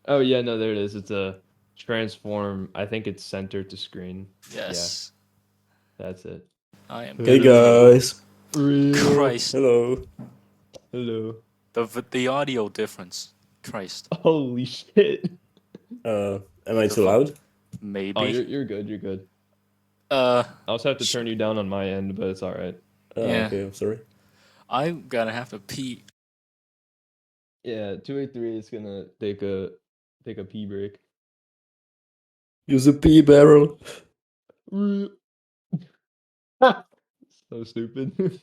Oh yeah, no, there it is. It's a transform. I think it's center to screen. Yes. Yeah, that's it. I am Hey gonna guys. Real. Christ. Hello. Hello. The audio difference. Christ. Holy shit. Am I The too fu- loud? Oh, Maybe. you're good. You're good. Uh, I also have to sh- turn you down on my end, but it's all right. yeah. Okay, I'm sorry. I'm gonna have to pee. Yeah, 283 is gonna take a pee break. Use a pee barrel. Real. So stupid.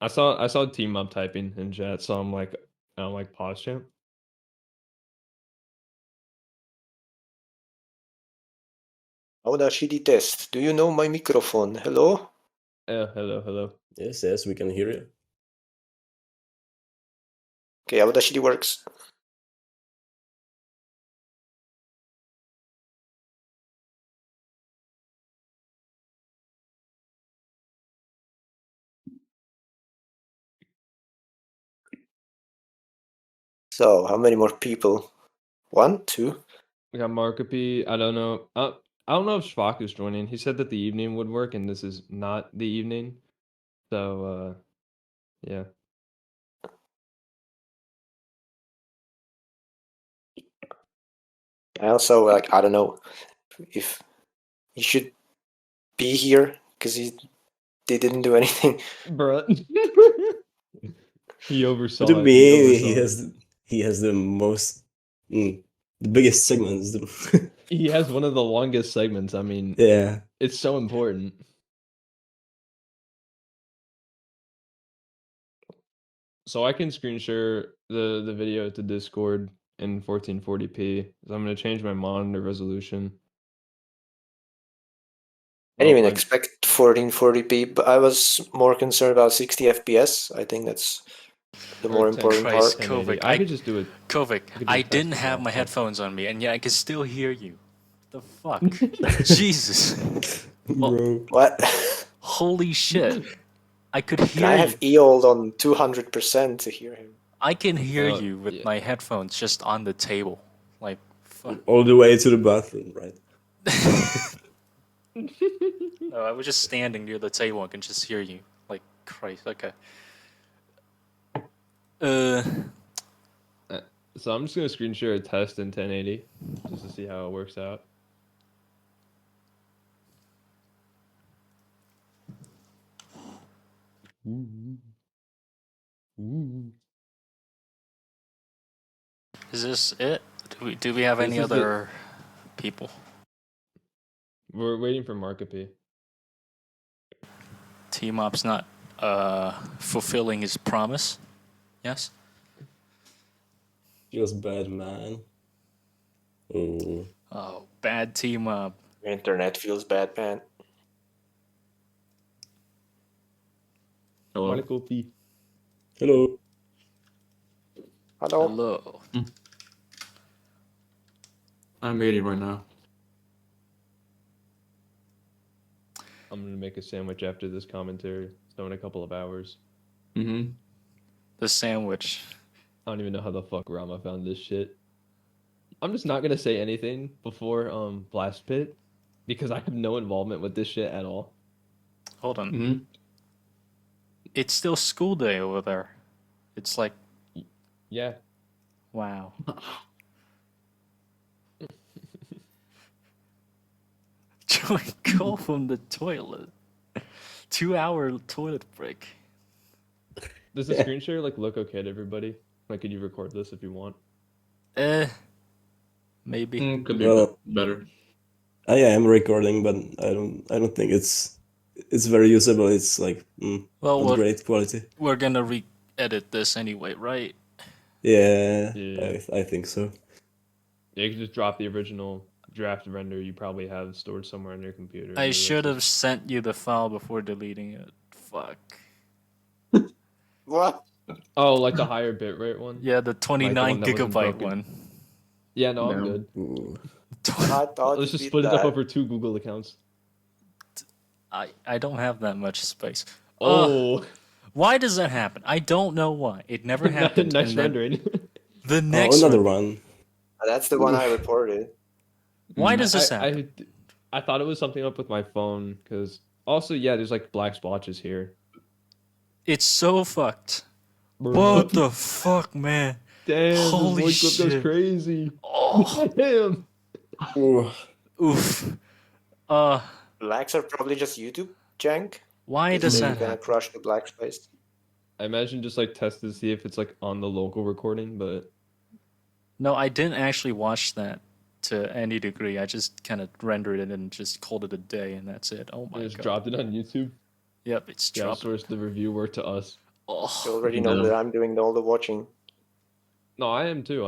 I saw team up typing in chat, so I'm like pause champ. Audacity test. Do you know my microphone? Hello? Yeah, hello. Yes, we can hear you. Okay, Audacity works. So, how many more people? 1, 2? We got Markopy. I don't know. I don't know if Schwach is joining. He said that the evening would work, and this is not the evening. So, yeah. I also, I don't know if he should be here, because they didn't do anything. Bruh. He oversaw What do you it. He mean? oversaw it. He has the most the biggest segments. He has one of the longest segments. I mean, Yeah. it's so important. So I can screen share the video to Discord in 1440p. So I'm gonna change my monitor resolution. I didn't Oh, even expect 1440p, but I was more concerned about 60 FPS. I think that's the more important Christ, part. 1080. Kovic. I could just do it. Kovic, I could do I a test didn't as have well. my Oh. headphones on me, and yet I could still hear you. The fuck? Jesus. Bro. What? Holy shit. I could hear I you. have EOL'd on 200% to hear him. I can hear Oh, you with yeah. my headphones just on the table. Like, fuck. All the way to the bathroom, right? No, I was just standing near the table and can just hear you. Like, Christ, okay. So I'm just gonna screen share a test in 1080 just to see how it works out. Is this it? Do we have This any is it. other people? We're waiting for Markopy. T-Mop's not fulfilling his promise. Yes? Feels bad, man. Oh. Oh, bad T-Mop. Internet feels bad, man. Hello. Markopy. Hello. Hello? Hello. I'm eating right now. I'm gonna make a sandwich after this commentary. So in a couple of hours. Mm-hmm. The sandwich. I don't even know how the fuck Rama found this shit. I'm just not gonna say anything before Blast Pit because I have no involvement with this shit at all. Hold on. Mm-hmm. It's still school day over there. It's like, Yeah. wow. Join call from the toilet. 2-hour toilet break. Does the screen share like look okay to everybody? Like, could you record this if you want? Maybe. Could be Well, better. I am recording, but I don't think it's very usable. It's like Well, not great quality. we're gonna re-edit this anyway, right? Yeah, Yeah. I think so. Yeah, you can just drop the original draft render you probably have stored somewhere on your computer. I should have sent you the file before deleting it. Fuck. What? Oh, like the higher bitrate one? Yeah, the 29 that wasn't gigabyte broken. one. Yeah, no, I'm No. good. Ooh. I thought Let's you just did split it up that. over 2 Google accounts. I don't have that much space. Oh, Why does that happen? I don't know why. It never happened. Nice and then rendering. the Oh, next another one. one. That's the one I reported. Why Mm. does this happen? I thought it was something up with my phone because also there's like black splotches here. It's so fucked. Bro. What the fuck, man? Damn, Holy this voice clip goes shit. crazy. Oh, Damn. Ooh. oof. Blacks are probably just YouTube jank. Why does They're that gonna happen? crush the black space. I imagine just like test to see if it's like on the local recording, but No, I didn't actually watch that to any degree. I just kind of rendered it and just called it a day, and that's it. Oh I my just god. dropped it on YouTube. Yep, it's Yeah, dropped. outsourced the review work to us. You Oh, already know No. that I'm doing all the watching. No, I am too.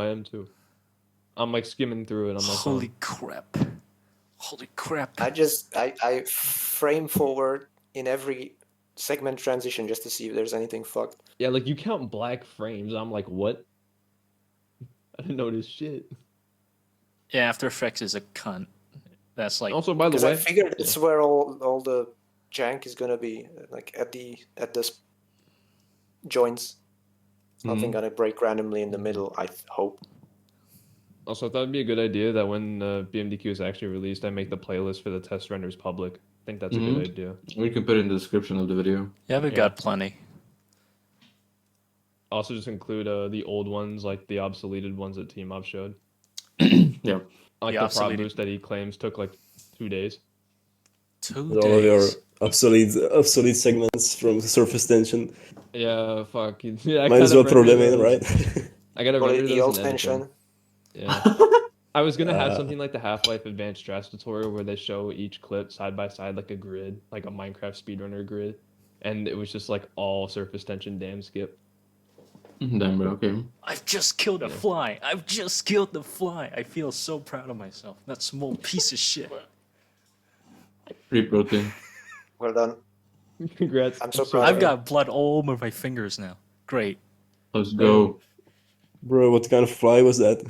I'm like skimming through it on my holy phone. crap. Holy crap. I frame forward in every segment transition just to see if there's anything fucked. Yeah, like you count black frames. I'm like, what? I didn't notice shit. Yeah, After Effects is a cunt. That's like Also, by the Because way, I figured it's where all the jank is gonna be, like at the joints. It's nothing gonna break randomly in the middle. I hope. also I thought it'd be a good idea that when BMDQ is actually released, I make the playlist for the test renders public. I think that's a good idea. We can put it in the description of the video. yeah, we got plenty. Also, just include the old ones, like the obsoleted ones that Team Up showed. Yeah. Like The the prop obsoleted- boost that he claims took like 2 days. 2 With all of your days. obsolete segments from surface tension. Yeah, fuck. Yeah, Might as well throw them in, right? I gotta Call it render those EL in editing. tension. Yeah. I was gonna have something like the Half-Life Advanced Strats tutorial where they show each clip side by side like a grid, like a Minecraft speedrunner grid, and it was just like all surface tension damn skip. Damn, bro, okay. I've just killed a fly. I've just killed the fly. I feel so proud of myself. That small piece of shit. Free protein. Well done. Congrats. I'm so proud. I've got blood all over my fingers now. Great. Let's go. Bro, what kind of fly was that?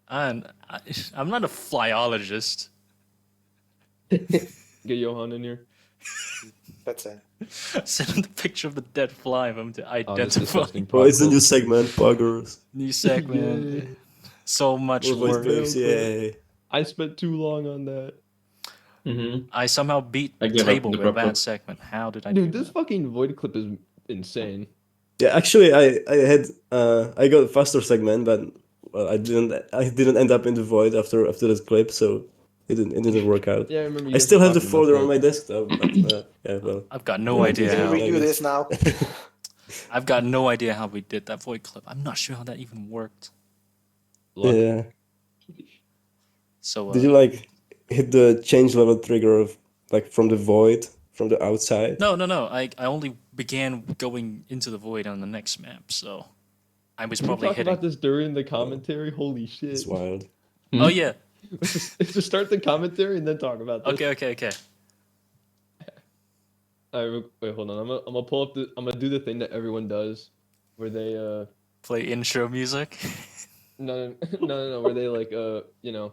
I'm not a flyologist. Get Johan in here. That's it. Send him the picture of the dead fly for him to Oh, this identify. disgusting Oh, it's a prop new boost. segment, Poggers. New segment. So much More voice work. clips, yay. I spent too long on that. I somehow beat I the gave up table the with prop that clip. segment. How did I Dude, do this that? fucking void clip is insane. Yeah, actually, I got a faster segment, but well, I didn't end up in the void after that clip, so it didn't work out. Yeah, I remember you I guys still were have the talking about folder on that. my desktop, but yeah, well. I've got no Yeah, idea Can how. we I redo guess. this now? I've got no idea how we did that void clip. I'm not sure how that even worked. Luck. Yeah. So Did you like hit the change level trigger of like from the void from the outside? No. I only began going into the void on the next map, so I was Can we probably talk hitting. about this during the commentary? Holy shit. It's wild. Oh yeah. Let's just start the commentary and then talk about this. Okay. Alright, wait, hold on. I'm gonna pull up I'm gonna do the thing that everyone does, where they Play intro music. no, where they like you know,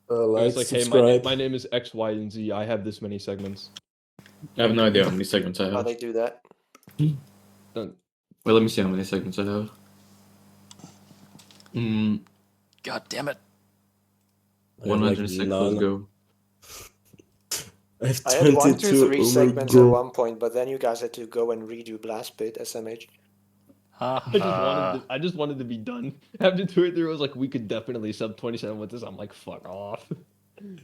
Like, it's like, hey, subscribe. my name is X, Y, and Z. I have this many segments. I have no idea how many segments I How have. they do that? Don't- Well, let me see how many segments I have. God damn it. I have, like, 106, let's none. go. I have I had 1, 2, 22. 3 Oh my segments at God. one point, but then you guys had to go and redo Blast Pit SMH. I just wanted to be done. After 2 or 3, I was like, we could definitely sub 27 with this. I'm like, fuck off.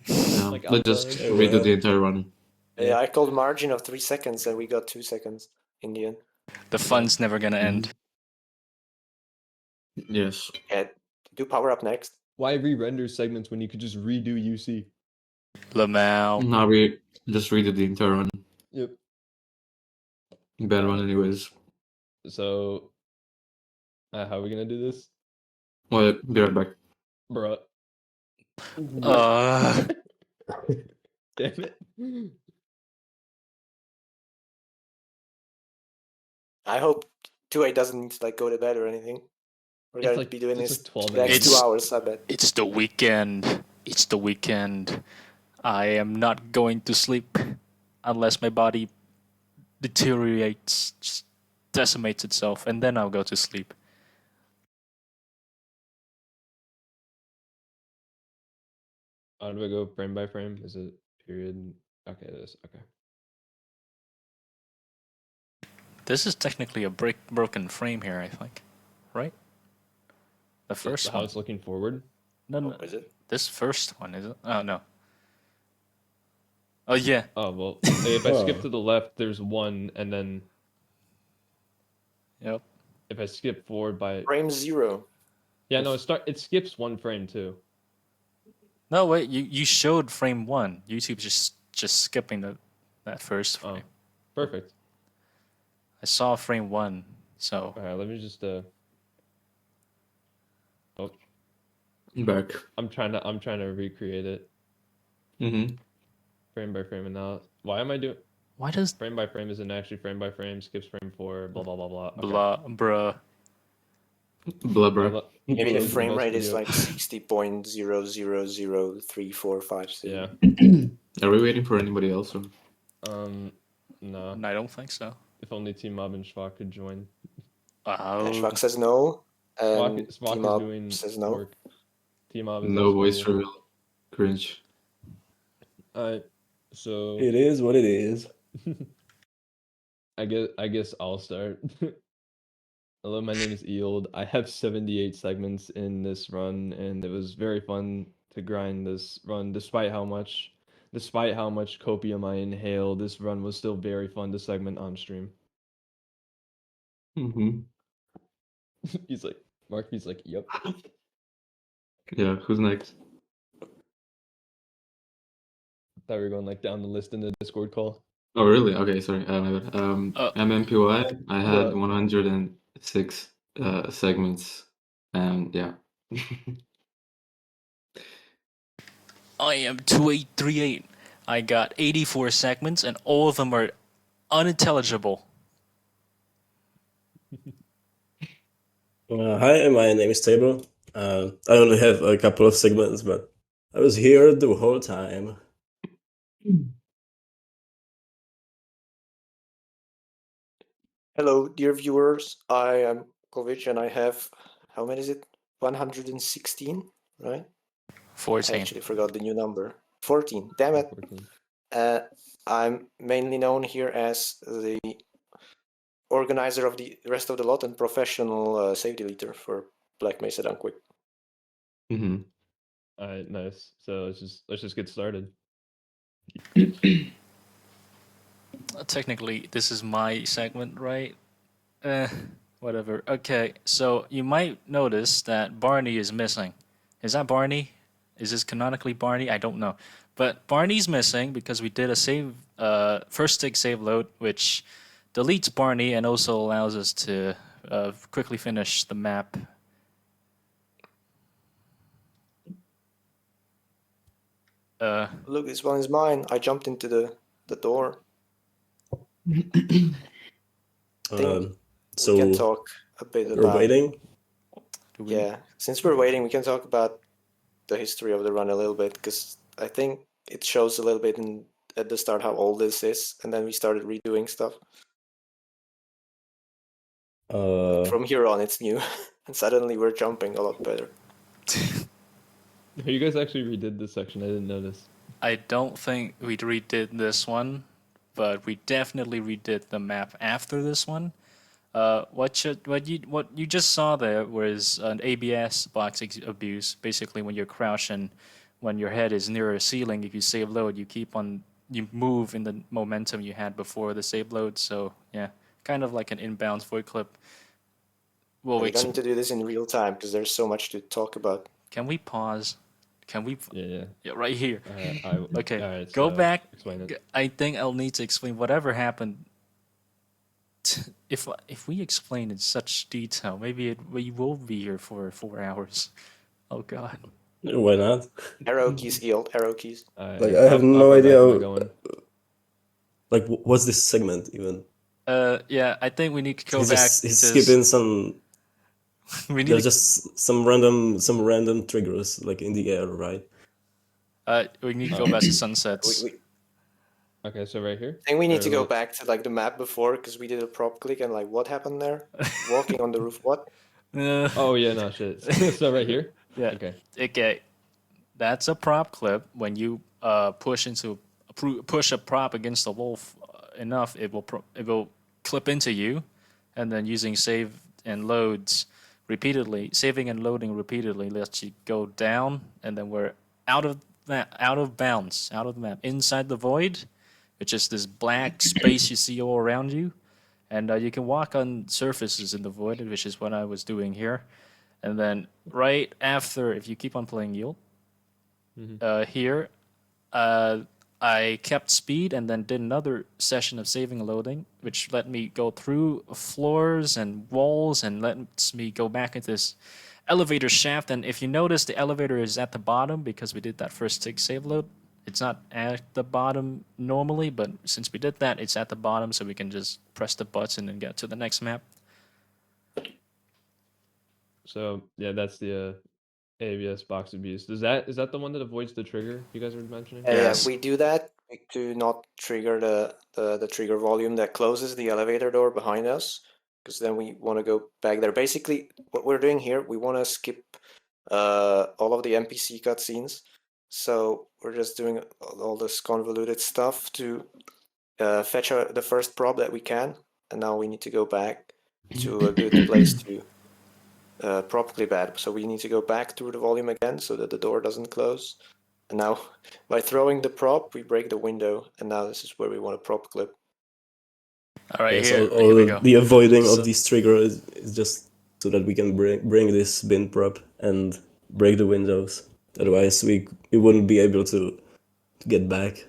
Yeah, Like, I'm let's just done. redo the entire run. Yeah, I called margin of 3 seconds and we got 2 seconds in the end. The fun's never gonna end. Yes. Yeah, do power up next. Why re-render segments when you could just redo UC? Lamau. Now we just redo the entire run. Yep. Bad run anyways. So, how are we gonna do this, Well, be right back. bruh? Damn it. I hope 2A doesn't like go to bed or anything. We're It's gonna like- be doing it's this like 12 the next minutes. 2 hours, I bet. It's the weekend. It's the weekend. I am not going to sleep unless my body deteriorates. Just decimates itself, and then I'll go to sleep. How do I go frame by frame? Is it period? Okay, it is. Okay. This is technically a broken frame here, I think. Right? The first How one. it's looking forward? No, Oh, is it? this first one, is it? Oh, no. Oh, yeah. Oh, well, if I skip Oh. to the left, there's one, and then Yep. if I skip forward by... Frame 0. Yeah, no, it skips one frame, too. No, wait, you showed frame 1. YouTube's just skipping that first Oh, frame. perfect. I saw frame 1, so... Alright, let me just, Oh, Back. I'm trying to recreate it. Mm-hmm. Frame by frame analysis. Why am I doing... Why does... Frame by frame isn't actually frame by frame, skips frame 4, blah, blah, blah, blah. Okay. Blah, bruh. Blubber. Maybe the Close frame best rate is video. like 60.0003456. Yeah. Are we waiting for anybody else? Or? No. I don't think so. If only Team Mob and Schwak could join. Oh, Schwak says no, and Schwak Team is Up doing says no. work. Team Mob is No at voice school. reveal. Cringe. Alright, so It is what it is. I guess I'll start. Hello, my name is Eeld. I have 78 segments in this run, and it was very fun to grind this run. Despite how much copium I inhaled, this run was still very fun to segment on stream. Mm-hmm. He's like, yep. Yeah, who's next? Thought we were going like down the list in the Discord call. Oh, really? Okay, sorry. My bad. MMPY, I had Bruh. 106 segments, and yeah. I am 2838. I got 84 segments, and all of them are unintelligible. Hi, my name is Table. I only have a couple of segments, but I was here the whole time. Hello, dear viewers. I am Kovic, and I have, how many is it? 116, right? 14. I actually forgot the new number. 14. Damn it. 14. I'm mainly known here as the organizer of the rest of the lot and professional save deleter for Black Mesa Done Quick. Mm-hmm. Alright, nice. So let's just get started. Technically, this is my segment, right? Whatever. Okay, so you might notice that Barney is missing. Is that Barney? Is this canonically Barney? I don't know. But Barney's missing because we did a save, first stick save load, which deletes Barney and also allows us to quickly finish the map. Look, this one is mine. I jumped into the door. So We can talk a bit we're about... waiting. Yeah, since we're waiting, we can talk about the history of the run a little bit, because I think it shows a little bit at the start how old this is, and then we started redoing stuff. From here on, it's new, and suddenly we're jumping a lot better. You guys actually redid this section. I didn't notice. I don't think we redid this one, but we definitely redid the map after this one. What you just saw there was an ABS box abuse. Basically, when you're crouching, when your head is near a ceiling, if you save load, you move in the momentum you had before the save load. So yeah, kind of like an inbounds void clip. Well, We're going to do this in real time because there's so much to talk about. Can we pause? Can we? Yeah. Yeah, right here. Okay, Alright, go so back. Explain it. I think I'll need to explain whatever happened. If we explain in such detail, maybe we will be here for 4 hours. Oh God. Why not? Arrow keys, Eeld, arrow keys. Like, I have no far idea back am I how- going? Like, what's this segment even? Yeah, I think we need to go He's back. he's skipping some. We need There's to, just some random triggers like in the air, right? we need to go back to sunsets. Okay, so right here. I think we need Or to go what? back to like the map before because we did a prop click and like what happened there? Walking on the roof. What? Oh yeah, no shit. So right here. Yeah. Okay. Okay. That's a prop clip. When you push a prop against the wall enough, it will clip into you, and then using save and loads repeatedly, saving and loading repeatedly lets you go down, and then we're out of bounds, out of the map, inside the void, which is this black space you see all around you, and you can walk on surfaces in the void, which is what I was doing here, and then right after, if you keep on playing Yield, here, uh, I kept speed and then did another session of saving and loading, which let me go through floors and walls and lets me go back into this elevator shaft. And if you notice, the elevator is at the bottom because we did that first tick save load. It's not at the bottom normally, but since we did that, it's at the bottom, so we can just press the button and get to the next map. So yeah, that's the ABS box abuse. Is that the one that avoids the trigger you guys were mentioning? Yeah, Yes. we do that to not trigger the trigger volume that closes the elevator door behind us, because then we want to go back there. Basically, what we're doing here, we want to skip all of the NPC cutscenes. So we're just doing all this convoluted stuff to fetch the first prop that we can, and now we need to go back to a good place to properly bad. So we need to go back through the volume again so that the door doesn't close. And now, by throwing the prop, we break the window, and now this is where we want a prop clip. All right, Yes, here we go. the avoiding So- of this trigger is just so that we can bring this bin prop and break the windows. Otherwise, we wouldn't be able to get back.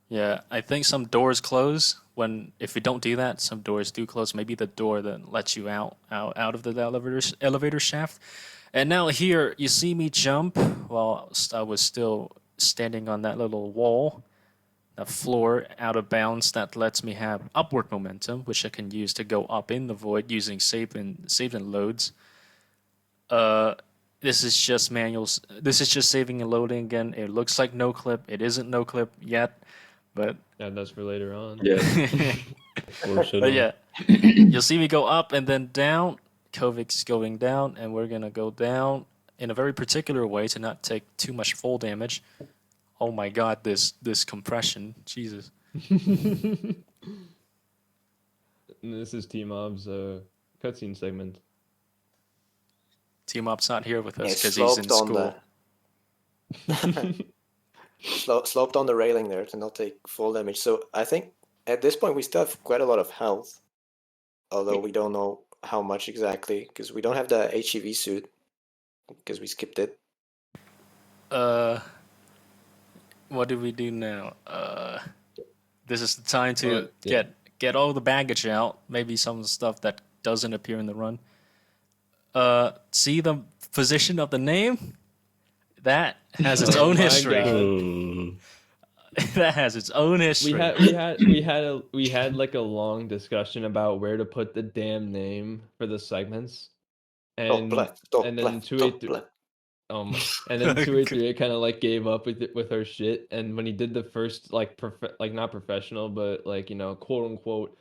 Yeah, I think some doors close when if we don't do that. Some doors do close. Maybe the door that lets you out of the elevator shaft. And now here you see me jump while I was still standing on that little wall, that floor out of bounds that lets me have upward momentum, which I can use to go up in the void using save and loads. This is just manuals. This is just saving and loading again. It looks like no clip. It isn't no clip yet, but Yeah, that's for later on. Yeah. but yeah, you'll see me go up and then down. Kovic's going down, and we're gonna go down in a very particular way to not take too much fall damage. Oh my god, this compression, Jesus. And this is T-Mob's cutscene segment. T-Mob's not here with us It's because he's in sloped on school. sloped on the railing there to not take full damage. So I think at this point we still have quite a lot of health, although we don't know how much exactly because we don't have the HEV suit because we skipped it. What do we do now? This is the time to Well, yeah. get all the baggage out. Maybe some of the stuff that doesn't appear in the run. See the position of the name? That has its Oh own my history. God. That has its own history. We had like a long discussion about where to put the damn name for the segments, and Top left, top and then left, 283 top left. and then 283 kind of like gave up with her shit, and when he did the first like not professional but like quote unquote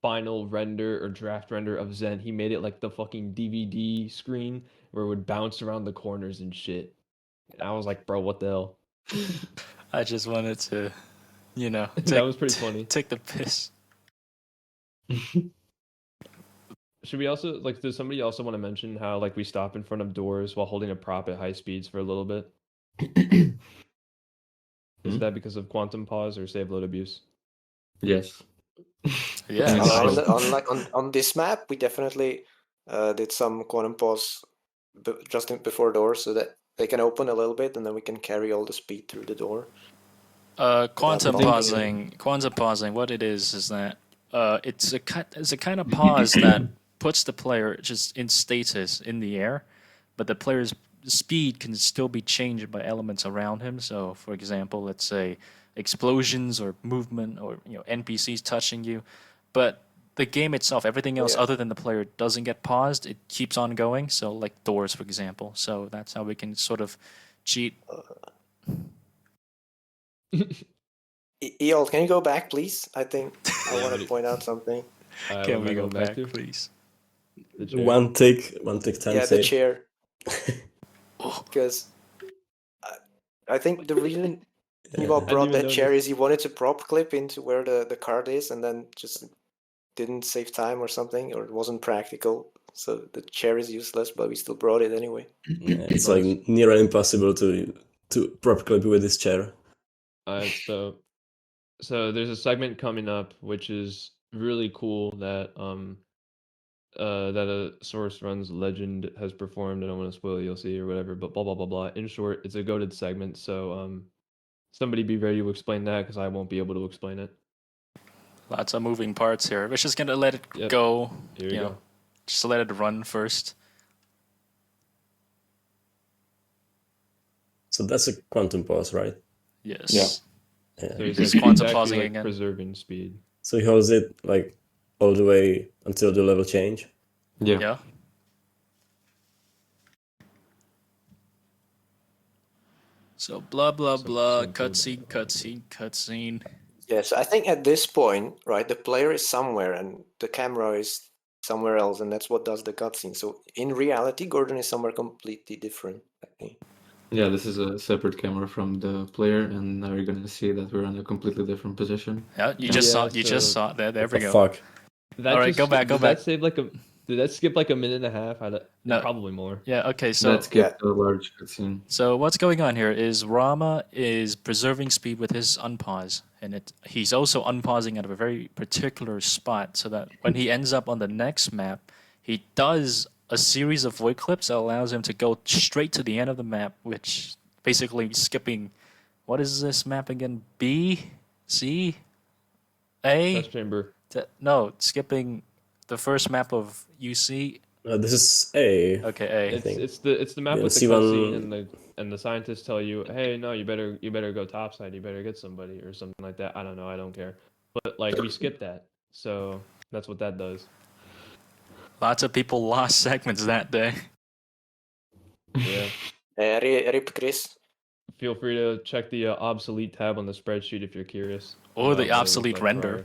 final render or draft render of Zen, he made it like the fucking DVD screen where it would bounce around the corners and shit. And I was like, bro, what the hell? I just wanted to, That was pretty funny. take the piss. Should we also like? Does somebody also want to mention how like we stop in front of doors while holding a prop at high speeds for a little bit? Is that because of quantum pause or save load abuse? Yes. Yeah, It's on, fine. on this map, we definitely did some quantum pause before doors so that they can open a little bit and then we can carry all the speed through the door. quantum Without pausing. Quantum pausing. What it is that it's a kind of pause that puts the player just in status in the air, but the player's speed can still be changed by elements around him. So, for example, let's say explosions or movement or NPCs touching you, but the game itself, everything else Yeah. other than the player doesn't get paused. It keeps on going. So, like doors, for example. So that's how we can sort of cheat. Eol, can you go back, please? I think I Yeah, want but to it- point out something. what Can am I we go going back, to? please? The chair. One tick, 10 Yeah, the save. chair. Oh, Because I think the reason Eol I didn't brought even that chair notice. is he wanted to prop clip into where the card is, and then just didn't save time or something, or it wasn't practical. So the chair is useless, but we still brought it anyway. Yeah, it's Nice. like near impossible to prop clip with this chair. Alright, so there's a segment coming up which is really cool that that a Source Runs legend has performed. I don't want to spoil it, you'll see or whatever, but blah blah blah blah. In short, it's a goated segment, so somebody be ready to explain that because I won't be able to explain it. lots of moving parts here. We're just gonna let it Yep. go. Here we You go. know, just let it run first. So that's a quantum pause, right? Yes. Yeah. Yeah. So he's, He's like, quantum actually, pausing like, again. preserving speed. So he holds it like all the way until the level change. Yeah. Yeah. So blah blah blah. Some cool Cutscene. Yes, I think at this point, right, the player is somewhere and the camera is somewhere else, and that's what does the cutscene. So in reality, Gordon is somewhere completely different, I think. Yeah, this is a separate camera from the player, and now you're gonna see that we're in a completely different position. Yeah, you Yeah. just saw. Yeah, You just so- saw that. There What we the go. fuck? That All right, just go back, go did back. That save like a? Did that skip like a minute and a half? No. Probably more. Yeah. Okay. So That skipped a large cutscene. So what's going on here is Rama is preserving speed with his unpause, and he's also unpausing at a very particular spot, so that when he ends up on the next map, he does a series of void clips that allows him to go straight to the end of the map, which basically skipping. What is this map again? B, C, A. Test chamber. No, skipping the first map of UC. This is A. Okay, A. It's think. it's the map Yeah, with the see cutscene one- and the scientists tell you, hey, no, you better go topside. You better get somebody or something like that. I don't know. I don't care. But like we skipped that, so that's what that does. Lots of people lost segments that day. Yeah. Rip Chris. Feel free to check the obsolete tab on the spreadsheet if you're curious. Or about the what it obsolete looked like render. prior.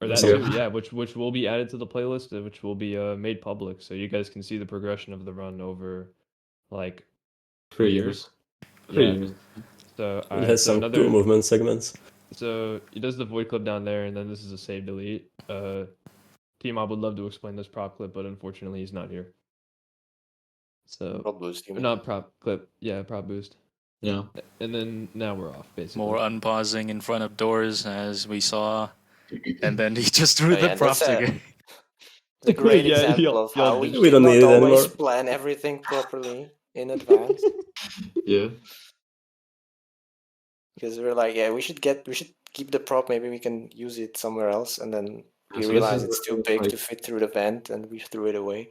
Or that Yeah. too, yeah, which will be added to the playlist, which will be made public, so you guys can see the progression of the run over like 3 years. 3 Yeah. years. So It has so some cool movement segments. So he does the void clip down there, and then this is a save delete. T-Mob would love to explain this prop clip, but unfortunately he's not here. So Prop boost, you mean? not prop clip, yeah, prop boost. Yeah. And then now we're off basically. More unpausing in front of doors, as we saw, and then he just threw Oh, the yeah, props that's a- again. It's a great Yeah, example y'all- of how y'all we did- We don't cannot need it always anymore. plan everything properly in advance. Yeah. Because we're like, yeah, we should keep the prop. Maybe we can use it somewhere else, and then we So this realize is it's the too first, big like- to fit through the vent, and we threw it away.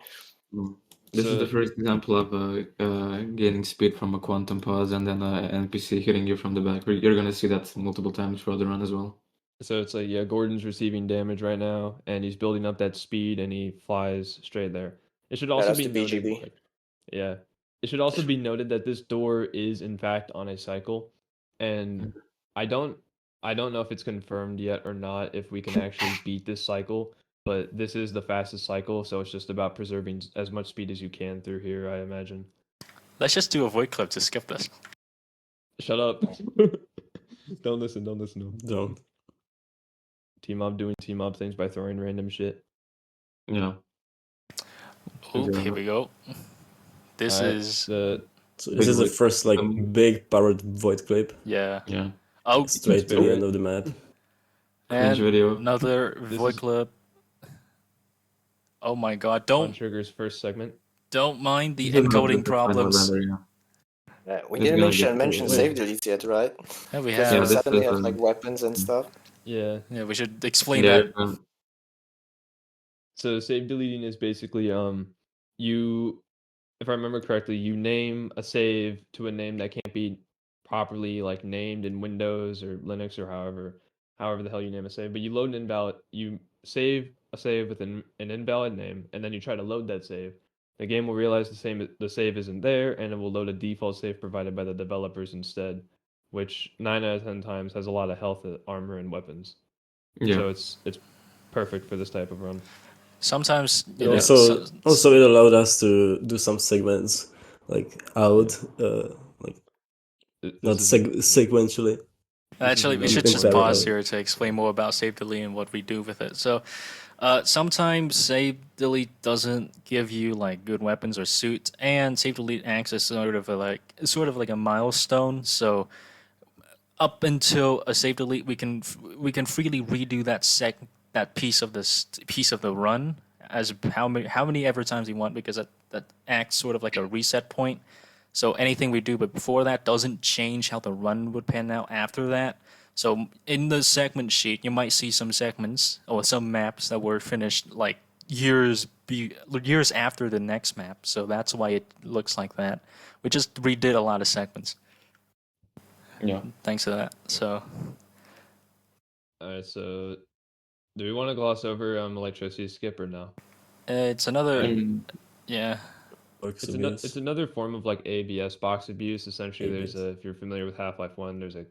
This is So- the first example of gaining speed from a quantum pause and then an NPC hitting you from the back. You're gonna see that multiple times throughout the run as well. So it's like, yeah, Gordon's receiving damage right now, and he's building up that speed, and he flies straight there. It should also that's be the noted, BGB. like, yeah, it should also be noted that this door is in fact on a cycle, and I don't know if it's confirmed yet or not if we can actually beat this cycle, but this is the fastest cycle, so it's just about preserving as much speed as you can through here, I imagine. Let's just do a void clip to skip this. Shut up. Don't listen to him. Don't. Team-Mob doing Team-Mob things by throwing random shit. Yeah. Oop, here we go. This Alright, is So this Big is the void. first like big powered void clip yeah. Yeah. Oh, straight to the end of the map. Cringe and video. another This void is- clip. Oh my god! on Trigger's first segment. Don't mind the This is not encoding the final problems. render, yeah. We It's didn't gonna get mention cool. save deletes yet, right? Yeah, we Because have. you this suddenly is, have like weapons and stuff. Yeah. Yeah, we should explain Yeah, that. So save deleting is basically you, if I remember correctly, you name a save to a name that can't be properly like named in Windows or Linux or however the hell you name a save. But you load an invalid, you save a save with an invalid name, and then you try to load that save. The game will realize the save isn't there, and it will load a default save provided by the developers instead. which 9 out of 10 times has a lot of health, armor, and weapons. Yeah. So it's perfect for this type of run. Sometimes It you know, also it allowed us to do some segments like out, like This not is sequentially. Actually, we another should can just try it pause out. here to explain more about save delete and what we do with it. So, sometimes save delete doesn't give you like good weapons or suit, and save delete acts as sort of like a milestone. So, up until a save delete, we can freely redo that piece of the run as how many ever times we want, because that acts sort of like a reset point. So anything we do but before that doesn't change how the run would pan out after that. So in the segment sheet, you might see some segments or some maps that were finished like years after the next map. So that's why it looks like that. We just redid a lot of segments Yeah. thanks to that. So all right. So, do we want to gloss over electricity skip or no? it's I another mean, yeah. It's another form of like ABS box abuse. Essentially, ABS. if you're familiar with Half-Life 1, there's a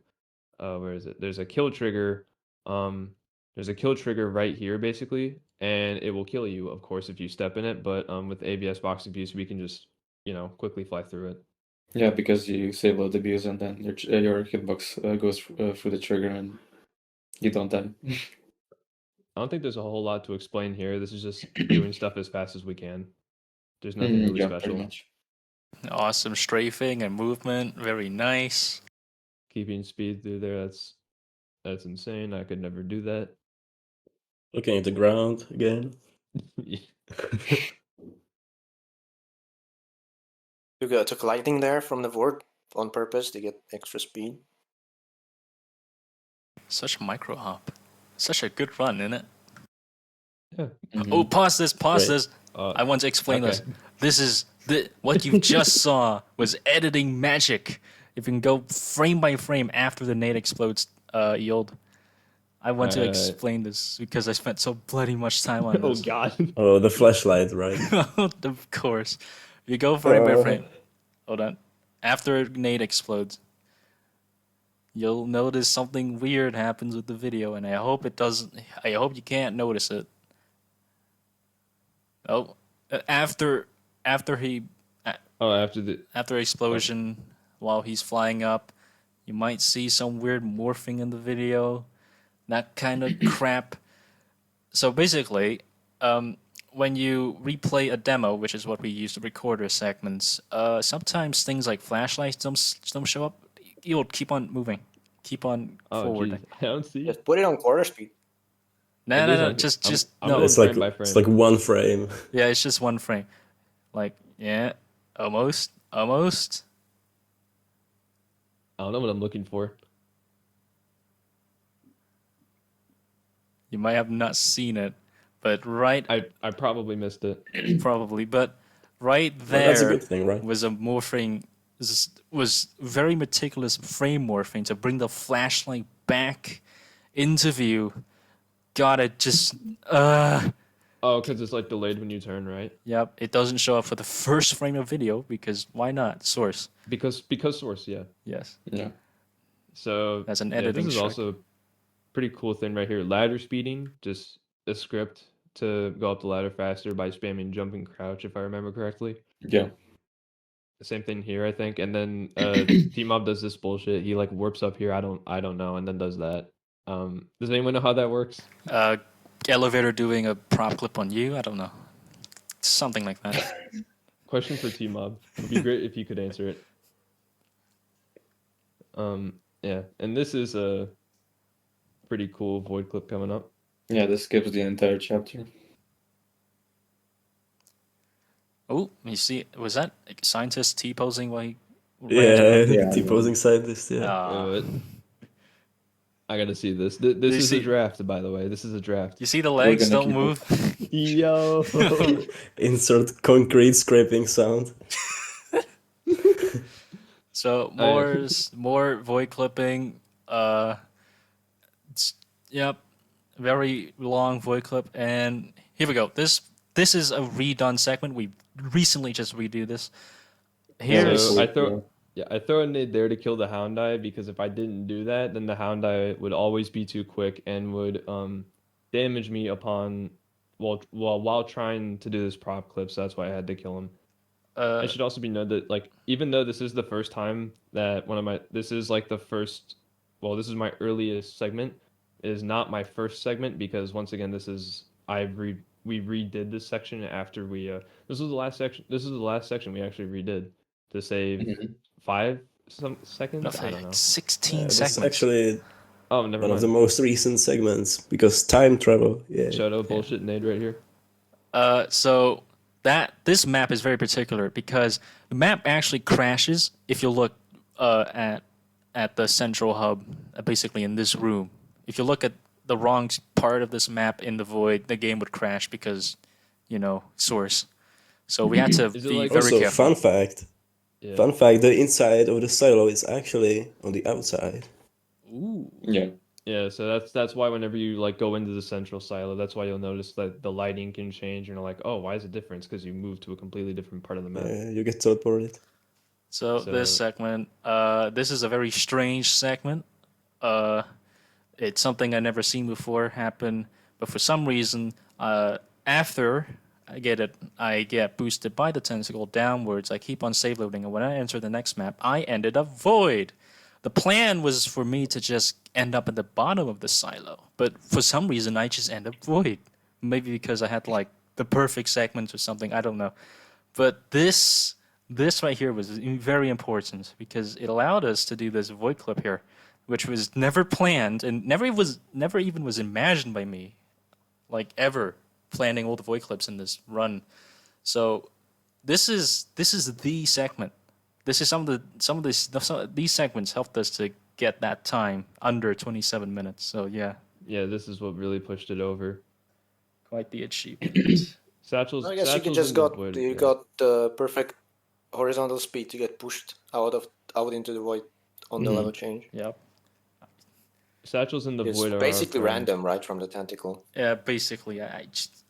where is it? There's a kill trigger. There's a kill trigger right here basically, and it will kill you, of course, if you step in it. But with ABS box abuse, we can just quickly fly through it. yeah, because you save load abuse and then your hitbox goes through the trigger and you don't die. I don't think there's a whole lot to explain here. This is just doing stuff as fast as we can. There's nothing really Yeah, special. pretty much. Awesome strafing and movement, very nice. Keeping speed through there, that's insane. I could never do that. Looking at the ground again. Took lightning there from the Vord on purpose to get extra speed. Such a micro hop. Such a good run, isn't it? Yeah. Oh, pause this, pause Great. this. I want to explain okay. this. What you just saw was editing magic. If you can go frame by frame after the nade explodes, yield. I want to explain this because I spent so bloody much time on Oh this. god. Oh, the flashlight, right? Of course. You go frame by frame. Hold on. After a nade explodes, you'll notice something weird happens with the video, and I hope it doesn't. I hope you can't notice it. Oh, after he Oh, after the after explosion, while he's flying up, you might see some weird morphing in the video, that kind of crap. So basically, when you replay a demo, which is what we use to record our segments, sometimes things like flashlights don't show up. You'll keep on moving, keep on forward. geez. I don't see. Just put it on quarter speed. No, It no, is no, on- just I'm no. going It's like frame by frame. it's like one frame. Yeah, it's just one frame. Like, yeah, almost. I don't know what I'm looking for. You might have not seen it, but right, I probably missed it. probably, but right Well, there that's a good thing, right? was a morphing, was very meticulous frame morphing to bring the flashlight back into view. God, it just, Oh, because it's like delayed when you turn, right? yep, it doesn't show up for the first frame of video because why not? Source, Because source, yeah. yes. Yeah. So That's an yeah, editing this is trick. also a pretty cool thing right here. Ladder speeding, just a script to go up the ladder faster by spamming jump and crouch, if I remember correctly. Yeah. The same thing here, I think. And then T-Mob does this bullshit. He like warps up here. I don't know, and then does that. Does anyone know how that works? Elevator doing a prop clip on you, I don't know. Something like that. Question for T-Mob. It'd be great if you could answer it. Yeah, and this is a pretty cool void clip coming up. Yeah, this skips the entire chapter. Oh, you see, was that scientist T-posing while he Yeah, Yeah, T-posing scientist. Yeah. Wait. I gotta see this. This you is see- a draft, by the way. This is a draft. You see the legs gonna don't keep move? Yo. Insert concrete scraping sound. So more void clipping. Yep, very long void clip, and here we go. This is a redone segment. We recently just redo this. Here's So I throw Yeah, I throw a nade there to kill the Hound Eye because if I didn't do that, then the Hound Eye would always be too quick and would damage me upon while trying to do this prop clip. So that's why I had to kill him. It should also be noted that like even though this is the first time that this is like the first, well, this is my earliest segment. It is not my first segment because once again we redid this section after this was the last section. This is the last section we actually redid to save Mhm. 5 seconds. Nothing I don't like know. 16 This segments. is actually Oh, never one of the mind. most recent segments because time travel. Yeah. Shadow bullshit nade right here. So this map is very particular because the map actually crashes if you look at the central hub, basically in this room. If you look at the wrong part of this map in the void, the game would crash because, source. So we had to Is it be like- very Also, careful. Yeah. fun fact: the inside of the silo is actually on the outside. Ooh. Yeah. Yeah, so that's why whenever you like go into the central silo, that's why you'll notice that the lighting can change. And you're like, oh, why is it different? Because you moved to a completely different part of the map. You get teleported. So this So- segment, this is a very strange segment. It's something I never seen before happen, but for some reason, after I get boosted by the tentacle downwards. I keep on save loading, and when I enter the next map, I ended up void. The plan was for me to just end up at the bottom of the silo, but for some reason, I just end up void. Maybe because I had like the perfect segments or something. I don't know, but this right here was very important because it allowed us to do this void clip here, which was never planned and never even was imagined by me, like ever planning all the void clips in this run. So this is the segment. This is some of these segments helped us to get that time under 27 minutes. So yeah, Yeah, this is what really pushed it over. quite the achievement. Satchel's. I guess you Satchel's just in the got void, you yeah. got the perfect horizontal speed to get pushed out into the void on the level change. Yep. Satchel's in the It's void are our basically friend. random, right, from the tentacle. Yeah, basically, I just,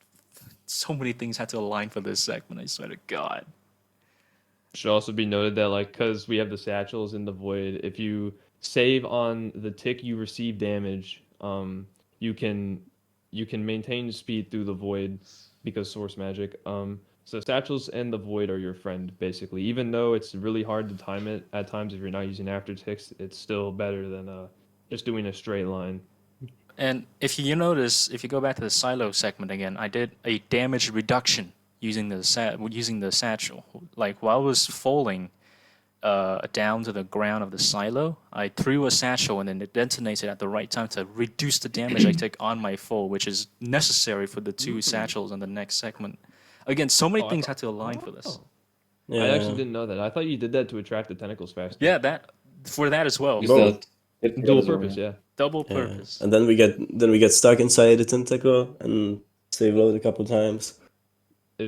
so many things had to align for this segment. I swear to God. Should also be noted that like because we have the satchels in the void, if you save on the tick you receive damage, you can maintain speed through the void because source magic. So satchels and the void are your friend basically. Even though it's really hard to time it at times if you're not using after ticks, it's still better than just doing a straight line. And if you notice, if you go back to the silo segment again, I did a damage reduction using the satchel. Like while I was falling down to the ground of the silo, I threw a satchel and then it detonated at the right time to reduce the damage I take on my fall, which is necessary for the two satchels in the next segment. Again, so many Oh, I things thought- had to align for this. Yeah. I actually didn't know that. I thought you did that to attract the tentacles faster. Yeah, that for that as well. Is Both. that it Dual as well, purpose, yeah. Double Yeah. purpose. And then we get stuck inside the tentacle and save load a couple times.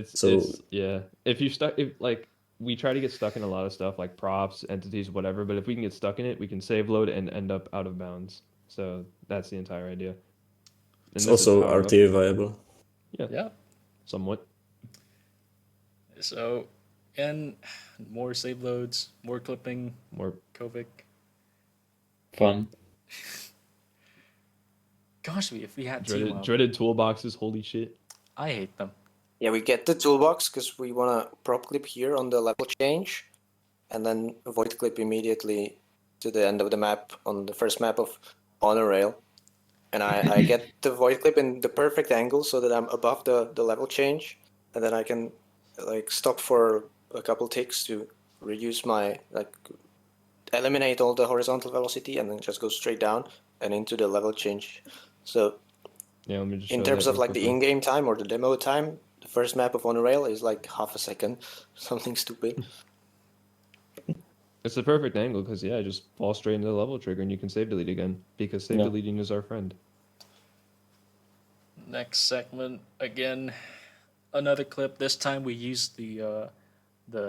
So- It's yeah. If you stuck if like we try to get stuck in a lot of stuff like props, entities, whatever, but if we can get stuck in it, we can save load and end up out of bounds. So that's the entire idea. And It's this is also power up. RTA viable. Yeah. Somewhat. So, and more save loads, more clipping, More Kovic. fun. Gosh, if we had dreaded team up, dreaded toolboxes, holy shit. I hate them. Yeah, we get the toolbox because we want to prop clip here on the level change, and then void clip immediately to the end of the map on the first map of Monorail. And I get the void clip in the perfect angle so that I'm above the level change, and then I can like stop for a couple ticks to reduce my eliminate all the horizontal velocity and then just go straight down and into the level change. So Yeah, let me just in show terms that of real like the quickly. in-game time or the demo time, the first map of Monorail is like half a second, something stupid. It's the perfect angle because yeah, just fall straight into the level trigger and you can save delete again because save Yeah. deleting is our friend. Next segment again, another clip. This time we used the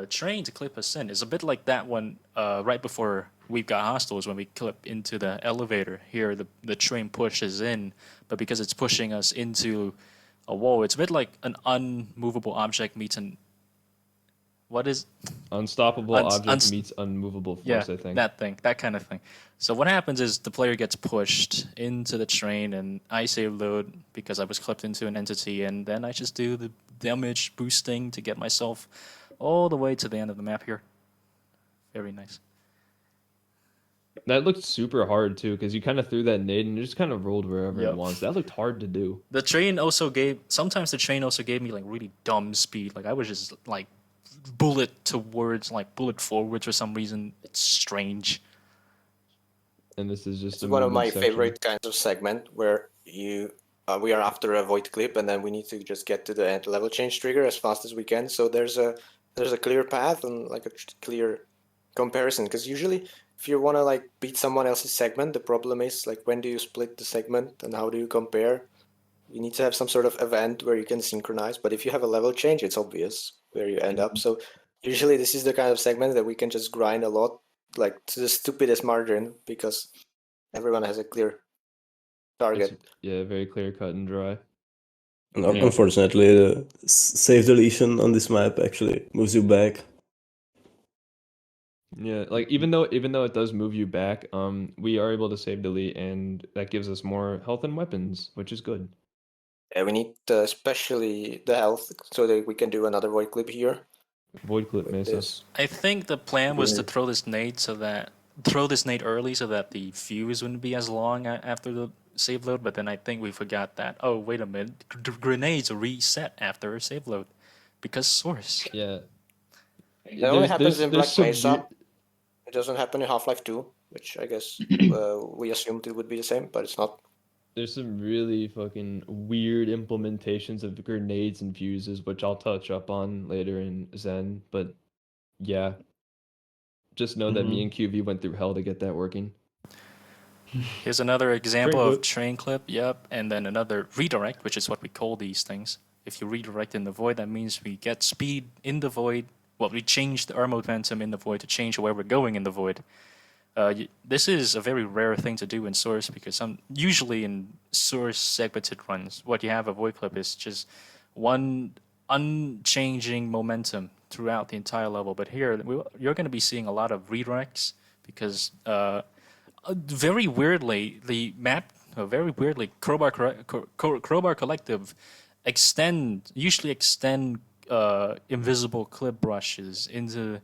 train to clip us in. It's a bit like that one right before We've Got Hostiles when we clip into the elevator. Here the train pushes in, but because it's pushing us into a wall, it's a bit like an unmovable object meets an what is Unstoppable object unst- meets unmovable yeah, force, I think. that thing, that kind of thing. So what happens is the player gets pushed into the train, and I save load because I was clipped into an entity, and then I just do the damage boosting to get myself all the way to the end of the map here. Very nice. That looked super hard too, because you kind of threw that nade and it just kind of rolled wherever Yep. it wants. That looked hard to do. The train also gave sometimes the train also gave me like really dumb speed. Like I was just like bullet forwards for some reason. It's strange. And this is just It's a one of movement my section. favorite kinds of segment where we are after a void clip and then we need to just get to the end level change trigger as fast as we can. So there's a clear path and like a clear comparison. Because usually, if you want to like beat someone else's segment, the problem is like when do you split the segment and how do you compare? You need to have some sort of event where you can synchronize. But if you have a level change, it's obvious where you end up. So usually, this is the kind of segment that we can just grind a lot, like to the stupidest margin, because everyone has a clear target. It's, very clear cut and dry. And unfortunately, the save deletion on this map actually moves you back. Yeah, like even though it does move you back, we are able to save delete, and that gives us more health and weapons, which is good. Yeah, we need especially the health so that we can do another void clip here. Void clip with Mesa. this. I think the plan was to throw this nade early so that the fuse wouldn't be as long after the save load. But then I think we forgot that. Oh wait a minute, grenades reset after a save load because source. Yeah. It only happens in Black some Mesa. It doesn't happen in Half-Life 2, which I guess we assumed it would be the same, but it's not. There's some really fucking weird implementations of grenades and fuses, which I'll touch up on later in Zen. But yeah, just know that me and QV went through hell to get that working. Here's another example Train of clip. train clip. Yep, and then another redirect, which is what we call these things. If you redirect in the void, that means we get speed in the void. Well, we change our momentum in the void to change where we're going in the void. This is a very rare thing to do in Source because usually in Source segmented runs, what you have a void clip is just one unchanging momentum throughout the entire level. But here, you're going to be seeing a lot of redirects because very weirdly, the map, very weirdly, Crowbar Collective usually extend invisible clip brushes into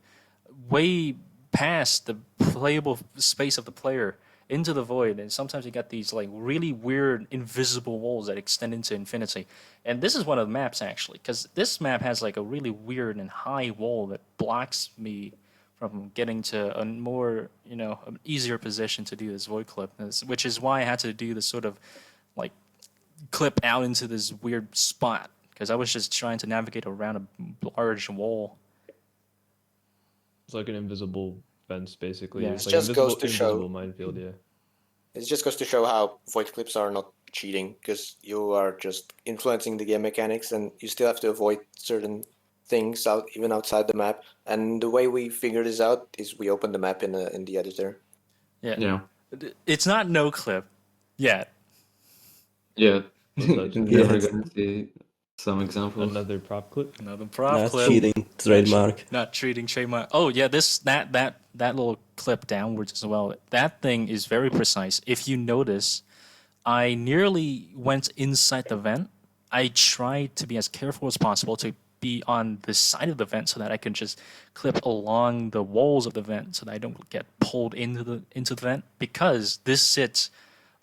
way past the playable space of the player into the void, and sometimes you got these like really weird invisible walls that extend into infinity. And this is one of the maps actually, because this map has like a really weird and high wall that blocks me from getting to a more, an easier position to do this void clip, which is why I had to do this sort of like clip out into this weird spot because I was just trying to navigate around a large wall. It's like an invisible fence, basically. Yeah. It's It like just invisible, goes to show- invisible minefield, yeah. It just goes to show how void clips are not cheating, because you are just influencing the game mechanics, and you still have to avoid certain things even outside the map. And the way we figure this out is we open the map in the editor. Yeah. It's not no clip yet. Yeah. We'll touch We're it. gonna see some examples. Another prop clip. Another prop That's clip. cheating, trademark. Not treating trademark. Oh yeah, that little clip downwards as well. That thing is very precise. If you notice, I nearly went inside the vent. I tried to be as careful as possible to be on the side of the vent so that I can just clip along the walls of the vent so that I don't get pulled into the vent, because this sits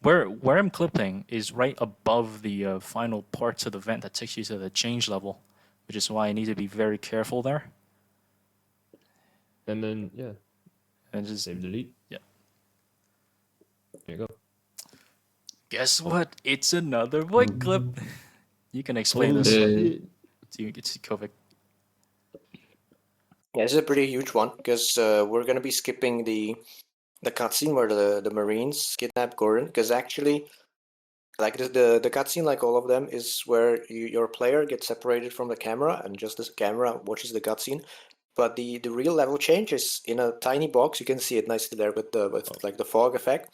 where I'm clipping is right above the final parts of the vent that takes you to the change level, which is why I need to be very careful there. And then, yeah, And just save delete. Yeah. There you go. guess what? It's another void clip. You can explain this shit. to Kovic. Yeah, this is a pretty huge one, because we're going to be skipping the cutscene where the Marines kidnap Gordon, because actually, like the cutscene, like all of them, is where your player gets separated from the camera, and just the camera watches the cutscene. But the real level change is in a tiny box. You can see it nicely there with like the fog effect.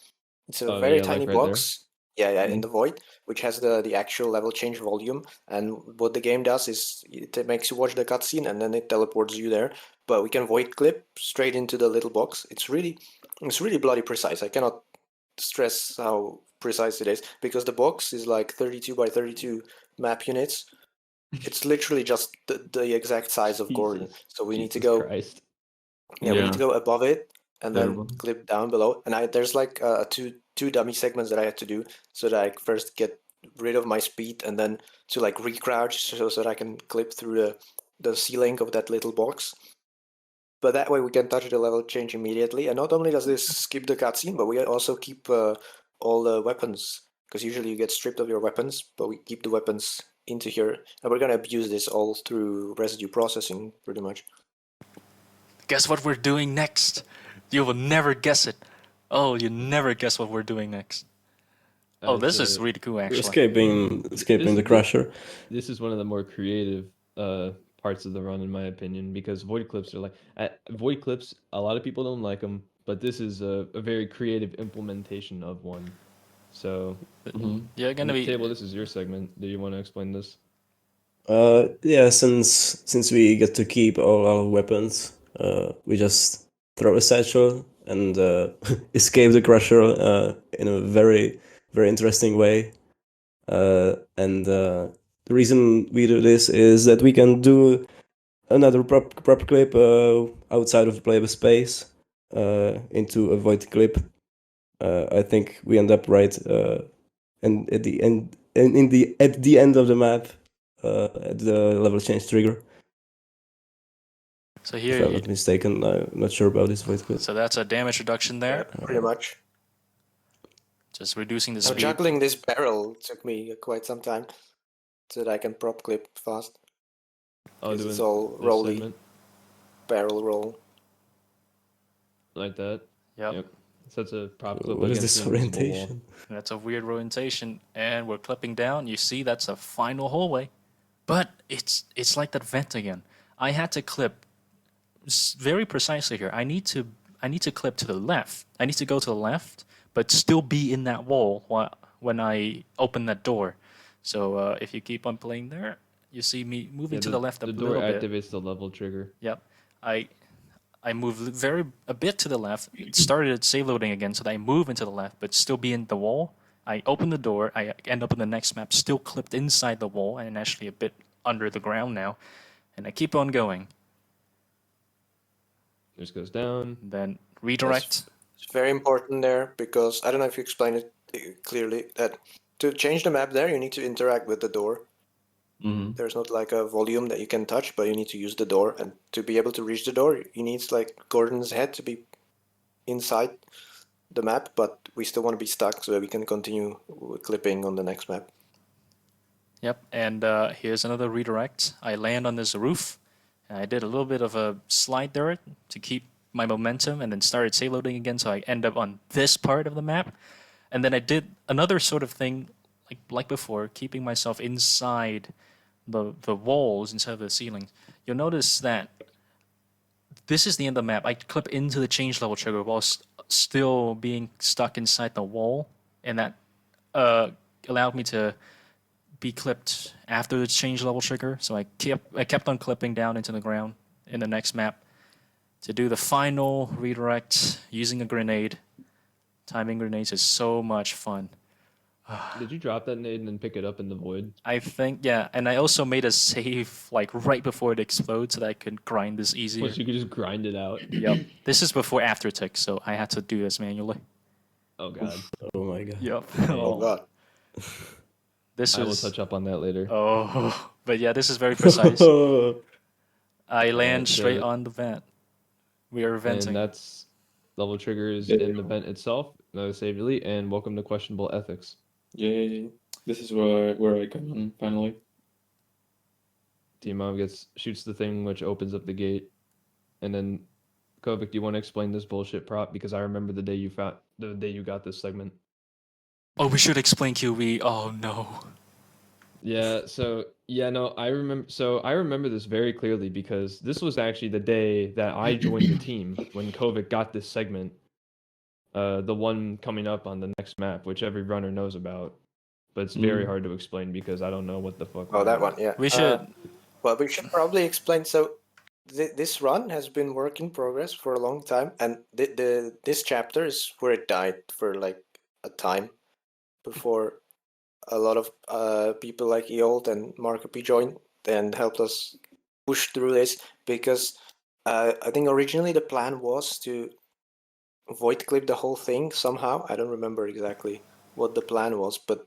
It's a very yeah, tiny like right box. Yeah, in the void, which has the actual level change volume. And what the game does is it makes you watch the cutscene and then it teleports you there. But we can void clip straight into the little box. It's really bloody precise. I cannot stress how precise it is, because the box is like 32 by 32 map units. It's literally just the exact size of Gordon. Jesus. So we need to Jesus go. Christ. Yeah, we need to go above it and then Terrible. clip down below. And there's like two dummy segments that I had to do so that I first get rid of my speed and then to like recrouch so that I can clip through the ceiling of that little box. But that way we can touch the level change immediately. And not only does this skip the cutscene, but we also keep all the weapons, because usually you get stripped of your weapons, but we keep the weapons into here. And we're gonna abuse this all through residue processing, pretty much. Guess what we're doing next? You will never guess it. Oh, you never guess what we're doing next. Oh, this is really cool, We're actually. escaping the This- crusher. This is one of the more creative parts of the run, in my opinion, because void clips are like void clips. A lot of people don't like them, but this is a very creative implementation of one. So, You're gonna be. Table. This is your segment. Do you want to explain this? Yeah, since we get to keep all our weapons, we just throw a satchel and escape the crusher in a very, very interesting way. And the reason we do this is that we can do another prop clip outside of the playable space into a void clip. I think we end up right and at the end at the end of the map at the level change trigger. So If here, I'm not mistaken, I'm not sure about this void clip. so that's a damage reduction there. Pretty much. Just reducing the Now, speed. juggling this barrel took me quite some time so that I can prop clip fast. Oh, Because doing it's all this rolly. segment Barrel roll. like that. Yep. So that's a prop clip What is against this the invisible wall. orientation? That's a weird orientation, and we're clipping down. You see, that's a final hallway, but it's like that vent again. I had to clip very precisely here. I need to clip to the left. I need to go to the left, but still be in that wall when I open that door. So if you keep on playing there, you see me moving to the left a The door little bit. activates the level trigger. Yep. I moved a bit to the left. It started save loading again, so that I move into the left, but still be in the wall. I open the door. I end up in the next map, still clipped inside the wall, and actually a bit under the ground now. And I keep on going. This goes down. Then redirect. It's very important there because I don't know if you explained it clearly that to change the map there, you need to interact with the door. There's not like a volume that you can touch, but you need to use the door. And to be able to reach the door, you need like Gordon's head to be inside the map, but we still want to be stuck so that we can continue clipping on the next map. Yep. And here's another redirect. I land on this roof. And I did a little bit of a slide there to keep my momentum, and then started save loading again, so I end up on this part of the map. And then I did another sort of thing like before, keeping myself inside the walls instead of the ceilings. You'll notice that this is the end of the map. I clip into the change level trigger while still being stuck inside the wall, and that allowed me to be clipped after the change level trigger. So I kept on clipping down into the ground in the next map to do the final redirect using a grenade. Timing grenades is so much fun. Did you drop that nade and then pick it up in the void? I think, yeah, and I also made a save like right before it explodes so that I could grind this easier. Which you could just grind it out. Yep. This is before aftertick, so I had to do this manually. Oh god. Oh my god. Yep. Oh god. This I will is. touch up on that later. Oh, but yeah, this is very precise. I land straight on the vent. We are venting. And that's level triggers Yeah. in the vent itself. Another save delete, and welcome to questionable ethics. Yay. This is where I come in, finally. Team Mom shoots the thing which opens up the gate. And then Kovic, do you want to explain this bullshit prop? Because I remember the day you got this segment. Oh, we should explain QB. Oh no. Yeah, I remember this very clearly because this was actually the day that I joined the team when Kovic got this segment. The one coming up on the next map, which every runner knows about, but it's very hard to explain because I don't know what the fuck. Oh, that one, yeah. We should. Well, we should probably explain. So, this run has been work in progress for a long time, and this chapter is where it died for like a time before a lot of people like Eolt and Marco P joined and helped us push through this because I think originally the plan was to void clip the whole thing somehow. I don't remember exactly what the plan was, but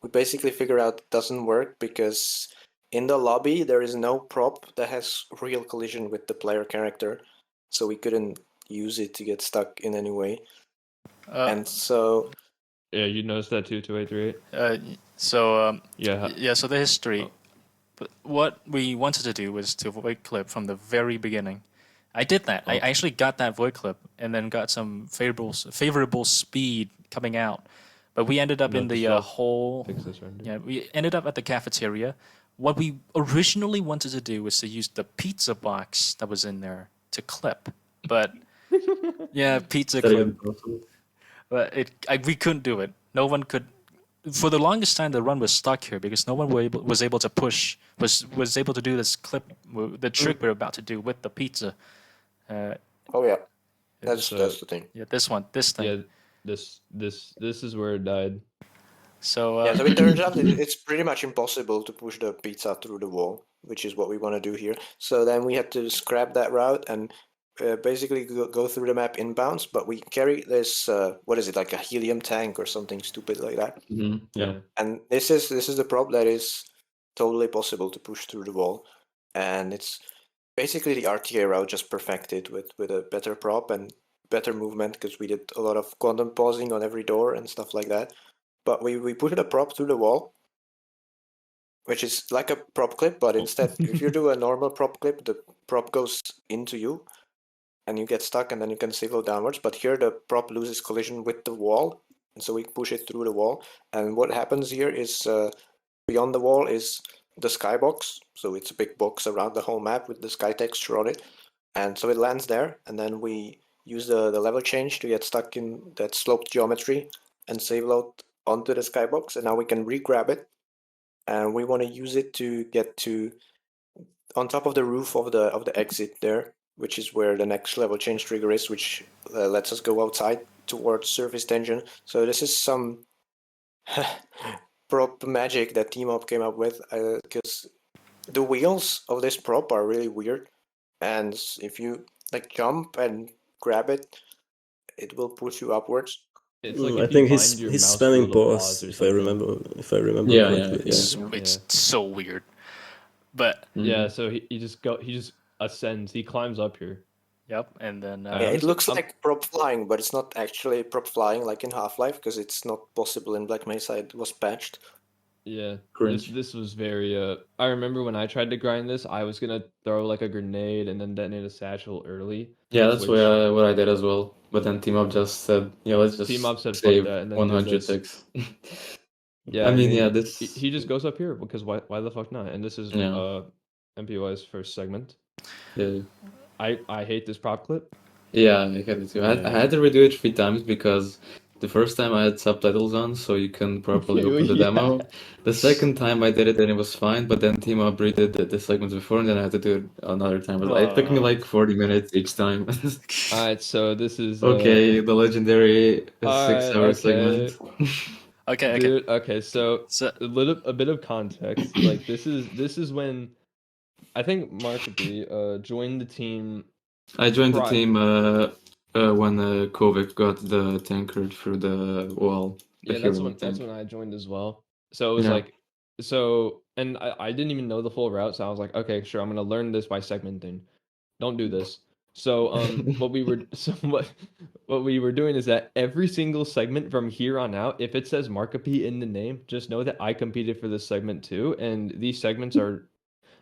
we basically figure out it doesn't work because in the lobby there is no prop that has real collision with the player character, so we couldn't use it to get stuck in any way. And so Yeah, you noticed that too, 2838. Yeah. So the history. Oh. But what we wanted to do was to void clip from the very beginning. I did that. I actually got that void clip and then got some favorable speed coming out. But we ended up No, in the just I'll whole. fix this render. Yeah, we ended up at the cafeteria. What we originally wanted to do was to use the pizza box that was in there to clip, but yeah, pizza That clip. even possible? But we couldn't do it. No one could. For the longest time, the run was stuck here because no one was able to push. Was able to do this clip, the trick we're about to do with the pizza. oh yeah, that's So- that's the thing. Yeah, this thing. Yeah, this is where it died. So Yeah, so it turns out it's pretty much impossible to push the pizza through the wall, which is what we want to do here. So then we had to scrap that route and basically go through the map inbounds, but we carry this, what is it, like a helium tank or something stupid like that. Yeah. And this is the prop that is totally possible to push through the wall. And it's basically the RTA route just perfected with a better prop and better movement because we did a lot of quantum pausing on every door and stuff like that. But we put a prop through the wall, which is like a prop clip, but instead, if you do a normal prop clip, the prop goes into you, and you get stuck, and then you can silo downwards. But here, the prop loses collision with the wall, and so we push it through the wall. And what happens here is beyond the wall is the skybox, so it's a big box around the whole map with the sky texture on it, and so it lands there, and then we use the level change to get stuck in that sloped geometry and save load onto the skybox, and now we can re-grab it, and we want to use it to get to on top of the roof of the exit there, which is where the next level change trigger is, which lets us go outside towards surface tension. So this is some prop magic that Team Up came up with, because the wheels of this prop are really weird, and if you like jump and grab it, it will push you upwards. It's like I if you think bind your he's mouse spamming wheel to pause or if I something. remember Yeah, correctly. yeah. it's so weird. But Yeah, so he just ascends. He climbs up here. yep, and then Yeah, Yeah, I'm it just- looks I'm- like prop flying, but it's not actually prop flying like in Half-Life because it's not possible in Black Mesa. It was patched. Yeah, Cringe. this was very. I remember when I tried to grind this, I was gonna throw like a grenade and then detonate a satchel early. Yeah, that's Which- what I did as well. But then Team Up just said, yeah, let's just Team Up said, "Fuck save that," and then did 100 this. ticks. Yeah, I mean, and yeah, he- this. he just goes up here because why the fuck not? And this is Yeah. MPY's first segment. Yeah, I hate this prop clip. yeah, I had it too. I had to redo it 3 times because the first time I had subtitles on, so you couldn't properly open the Yeah. demo. The second time I did it and it was fine, but then Team Up redid the segments before, and then I had to do it another time. It took me like 40 minutes each time. All right, so this is Okay, the legendary Alright, 6-hour okay. segment. okay. Dude, okay, so So a bit of context. Like this is when I think Mark B joined the team. I joined the Pri- team when Kovic got the tanker through the wall. The Yeah, hero that's tank. when I joined as well. So it was Yeah. like and I didn't even know the full route, so I was like, okay, sure, I'm gonna learn this by segmenting. Don't do this. So what we were doing is that every single segment from here on out, if it says Markup in the name, just know that I competed for this segment too. And these segments are,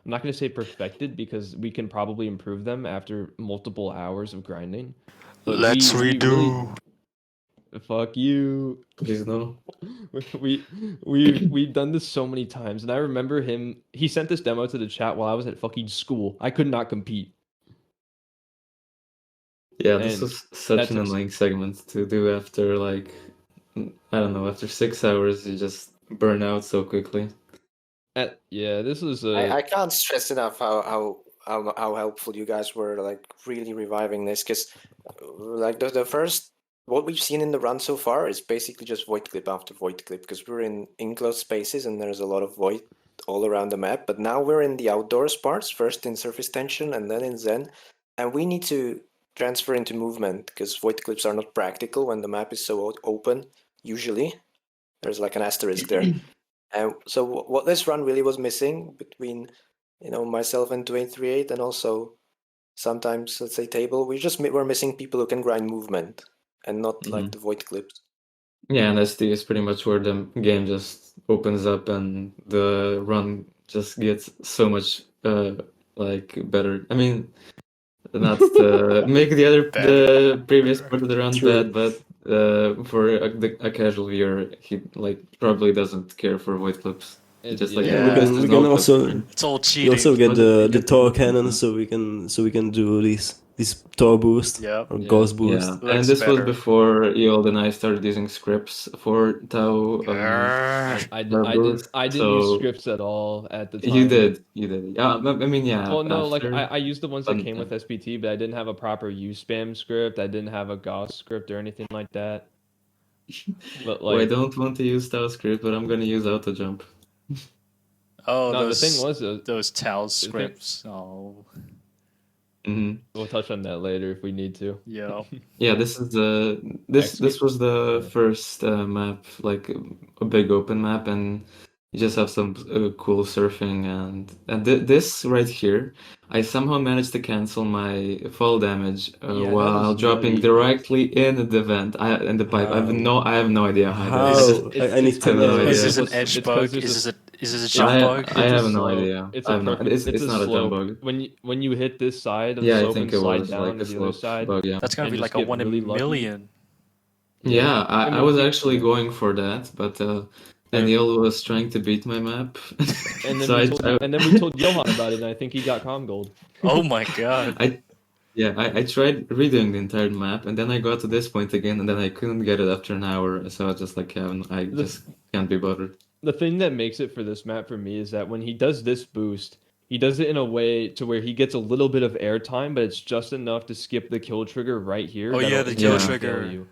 I'm not gonna say perfected because we can probably improve them after multiple hours of grinding. But let's we redo. really, fuck you. Please no. We've done this so many times, and I remember he sent this demo to the chat while I was at fucking school. I could not compete. Yeah, this And was such that an took annoying segment to do after like I don't know, after 6 hours you just burn out so quickly. yeah, this was I can't stress enough how helpful you guys were, like really reviving this, because like the first what we've seen in the run so far is basically just void clip after void clip, because we're in enclosed spaces and there's a lot of void all around the map. But now we're in the outdoors parts, first in surface tension and then in Zen, and we need to transfer into movement because void clips are not practical when the map is so open. Usually, there's like an asterisk there. And so what this run really was missing between, myself and 238, and also sometimes, let's say, table, we're missing people who can grind movement and not like the void clips. Yeah, and SD is pretty much where the game just opens up and the run just gets so much like better. I mean, not to make the previous part of the run True. bad, but for a casual viewer, he like probably doesn't care for void clips. He just like Yeah. We this can is we no can clips, also fine. It's all we cheating. also get But the you get Tor the cannon, movement. so we can do this Tor boost Yep. or Yeah. Ghost boost. Yeah, Looks and this was better. before Eold and I started using scripts for Tau Grrr. boost. I didn't use So scripts at all at the time. you did. Yeah, I mean, yeah. Well, no, like After, I used the ones that but, came with SPT, but I didn't have a proper use spam script. I didn't have a Gauss script or anything like that. But well, I like, don't want to use Tau script, but I'm gonna use auto jump. Oh, no, the thing was, those towel thing- scripts. Oh, Hmm. we'll touch on that later if we need to. yeah. Yeah, this is the this was the first map, like a big open map, and you just have some cool surfing and this right here, I somehow managed to cancel my fall damage Yeah, that while was dropping nutty. directly in the vent. In the pipe. I have no idea how. How? I just I need to have no know. idea. Is this an It's edge 'cause bug? there's Is this a jump bug? I It's a have no slope. idea. It's I a have no. perfect. It's a not a jump slope. bug. When you hit this side of the Yeah, I slope think and it slide was down like to a the other slope side, bug. Yeah. That's gonna and be just like a get 1 in really a lucky. million. Yeah, I mean, was he- actually yeah. going for that, but Daniel was trying to beat my map. And then So and then we told Johan about it, and I think he got calm gold. Oh my god. I tried redoing the entire map, and then I got to this point again, and then I couldn't get it after an hour. So I was just like, Kevin, I The- just can't be bothered. The thing that makes it for this map for me is that when he does this boost, he does it in a way to where he gets a little bit of airtime, but it's just enough to skip the kill trigger right here. Oh, yeah, that'll the kill instantly trigger. kill you.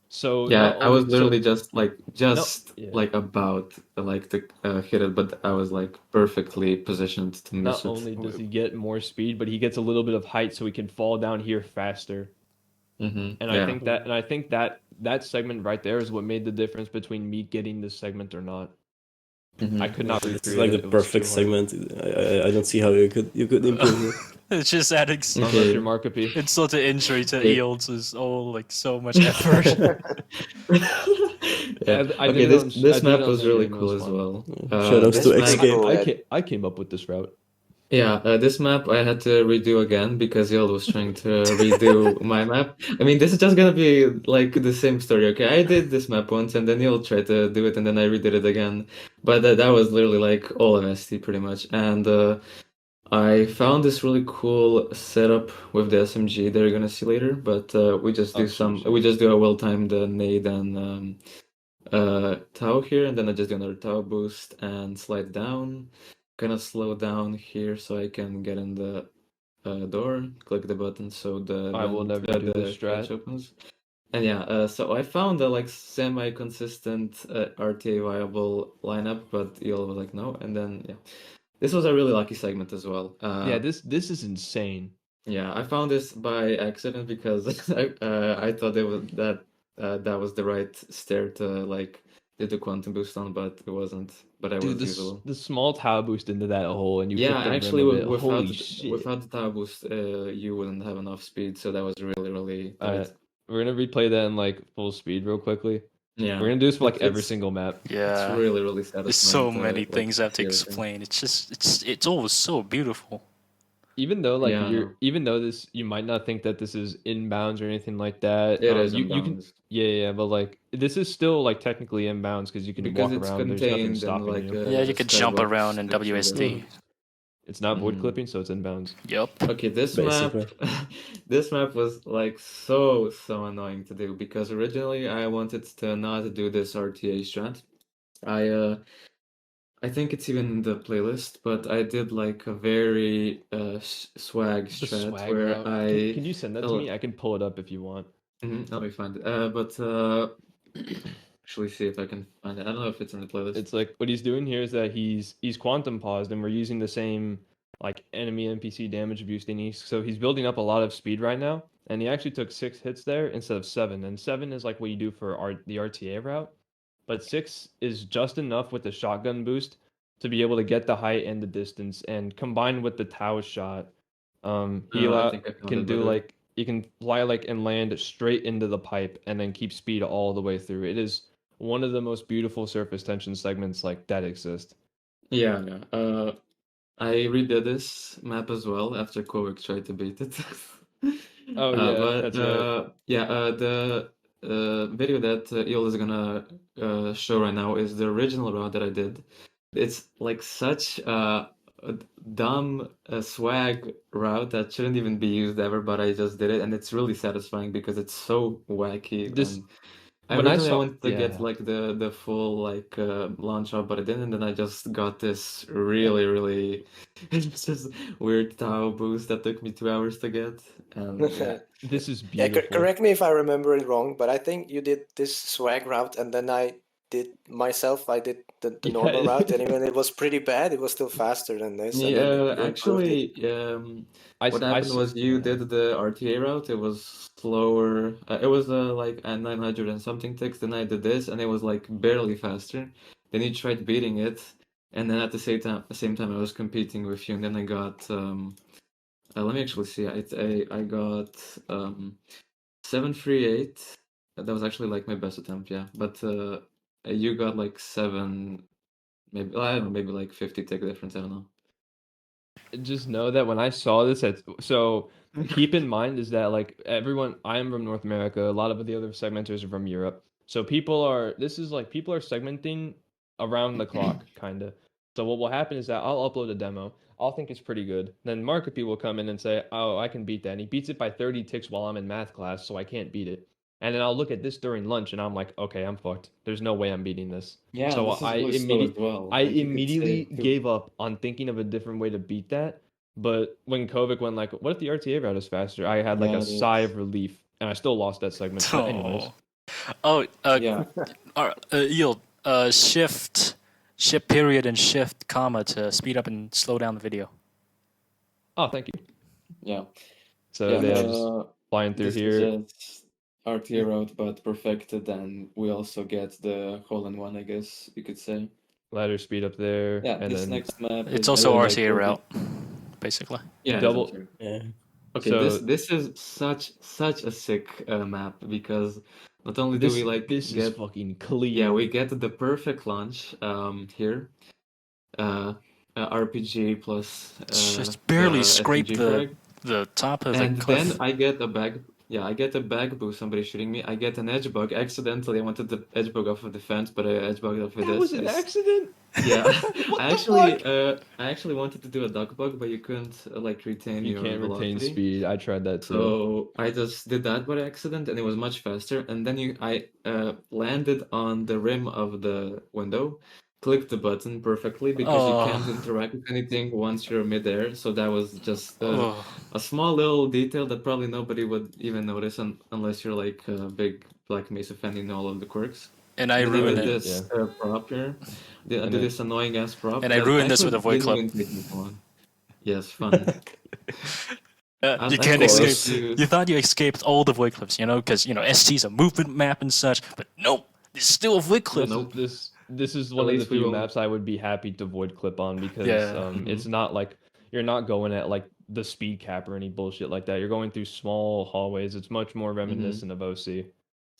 So Yeah, not I was only literally just yeah. like about like to hit it, but I was like perfectly positioned to miss Not it. only does he get more speed, but he gets a little bit of height so he can fall down here faster. Mm-hmm. And Yeah. I think that segment right there is what made the difference between me getting this segment or not. Mhm. I could not recreate It's like it. the It was perfect too hard. segment. I don't see how you could improve it. It's just adding Unless Okay. you're Markopy. insult to injury to Okay. Eolds is all like so much effort. Yeah. I Okay, did it on- I this did map it on was the really stream, it cool was as fun. well. Shoutouts This to map, Escape. cool. I came up with this route. yeah, this map I had to redo again because Yeld was trying to redo my map. I mean, this is just gonna be like the same story, okay? I did this map once and then Yeld tried to do it and then I redid it again. But that was literally like all of ST pretty much. And I found this really cool setup with the SMG that you're gonna see later, but we just do Oh, we just do a well-timed nade and Tau here, and then I just do another Tau boost and slide down. Gonna slow down here so I can get in the door, click the button so the I will never do the this strat. hatch opens. And yeah, so I found a like semi-consistent RTA viable lineup, but Eel was like no, and then yeah. This was a really lucky segment as well. Yeah, this is insane. Yeah, I found this by accident because I thought that was the right stair to like do the quantum boost on, but it wasn't. But I Dude, was usual. the small tau boost into that hole and you Yeah, flip the actually, rim of it. without Holy shit. without the tower boost, you wouldn't have enough speed. So that was really tight. Alright, we're gonna replay that in like full speed real quickly. Yeah, We're gonna do this for like every it's single map. Yeah. it's really satisfying. There's so to, many like, things I have to see everything. explain. It's always so beautiful. Even though like Yeah. even though this you might not think that this is inbounds or anything like that. It is you can inbounds. yeah, but like this is still like technically inbounds because you can Because walk it's around. There's nothing contained and stopping like you. Yeah, you could jump skybox around in next to the WSD. It's not void clipping, so it's inbounds. Yep. Okay, this Basically. map, this map was like so annoying to do because originally I wanted to not do this RTA strat. I think it's even in the playlist, but I did like a very swag The strat swag where route. I Can you send that to me? I can pull it up if you want. let me find it. But actually see if I can find it. I don't know if it's in the playlist. It's like what he's doing here is that he's quantum paused, and we're using the same like enemy NPC damage boosting. So he's building up a lot of speed right now, and he actually took 6 hits there instead of 7. And 7 is like what you do for the RTA route, but 6 is just enough with the shotgun boost to be able to get the height and the distance, and combined with the Taurus shot, he I think I found can it, by do the way. like you can fly like and land straight into the pipe and then keep speed all the way through. It is one of the most beautiful surface tension segments like that exist. Yeah, yeah. I redid this map as well after Kovic tried to beat it. Oh yeah, But that's right. yeah, the video that Eel is gonna show right now is the original route that I did. It's like such a dumb swag route that shouldn't even be used ever, but I just did it, and it's really satisfying because it's so wacky. This And when I originally I saw wanted to get like the full like launch up, but I didn't. And then I just got this really it's just weird Tau boost that took me 2 hours to get. And yeah, this is Yeah, beautiful. correct me if I remember it wrong, but I think you did this swag route, and then I did the normal Yeah. route, and even it was pretty bad, it was still faster than this, and then yeah. you improved it. Actually, what I happened was you yeah. did the RTA route. It was slower. It was like at 900 and something ticks. Then I did this, and it was like barely faster. Then you tried beating it, and then at the same time I was competing with you, and then I got let me actually see. I got 738. That was actually like my best attempt, yeah. But you got like 7, maybe I don't know, maybe like 50 tick difference. I don't know. Just know that when I saw this, so keep in mind is that like everyone, I am from North America. A lot of the other segmenters are from Europe. So this is like people are segmenting around the clock, kind of. So what will happen is that I'll upload a demo. I'll think it's pretty good. Then Market will come in and say, "Oh, I can beat that." And he beats it by 30 ticks while I'm in math class, so I can't beat it. And then I'll look at this during lunch, and I'm like, "Okay, I'm fucked. There's no way I'm beating this." Yeah, So this is really slow as well. I Like you could immediately say gave up on thinking of a different way to beat that. But when Kovic went like, "What if the RTA route is faster?" I had like yeah, a it sigh is. of relief, and I still lost that segment. But anyways, Oh, Yeah, Yield, shift period and shift comma to speed up and slow down the video. oh, thank you. yeah, So yeah. yeah, just flying through This is here. just RTA route, but perfected, and we also get the hole-in-one, I guess you could say. Ladder speed up there, Yeah, and this then next map It's is also like RTA Kobe. route, basically. Yeah, it's double. RTA. Yeah. Okay, So this is such a sick map because not only do we like this is get fucking we clean. get the perfect launch here uh, RPG plus Just barely the scrape SMG frag, the top of the and then cliff. I get a bag. Yeah, I get a bag boost. Somebody shooting me. I get an edge bug. Accidentally, I wanted the edge bug off of the fence, but I edge bugged off with That this. was an accident. Yeah, What the fuck? I actually wanted to do a duck bug, but you couldn't like retain You your can't retain velocity. speed. I tried that too. So I just did that by accident, and it was much faster. And then I landed on the rim of the window, clicked the button perfectly because you can't Oh, interact with anything once you're midair. So that was just oh. a small little detail that probably nobody would even notice unless you're like a big Black Mesa fan, you know all of the quirks. And I And then I ruined did it. Yeah, this prop here. I and did then this annoying ass prop And I that ruined this actually with a void didn't clip. even take me long. Yes, fun. You I Of can't don't know escape. if course. you. You thought you escaped all the void clips, because ST's a movement map and such, but nope, it's still a void clip. this is Nope. this is At one of the least we few will. maps I would be happy to void clip on because Yeah. it's not like you're not going at like the speed cap or any bullshit like that. You're going through small hallways. It's much more reminiscent of OC.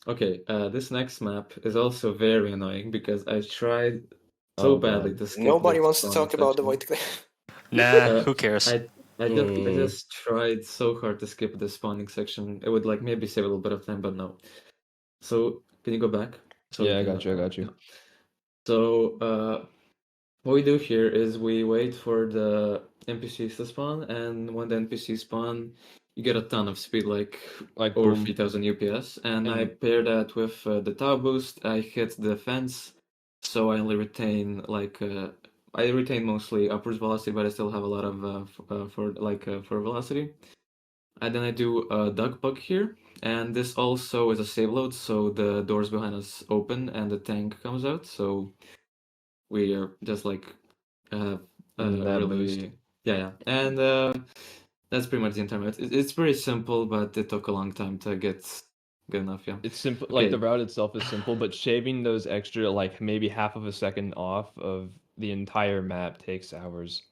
Okay, this next map is also very annoying because I tried so Oh badly god. to skip Nobody the wants to spawning talk about the section. void cliff. Nah, Uh, who cares? I Mm. just tried so hard to skip the spawning section. It would like maybe save a little bit of time, but no. So can you go back so we Yeah, I can? got you. I got Yeah. you. So what we do here is we wait for the NPCs to spawn, and when the NPCs spawn, you get a ton of speed, like over boom. 3000 UPS. And I And- pair that with the Tau boost. I hit the fence, so I only retain I retain mostly upwards velocity, but I still have a lot of for velocity. And then I do a duck bug here, and this also is a save load, so the doors behind us open and the tank comes out. So we are just like uh, that really boost. yeah. And that's pretty much the entire route. It's pretty simple, but it took a long time to get good enough. Yeah. It's simple, Okay. like the route itself is simple, but shaving those extra like maybe half of a second off of the entire map takes hours.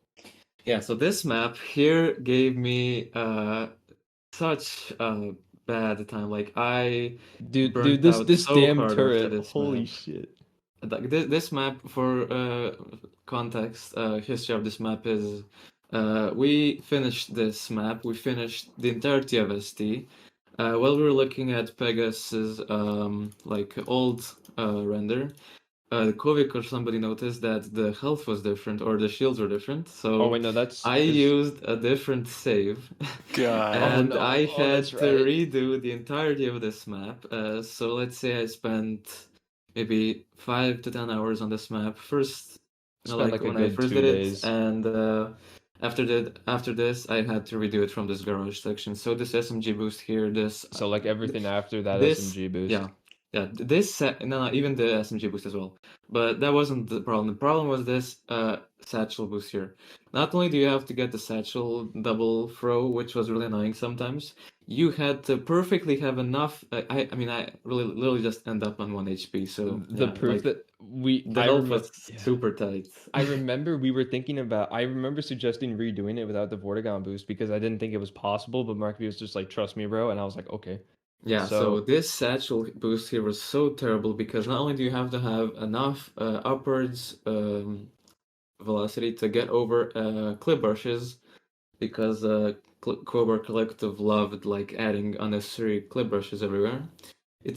Yeah. So this map here gave me such a bad time. Like I Dude, burnt this out this so damn hard after turret, this holy map. shit. Like this map, for context, history of this map is we finished this map. We finished the entirety of ST. While we were looking at Pegasus like old render, Kovic or somebody noticed that the health was different or the shields were different. Oh So wait, no, that's I is used a different save, God. Oh and no, I oh had that's to right. redo the entirety of this map. So let's say I spent maybe 5 to 10 hours on this map. First, Spent like like a when I good first 2 did it, days. and after this, I had to redo it from this garage section. So this SMG boost here, So like everything after that this, SMG boost. yeah, yeah, no, even the SMG boost as well. But that wasn't the problem. The problem was this satchel boost here. Not only do you have to get the satchel double throw, which was really annoying sometimes, you had to perfectly have enough. I mean, I really literally just end up on 1 HP. So The yeah, proof like that the I health remember, was super tight. I remember we were thinking about. I remember suggesting redoing it without the Vortigon boost because I didn't think it was possible. But Mark V was just like, "Trust me, bro," and I was like, "Okay." Yeah, so So this satchel boost here was so terrible because not only do you have to have enough upwards velocity to get over clip brushes, because Cobra Collective loved like adding unnecessary clip brushes everywhere.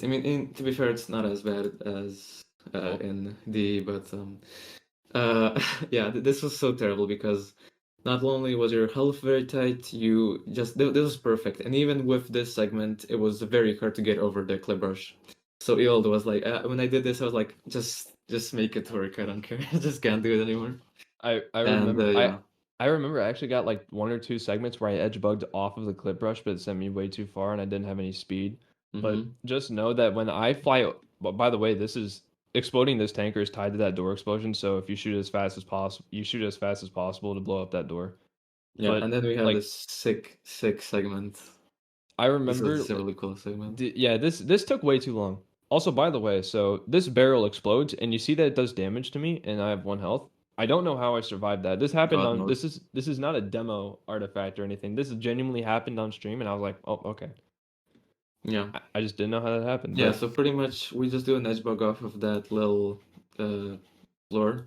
I mean, to be fair, it's not as bad as Well, in D, but yeah, this was so terrible because not only was your health very tight, you just this was perfect, and even with this segment, it was very hard to get over the clip brush. So Ild was like, when I did this, I was like, just make it work. I don't care. I just can't do it anymore. I And remember yeah. I remember I actually got like 1 or 2 segments where I edge bugged off of the clip brush, but it sent me way too far and I didn't have any speed. But Mm-hmm. just know that when I fly, but by the way, this is exploding this tanker is tied to that door explosion. So if you shoot as fast as possible, you shoot as fast as possible to blow up that door. Yeah, But and then we have like this sick segment. I This remember, is a really cool segment. yeah, this took way too long. Also, by the way, so this barrel explodes, and you see that it does damage to me, and I have 1 health. I don't know how I survived that. This happened God on mode. this is not a demo artifact or anything. This genuinely happened on stream, and I was like, oh, okay. Yeah. I just didn't know how that happened. Yeah, But so pretty much we just do an edge bug off of that little floor.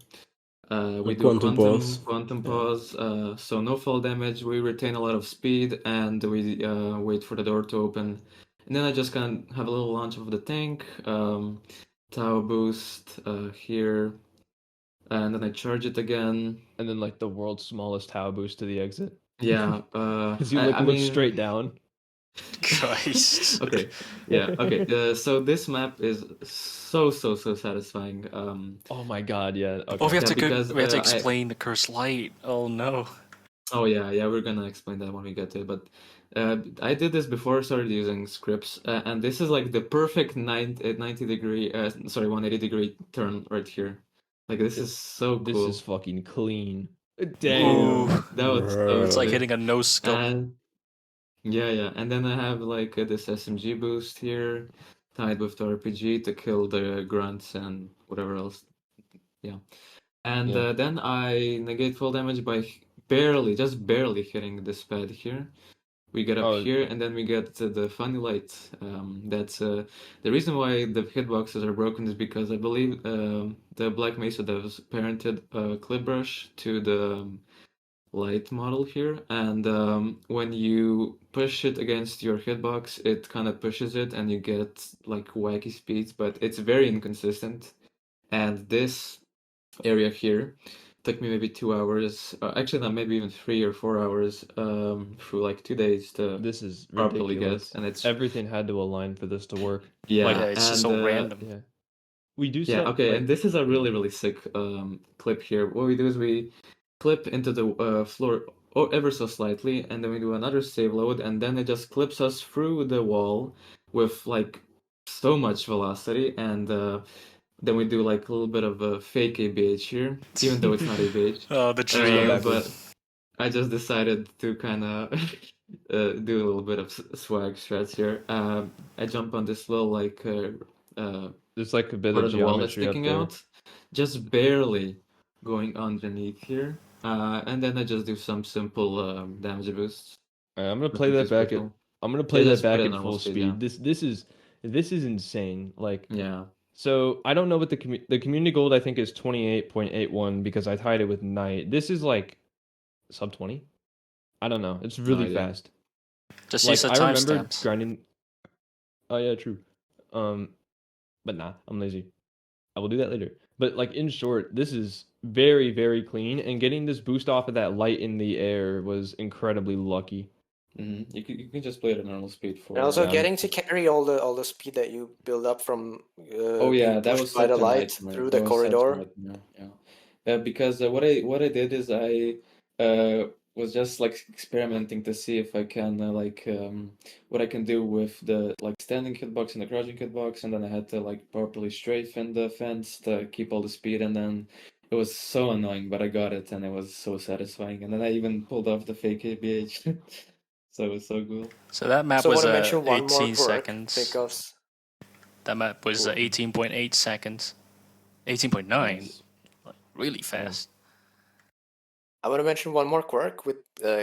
We A do quantum pause. quantum Yeah. pause, so no fall damage. We retain a lot of speed, and we wait for the door to open. And then I just kind of have a little launch of the tank, Tau boost here, and then I charge it again. and then like the world's smallest Tau boost to the exit, Yeah, because you I look mean, straight down. Christ. okay, yeah, okay. So this map is so satisfying. Oh my god, yeah. Oh, Okay. Yeah, because we have to I explain the cursed light. Oh no. oh yeah, we're gonna explain that when we get to it. But I did this before I started using scripts, and this is like the perfect 90 degree, sorry, 180-degree turn right here. Like this is so This is cool. fucking clean. Ooh. Damn. That was so It's like Bro. sick. hitting a no scope. And yeah, and then I have like this SMG boost here, tied with the RPG to kill the grunts and whatever else. Yeah. And Yeah. then I negate full damage by barely, just barely hitting this pad here. We get up Oh, here, and then we get the funny light. That's the reason why the hitboxes are broken is because I believe the Black Mesa devs parented a clip brush to the light model here, and when you push it against your hitbox, it kind of pushes it, and you get like wacky speeds, but it's very inconsistent. And this area here took me maybe 2 hours, actually not, maybe even 3 or 4 hours, through like 2 days to This is properly get, ridiculous. and it's Everything had to align for this to work. yeah, Yeah, it's just and so random. Yeah. We do yeah, set okay, like and this is a really sick clip here. What we do is we clip into the floor ever so slightly, and then we do another save load, and then it just clips us through the wall with like so much velocity, and then we do like a little bit of a fake ABH here, even though it's not ABH. Oh, the Let's go dream. backwards. But I just decided to kind of do a little bit of swag strats here. I jump on this little like There's like a bit part of of the wall that's geometry up sticking there. out, just barely going underneath here. And then I just do some simple damage boosts. Alright, I'm gonna play Nothing that too back at special. I'm gonna play Yeah, that just put back it at at normal full speed, speed. yeah. This is insane. Like Yeah. so I don't know what the community gold I think is 28.81 because I tied it with night. This is like sub 20. I don't know. It's No really idea. fast. Just Like use the I remember timestamps. grinding. Oh yeah, true. But nah, I'm lazy. I will do that later. But like in short, this is very very clean, and getting this boost off of that light in the air was incredibly lucky. You can just play it at normal speed for And also yeah. getting to carry all the speed that you build up from Oh being yeah, that pushed was by the such a light nightmare. through the That was such a corridor. nightmare. Yeah, because what I did is I was just like experimenting to see if I can what I can do with the like standing hitbox and the crouching hitbox, and then I had to like properly strafe in the fence to keep all the speed, and then it was so annoying, but I got it, and it was so satisfying, and then I even pulled off the fake ABH, so it was so cool. So that map So I was want to mention one more 18 quirk seconds. because That map was Cool. 18.8 seconds. 18.9. Nice. Really fast. I want to mention one more quirk with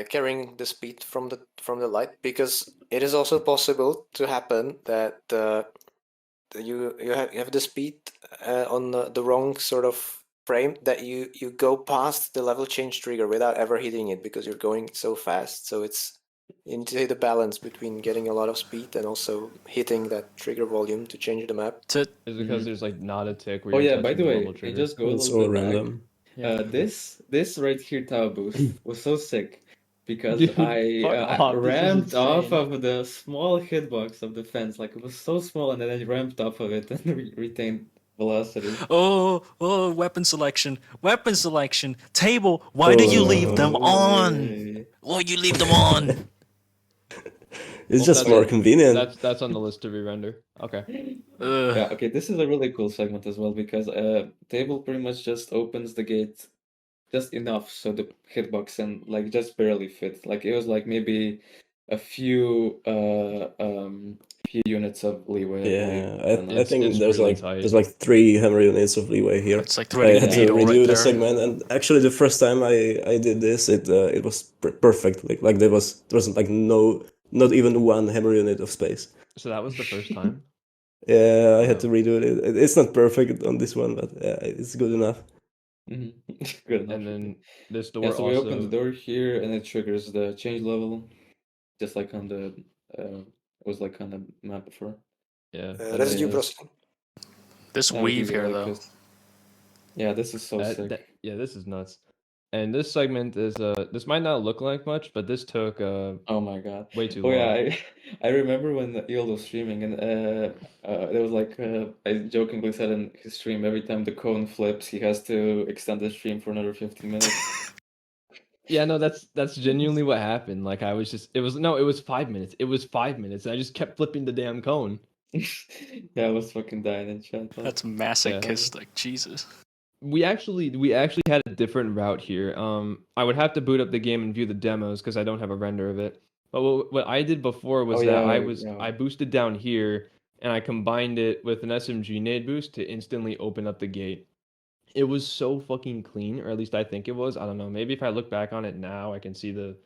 carrying the speed from the light, because it is also possible to happen that you have the speed on the wrong sort of frame, that you go past the level change trigger without ever hitting it because you're going so fast. So it's you need to hit the balance between getting a lot of speed and also hitting that trigger volume to change the map. To Is because there's like not a tick where Oh you're yeah, by touching the the way, level can trigger. just go a It's little all bit back. random. This right here tower boost was so sick because Dude, I fuck off, this is ramped off insane. of the small hitbox of the fence. Like it was so small, and then I ramped off of it and retained velocity. weapon selection. Weapon selection. Table, why do you leave them No on? way. Why you leave them on? It's Well, just that's more on- convenient. That's on the list to re-render. Okay. Yeah, okay, this is a really cool segment as well because table pretty much just opens the gate just enough so the hitbox can like just barely fit. Like it was like maybe a few units of leeway, I believe. Yeah, I don't know. I think It's there's really like tight. there's like 300 units of leeway here. It's like I threading a had to needle right redo the there. segment, and actually the first time I did this, it was perfect. Like there was like not even one hammer unit of space. So that was the first time. Yeah, I had Wow. to redo it. It's not perfect on this one, but yeah, it's good enough. Mhm. Good enough. And then this Yeah, door so we open the also. door here and it triggers the change level, just like on the it was like on the map before. Yeah. And Residue then processing. This now we weave do here, like though. this. Yeah, this is so sick. Yeah, this is nuts. And this segment is this might not look like much, but this took Oh my god. way too Oh long. yeah, I remember when Yield was streaming and there was like I jokingly said in his stream every time the cone flips he has to extend the stream for another 15 minutes. Yeah, no, that's genuinely what happened. Like I was just it was 5 minutes. It was 5 minutes, and I just kept flipping the damn cone. Yeah, I was fucking dying in chat. That's Yeah. masochistic. Jesus. We actually had a different route here. I would have to boot up the game and view the demos because I don't have a render of it. But what I did before was Oh that yeah. I boosted down here and I combined it with an SMG nade boost to instantly open up the gate. It was so fucking clean, or at least I think it was. I don't know. Maybe if I look back on it now, I can see the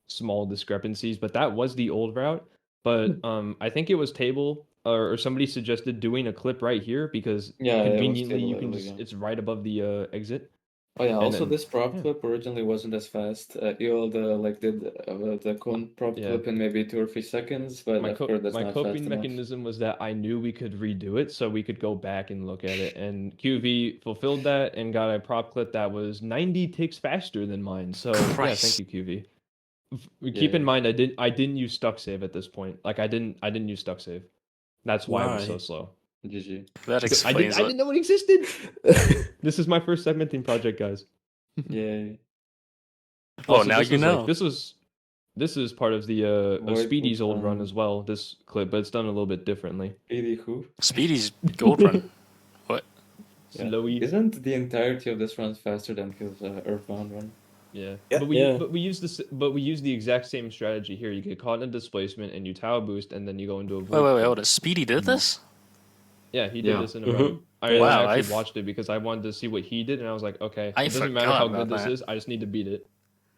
small discrepancies. But that was the old route. But I think it was table or somebody suggested doing a clip right here because Yeah, it was conveniently table you can literally, just yeah. it's right above the exit. Oh yeah. And Also, then- this prop yeah. clip originally wasn't as fast. You like did the cone prop Yeah. clip in maybe 2 or 3 seconds, but My of course that's my not fast coping enough. mechanism was that I knew we could redo it, so we could go back and look at it. And QV fulfilled that and got a prop clip that was 90 ticks faster than mine. So yeah, thank Christ. you, QV. Keep Yeah. in mind, I didn't use stuck save at this point. Like I didn't use stuck save. That's why it was so Why? slow. GG. That I explains didn't it. know it existed. This is my first segmenting project, guys. Yay. Oh, Also, now this you was know. this is part of the of Void Speedy's clip, old run as well. This clip, but it's done a little bit differently. Speedy who? Speedy's gold run. What? Yeah. Slowy. Isn't the entirety of this run faster than his Earthbound run? Yeah. Yeah. But we use this the exact same strategy here. You get caught in a displacement and you tower boost and then you go into a void. Wait, clip. hold on. Speedy did this? Yeah, he did Yeah. this in a Mhm. run. I Wow, actually I've- watched it because I wanted to see what he did and I was like, okay, I it doesn't matter forgot how about good this that. is. I just need to beat it.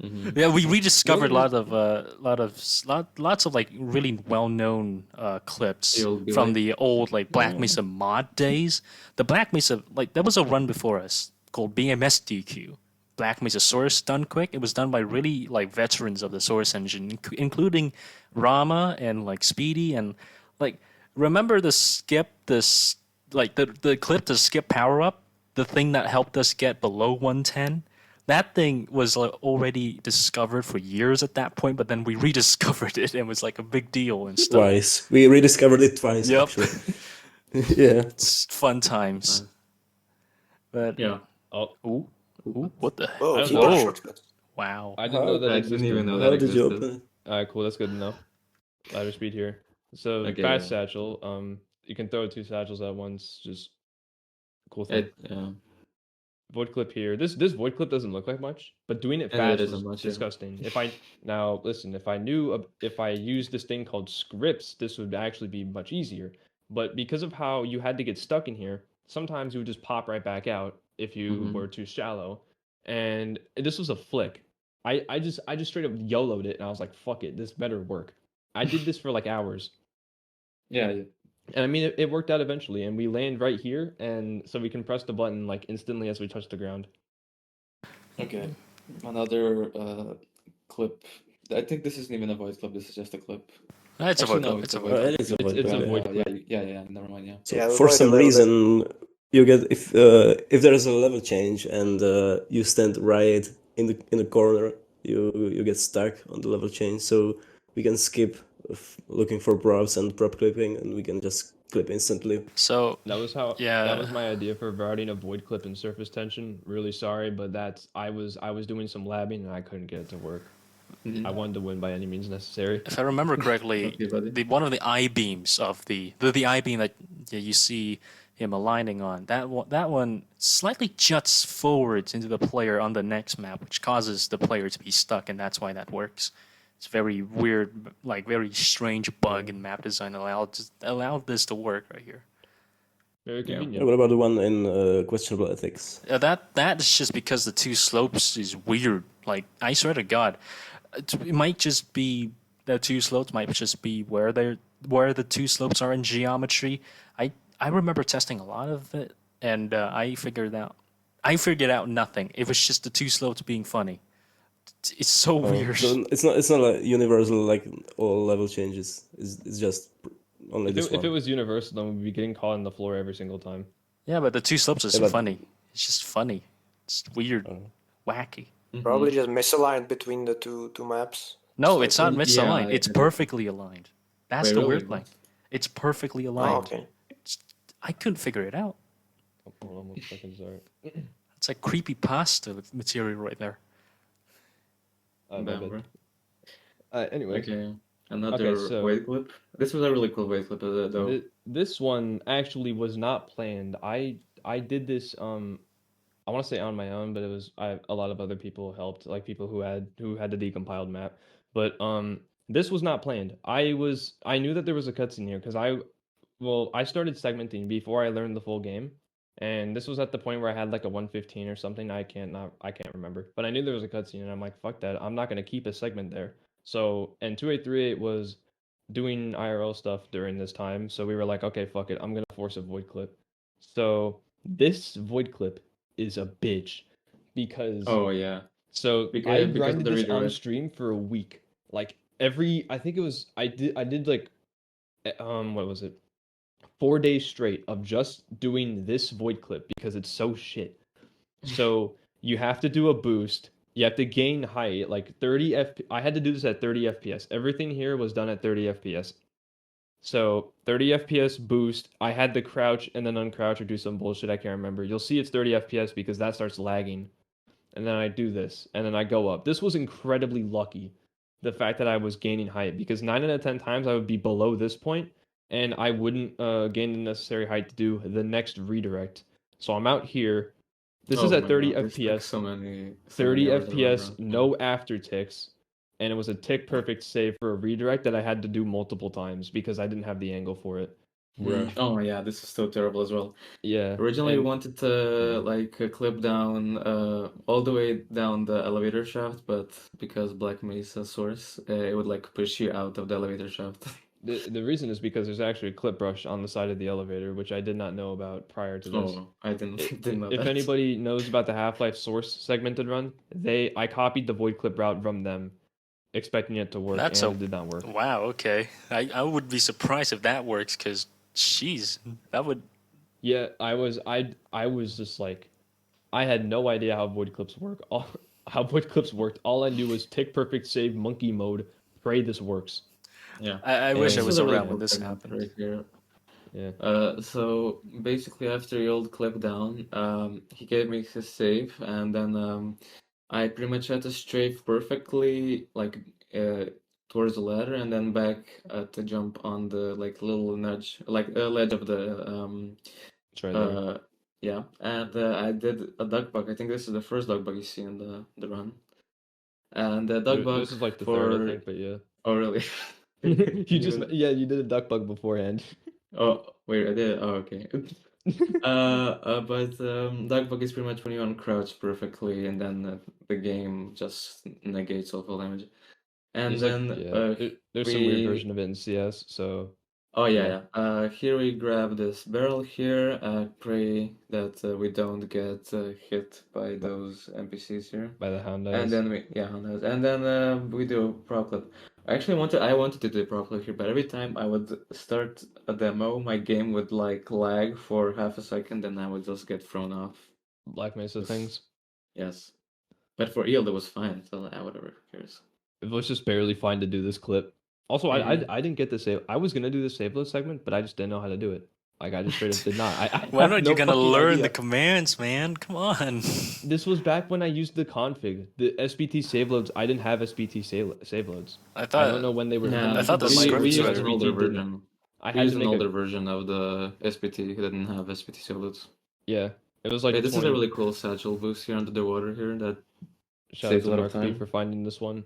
Mm-hmm. Yeah, we rediscovered The lots of like really well-known clips You'll be from like- the old like Black Mesa mod days. The Black Mesa, like there was a run before us called BMSDQ, Black Mesa Source Done Quick. It was done by really like veterans of the Source engine, including Rama and like Speedy and like remember the skip this like the clip to skip power up, the thing that helped us get below 110. That thing was like, already discovered for years at that point, but then we rediscovered it and it was like a big deal and stuff. Twice. We rediscovered it twice, Yep. actually. Yeah. It's fun times. Nice. But Yeah. Oh, ooh, what the? Whoa, I don't keyboard know. shortcut. Wow. I didn't know How- that I existed. didn't even know How that did you existed. open it? Alright, cool. That's good to know. Ladder speed here. So Okay, fast yeah. satchel. You can throw 2 satchels at once. Just cool thing. Yeah. Void clip here. This void clip doesn't look like much, but doing it And it fast isn't was much, yeah. disgusting. If I now listen, if I knew if I used this thing called scripts, this would actually be much easier. But because of how you had to get stuck in here, sometimes you would just pop right back out if you Mhm. were too shallow. And this was a flick. I just straight up YOLO'd it and I was like, fuck it, this better work. I did this for like hours. Yeah. And I mean, it worked out eventually, and we land right here, and so we can press the button like instantly as we touch the ground. Okay. Another clip. I think this isn't even a voice clip. This is just a clip. It's a Actually, void no, clip. It's a void Oh, clip. it is a void It's a clip, void yeah. clip. Yeah. Never mind. Yeah. So Yeah, we for void a some little bit. reason, you get if there is a level change and you stand right in the corner, you get stuck on the level change. So we can skip looking for props and prop clipping, and we can just clip instantly. So That was how. Yeah. That was my idea for routing a void clip and surface tension. Really sorry, but that's I was doing some labbing and I couldn't get it to work. Mhm. I wanted to win by any means necessary. if I remember correctly, Okay, buddy. one of the I beams of the I beam that you see him aligning on that one slightly juts forwards into the player on the next map, which causes the player to be stuck, and that's why that works. It's very weird, like very strange bug in map design allowed this to work right here. Very Yeah. convenient. What about the one in questionable ethics? That is just because the two slopes is weird. Like I swear to God, it might just be the two slopes might just be where the two slopes are in geometry. I remember testing a lot of it, and I figured out nothing. It was just the two slopes being funny. It's so Oh, weird. so it's not like universal like all level changes. It's just only this If one. it was universal, then we'd be getting caught on the floor every single time. Yeah, but the two slopes is Yeah, but- funny. It's just funny. It's weird, Oh. wacky. Probably just misaligned between the two maps. No, it's not Yeah, misaligned. I- It's I- perfectly aligned. That's Wait, the really? weird thing. It's perfectly aligned. Oh, okay. I couldn't figure it out. Oh, hold on 1 second, sorry. It's like creepy pasta material right there. My Damn, bad. bro. Anyway, Okay. Another so- weight clip. This was a really cool weight clip, though. this one actually was not planned. I did this I want to say on my own, but it was a lot of other people helped, like people who had the decompiled map. But this was not planned. I knew that there was a cutscene here because I started segmenting before I learned the full game, and this was at the point where I had like a 115 or something. I can't remember, but I knew there was a cutscene, and I'm like, fuck that. I'm not gonna keep a segment there. So and 2838 was doing IRL stuff during this time, so we were like, okay, fuck it. I'm gonna force a void clip. So this void clip is a bitch. because Oh yeah, so I because of grinded the this on redirect. stream for a week. Like I think it was I did like what was it? 4 days straight of just doing this void clip because it's so shit. So you have to do a boost. You have to gain height, like 30 I had to do this at 30 FPS. Everything here was done at 30 FPS. So 30 FPS boost. I had to crouch and then uncrouch or do some bullshit. I can't remember. You'll see it's 30 FPS because that starts lagging. And then I do this, and then I go up. This was incredibly lucky, the fact that I was gaining height, because 9 out of 10 times I would be below this point, and I wouldn't gain the necessary height to do the next redirect. So I'm out here. This is Oh at my 30 god, this took FPS, so many 30 hours of FPS, run. no after ticks, and it was a tick perfect save for a redirect that I had to do multiple times because I didn't have the angle for it. Oh yeah, this is so terrible as well. Yeah, Originally, we and wanted to like clip down all the way down the elevator shaft, but because Black Mesa source, it would like push you out of the elevator shaft. the reason is because there's actually a clip brush on the side of the elevator, which I did not know about prior to this. Oh, I didn't didn't know If that. anybody knows about the Half-Life source segmented run, I copied the void clip route from them, expecting it to work, That's and a it did not work. wow. Okay, I would be surprised if that works because, jeez, that would. Yeah, I was just like, I had no idea how void clips work. How void clips worked. All I knew was tick perfect save monkey mode. Pray this works. Yeah. I Yeah, wish I this is was a really around when cool this segment happened. right here. Yeah. So basically after you hold clip down, he gave me his save, and then I pretty much had to strafe perfectly, like towards the ladder, and then back to jump on the like little nudge, like ledge of the It's right there. yeah, and I did a duck bug. I think this is the first duck bug you see in the run, and the duck bug This is like the third, I for think, but yeah. oh really? You Can just you? yeah, you did a duck bug beforehand. Oh wait, I did. Oh okay. But Duckbug is pretty much when you uncrouch perfectly, and then the game just negates all damage. And There's like then yeah, there's some weird we version of it in CS. So oh yeah, yeah. Here we grab this barrel here. Pray that we don't get hit by by, those NPCs here. by the hound And eyes. then and then we do a prop clip. I wanted to do a prop clip here, but every time I would start a demo, my game would like lag for half a second, and I would just get thrown off. Black Mesa Yes, things. yes. But for eel, that was fine. So whatever, who cares? It was just barely fine to do this clip. Also, Mhm. I didn't get the save. I was gonna do the save load segment, but I just didn't know how to do it. Like I just straight up did not. I Why have not you no gonna fucking learn the idea. commands, man? Come on. This was back when I used the config. The SBT save loads. I didn't have SBT save loads. I I don't thought know when they were I Yeah, thought implemented, the but we scripts my used were. an older SBT didn't. version. I We had used to an make a older version of the SPT who didn't have SPT solo. yeah. It was Okay, like this is a 20. really cool satchel boost here under the water here that Shout out saves to a lot of Mark B time. for finding this one.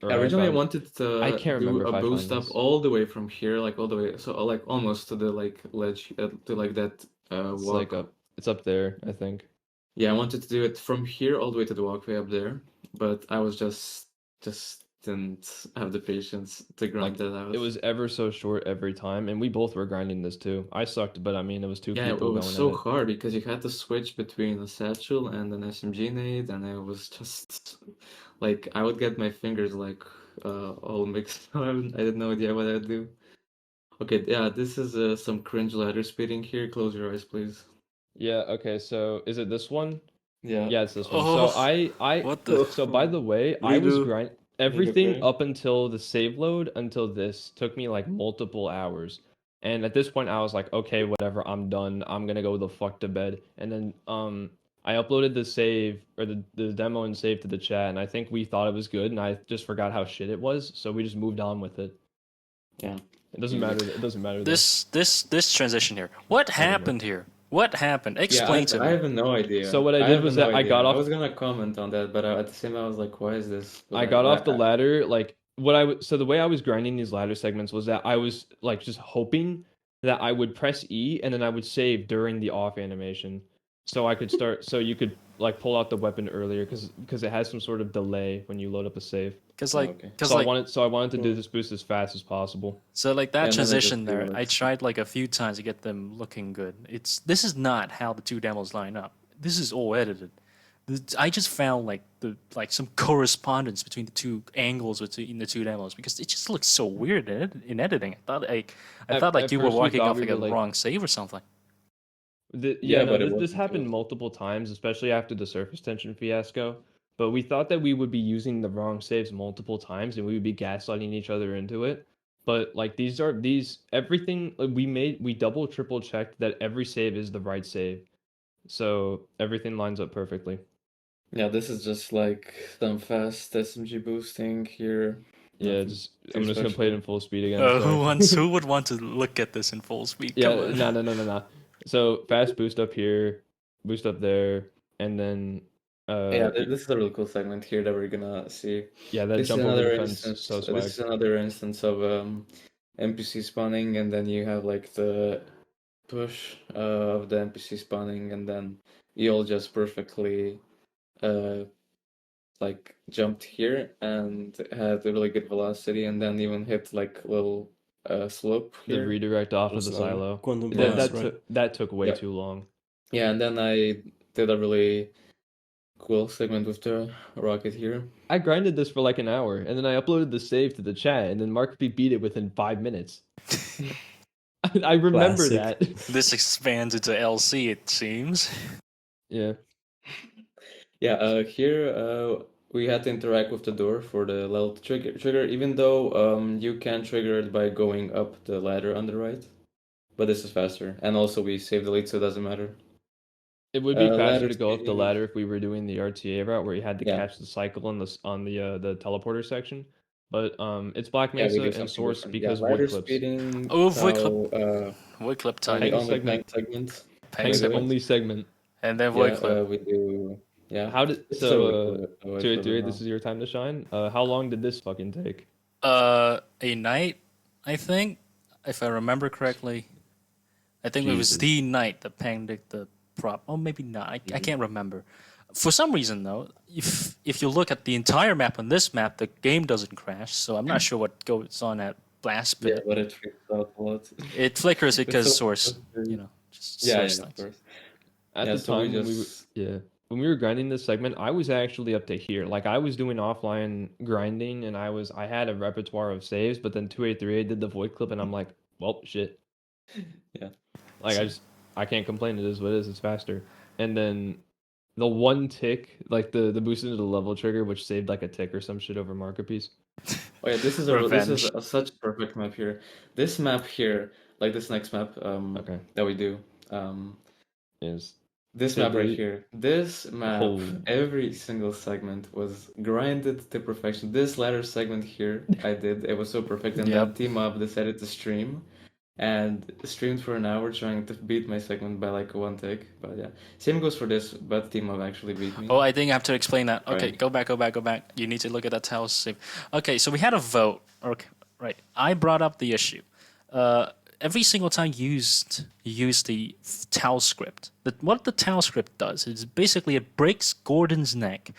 Or I Originally, I found. wanted I to can't do remember a if I boost found up this. all the way from here, like all the way, so like almost to the like ledge, to like that It's like walk. up. It's up there, I think. Yeah, I wanted to do it from here all the way to the walkway up there, but I was just didn't have the patience to grind Like that out. it was ever so short every time, and we both were grinding this too. I sucked, but I mean it was two Yeah, it people was going at so it. hard because you had to switch between a satchel and an SMG nade, and it was just like I would get my fingers like all mixed up. I had no idea what I'd do. Okay, yeah, this is some cringe ladder speeding here. Close your eyes, please. Yeah, okay, so is it this one? Yeah. Yeah, it's this one. So Oh, what the? so by the way, I was Redo. grind Redo, everything okay. up until the save load until this took me like multiple hours. And at this point I was like, okay, whatever, I'm done. I'm gonna go the fuck to bed. And then I uploaded the save or the demo and save to the chat, and I think we thought it was good, and I just forgot how shit it was, so we just moved on with it. Yeah. It doesn't Easy. matter. It doesn't matter though. This transition here. What happened here? What happened? Yeah, Explain to I me. have no idea. So what I I did have was no that I idea. got I off was gonna comment on that, but at the same time, I was like, why is this? But I got off the I ladder. Like what so the way I was grinding these ladder segments was that I was like just hoping that I would press E and then I would save during the off animation, so I could start. So you could like pull out the weapon earlier because it has some sort of delay when you load up a save. Cause Oh, like, okay. cause So like, I wanted to do Cool. this boost as fast as possible. so like Yeah, that and then I just transition do there. like I tried like a few times to get them looking good. This is not how the two demos line up. This is all edited. I just found like some correspondence between the two angles between the two demos because it just looks so weird in editing. I thought like At you were first we walking thought off we like were a like, wrong save or something. yeah, no, but it this wasn't. happened multiple times, especially after the surface tension fiasco. But we thought that we would be using the wrong saves multiple times, and we would be gaslighting each other into it. But like these everything we double triple checked that every save is the right save, so everything lines up perfectly. Yeah, this is just like some fast SMG boosting here. Yeah, Nothing I'm too just gonna play it special. in full speed again. Who Sorry. would want to look at this in full speed? Come Yeah, on. no. So fast boost up here, boost up there, and then Yeah, this is a really cool segment here that we're gonna see. yeah, that This is jump over the another fence, instance. so This swag. is another instance of NPC spawning, and then you have like the push of the NPC spawning, and then you all just perfectly uh like jumped here and had a really good velocity, and then even hit like little slope The here. redirect off of Was the another silo. quantum Yeah. blast, right? That took way Yeah. too long. Yeah, and then I did a really cool segment with the rocket here. I grinded this for like an hour, and then I uploaded the save to the chat, and then Mark B beat it within 5 minutes. I remember Classic. that. This expands into LC, it seems. Yeah. Yeah, here we had to interact with the door for the level trigger, even though you can trigger it by going up the ladder on the right. But this is faster, and also we saved the lead, so it doesn't matter. It would be faster Ladder to go up the speeding. ladder if we were doing the RTA route where you had to Yeah. catch the cycle on the teleporter section. But it's Black Yeah, we Mesa do and something Source different. because Yeah, ladder wood clips. speeding. Oh, void now, clip. Void clip time. only Peg segment. segment. Peg Peg segment. only segment. And then void Yeah, clip. we do. Yeah. How did This is a really so cool way for 283, them this now. is your time to shine. How long did this fucking take? A night, I think, if I remember correctly. I think it was Jesus. the night that Pang did the prop. Oh, maybe not. I can't remember. For some reason, though, if you look at the entire map on this map, the game doesn't crash. So I'm not sure what goes on at Blast Yeah, Pit. but it freaks out a lot. It flickers because so- Source, just Yeah, Source yeah, of things. course. At Yeah, the so we time just when we were grinding this segment, I was actually up to here. Like I was doing offline grinding, and I had a repertoire of saves, but then 283 did the void clip, and I'm like, well, shit. Yeah. Like I can't complain. It is what it is. It's faster. And then the one tick, like the boost into the level trigger, which saved like a tick or some shit over market piece. Oh yeah, this is Revenge. such a perfect map here. This map here, like this next map Okay. that we do, Is this map right Fiddly- here. This map, Oh. every single segment was grinded to perfection. This latter segment here, I did. It was so perfect, and then Yep. Team Up decided to stream, and streamed for an hour trying to beat my segment by like one take. But yeah, same goes for this. But Team Up actually beat me. Oh, I think I have to explain that. Okay, Right. go back. You need to look at that tile save. Okay, so we had a vote. Okay, right. I brought up the issue. Every single time you use the towel script. What the towel script does is basically it breaks Gordon's neck,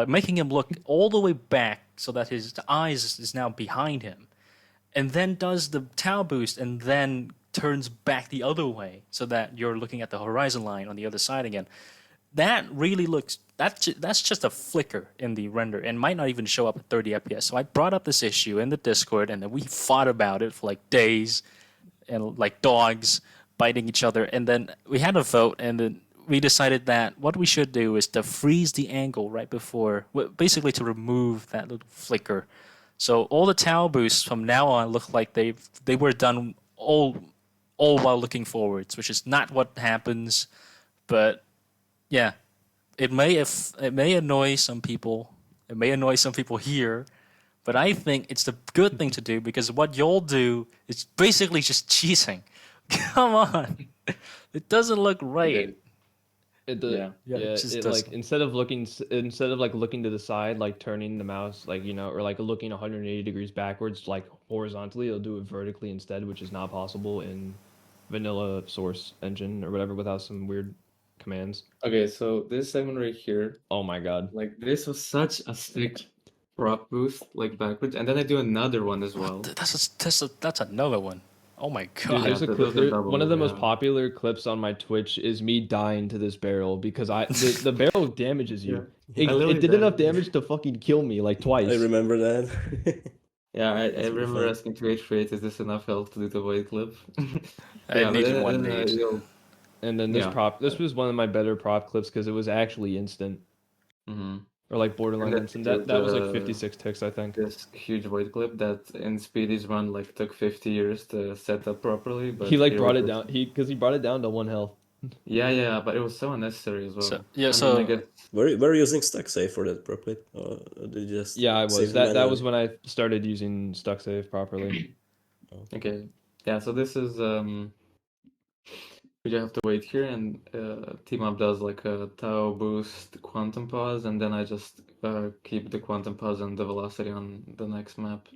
making him look all the way back so that his eyes is now behind him, and then does the towel boost and then turns back the other way so that you're looking at the horizon line on the other side again. That really looks that's just a flicker in the render and might not even show up at 30 FPS. So I brought up this issue in the Discord and then we fought about it for like days and like dogs biting each other, and then we had a vote and then we decided that what we should do is to freeze the angle right before, basically to remove that little flicker. So all the towel boosts from now on look like they were done all while looking forwards, which is not what happens. But yeah, it may annoy some people. It may annoy some people here, but I think it's the good thing to do because what you'll do is basically just cheating. Come on, it doesn't look right. Yeah. Yeah, it just doesn't. like instead of like looking to the side, like turning the mouse, like or like looking 180 degrees backwards, like horizontally, it'll do it vertically instead, which is not possible in vanilla Source engine or whatever without some weird commands. Okay, so this segment right here, Oh my god. like this was such a sick prop boost, like backwards, and then I do another one as well. That's another one. Oh my Dude, god. there's Yeah, a clip. those are double, One of the most yeah. popular clips on my Twitch is me dying to this barrel because the barrel damages you. I literally It did enough died. damage to fucking kill me like I twice. remember that. Yeah, I That's pretty remember fun. asking Create, is this enough health to do the weight clip? I Yeah, but needed then, one nade. And then Yeah. this was one of my better prop clips because it was actually instant Mm-hmm. or like borderline then instant. did, That was like 56 ticks, I think. This huge weight clip that in Speedy's run like took 50 years to set up properly, but He like here brought we it just- down. Because he brought it down to 1 health. Yeah, but it was so unnecessary as well. So yeah, I mean, so I guess Were you using stack safe for that properly? Or did you just Yeah, I was. save That manually? was when I started using stuck save properly. okay. Yeah, so this is we just have to wait here and team up does like a Tau boost quantum pause, and then I just keep the quantum pause and the velocity on the next map.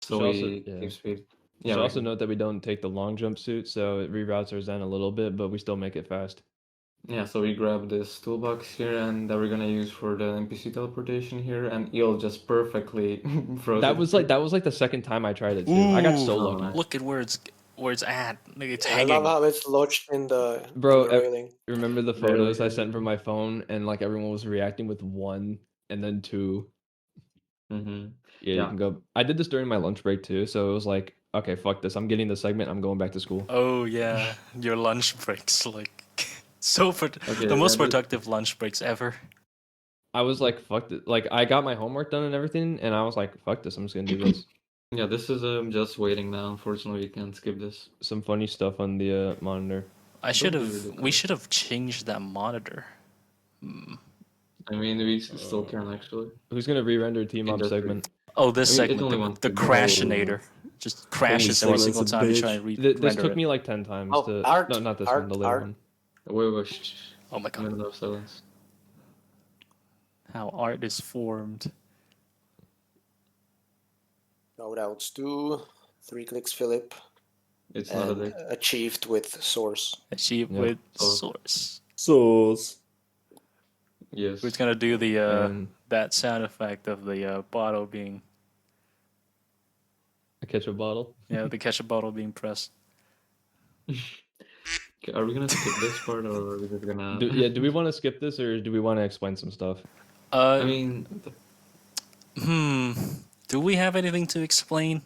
So Should also- we yeah. keep speed. Should Yeah, also right. note that we don't take the long jump suit, so it reroutes our Zen a little bit, but we still make it fast. Yeah, so we grab this toolbox here and that we're gonna use for the NPC teleportation here, and Eel just perfectly froze That it was here. like the second time I tried it too. I got so Ooh, lucky. nice. look at where it's at. Like, it's I hanging. love how it's lodged in the Bro, railing. remember the Very photos I heavy. sent from my phone and like everyone was reacting with 1 and then 2. Mm-hmm. Yeah, you Yeah. can go. I did this during my lunch break too, so it was like, okay, fuck this. I'm getting the segment. I'm going back to school. Oh yeah, your lunch breaks like Okay, the most yeah, productive lunch breaks ever. I was like, fuck this. Like, I got my homework done and everything, and I was like, fuck this. I'm just gonna do this. Yeah, this is just waiting now. Unfortunately, we can't skip this. Some funny stuff on the monitor. I should be have. We ridiculous. should have changed that monitor. I mean, we still can actually. Who's gonna re-render team up Industry. segment? Oh, this I mean, it's segment, only one the thing, so- crashinator, just crashes every segment's single a time you try bitch. and This render took it. me like 10 times Oh, to. art, No, not this art, one. The later art. one. Wait, shh. Oh my god, Minute of silence. how art is formed. Loadouts 2, 3 clicks Philip, It's not a and deck. achieved with source. Achieve Yeah. with Oh. source. Sauce. Yes. Who's gonna do the And that sound effect of the bottle being a ketchup bottle. the ketchup bottle being pressed? Okay, are we gonna skip this part or are we just gonna? Do we want to skip this or do we want to explain some stuff? I mean, Do we have anything to explain?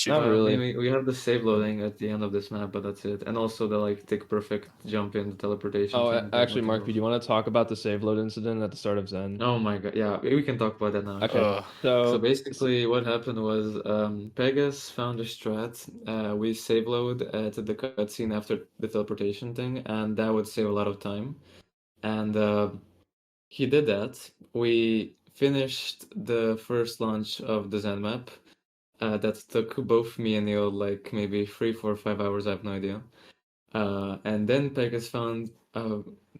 Not really. we have the save loading at the end of this map, but that's it. And also the like tick perfect jump in the teleportation. Oh, thing, but actually, nothing Mark, else. do you want to talk about the save load incident at the start of Zen? Oh my god, yeah, we can talk about that now. Okay. Ugh. So basically, what happened was Pegasus found a strat. We save load at the cutscene after the teleportation thing, and that would save a lot of time. And he did that. We finished the first launch of the Zen map. That took both me and Neil like maybe 3, 4, 5 hours. I have no idea. And then Pegasus found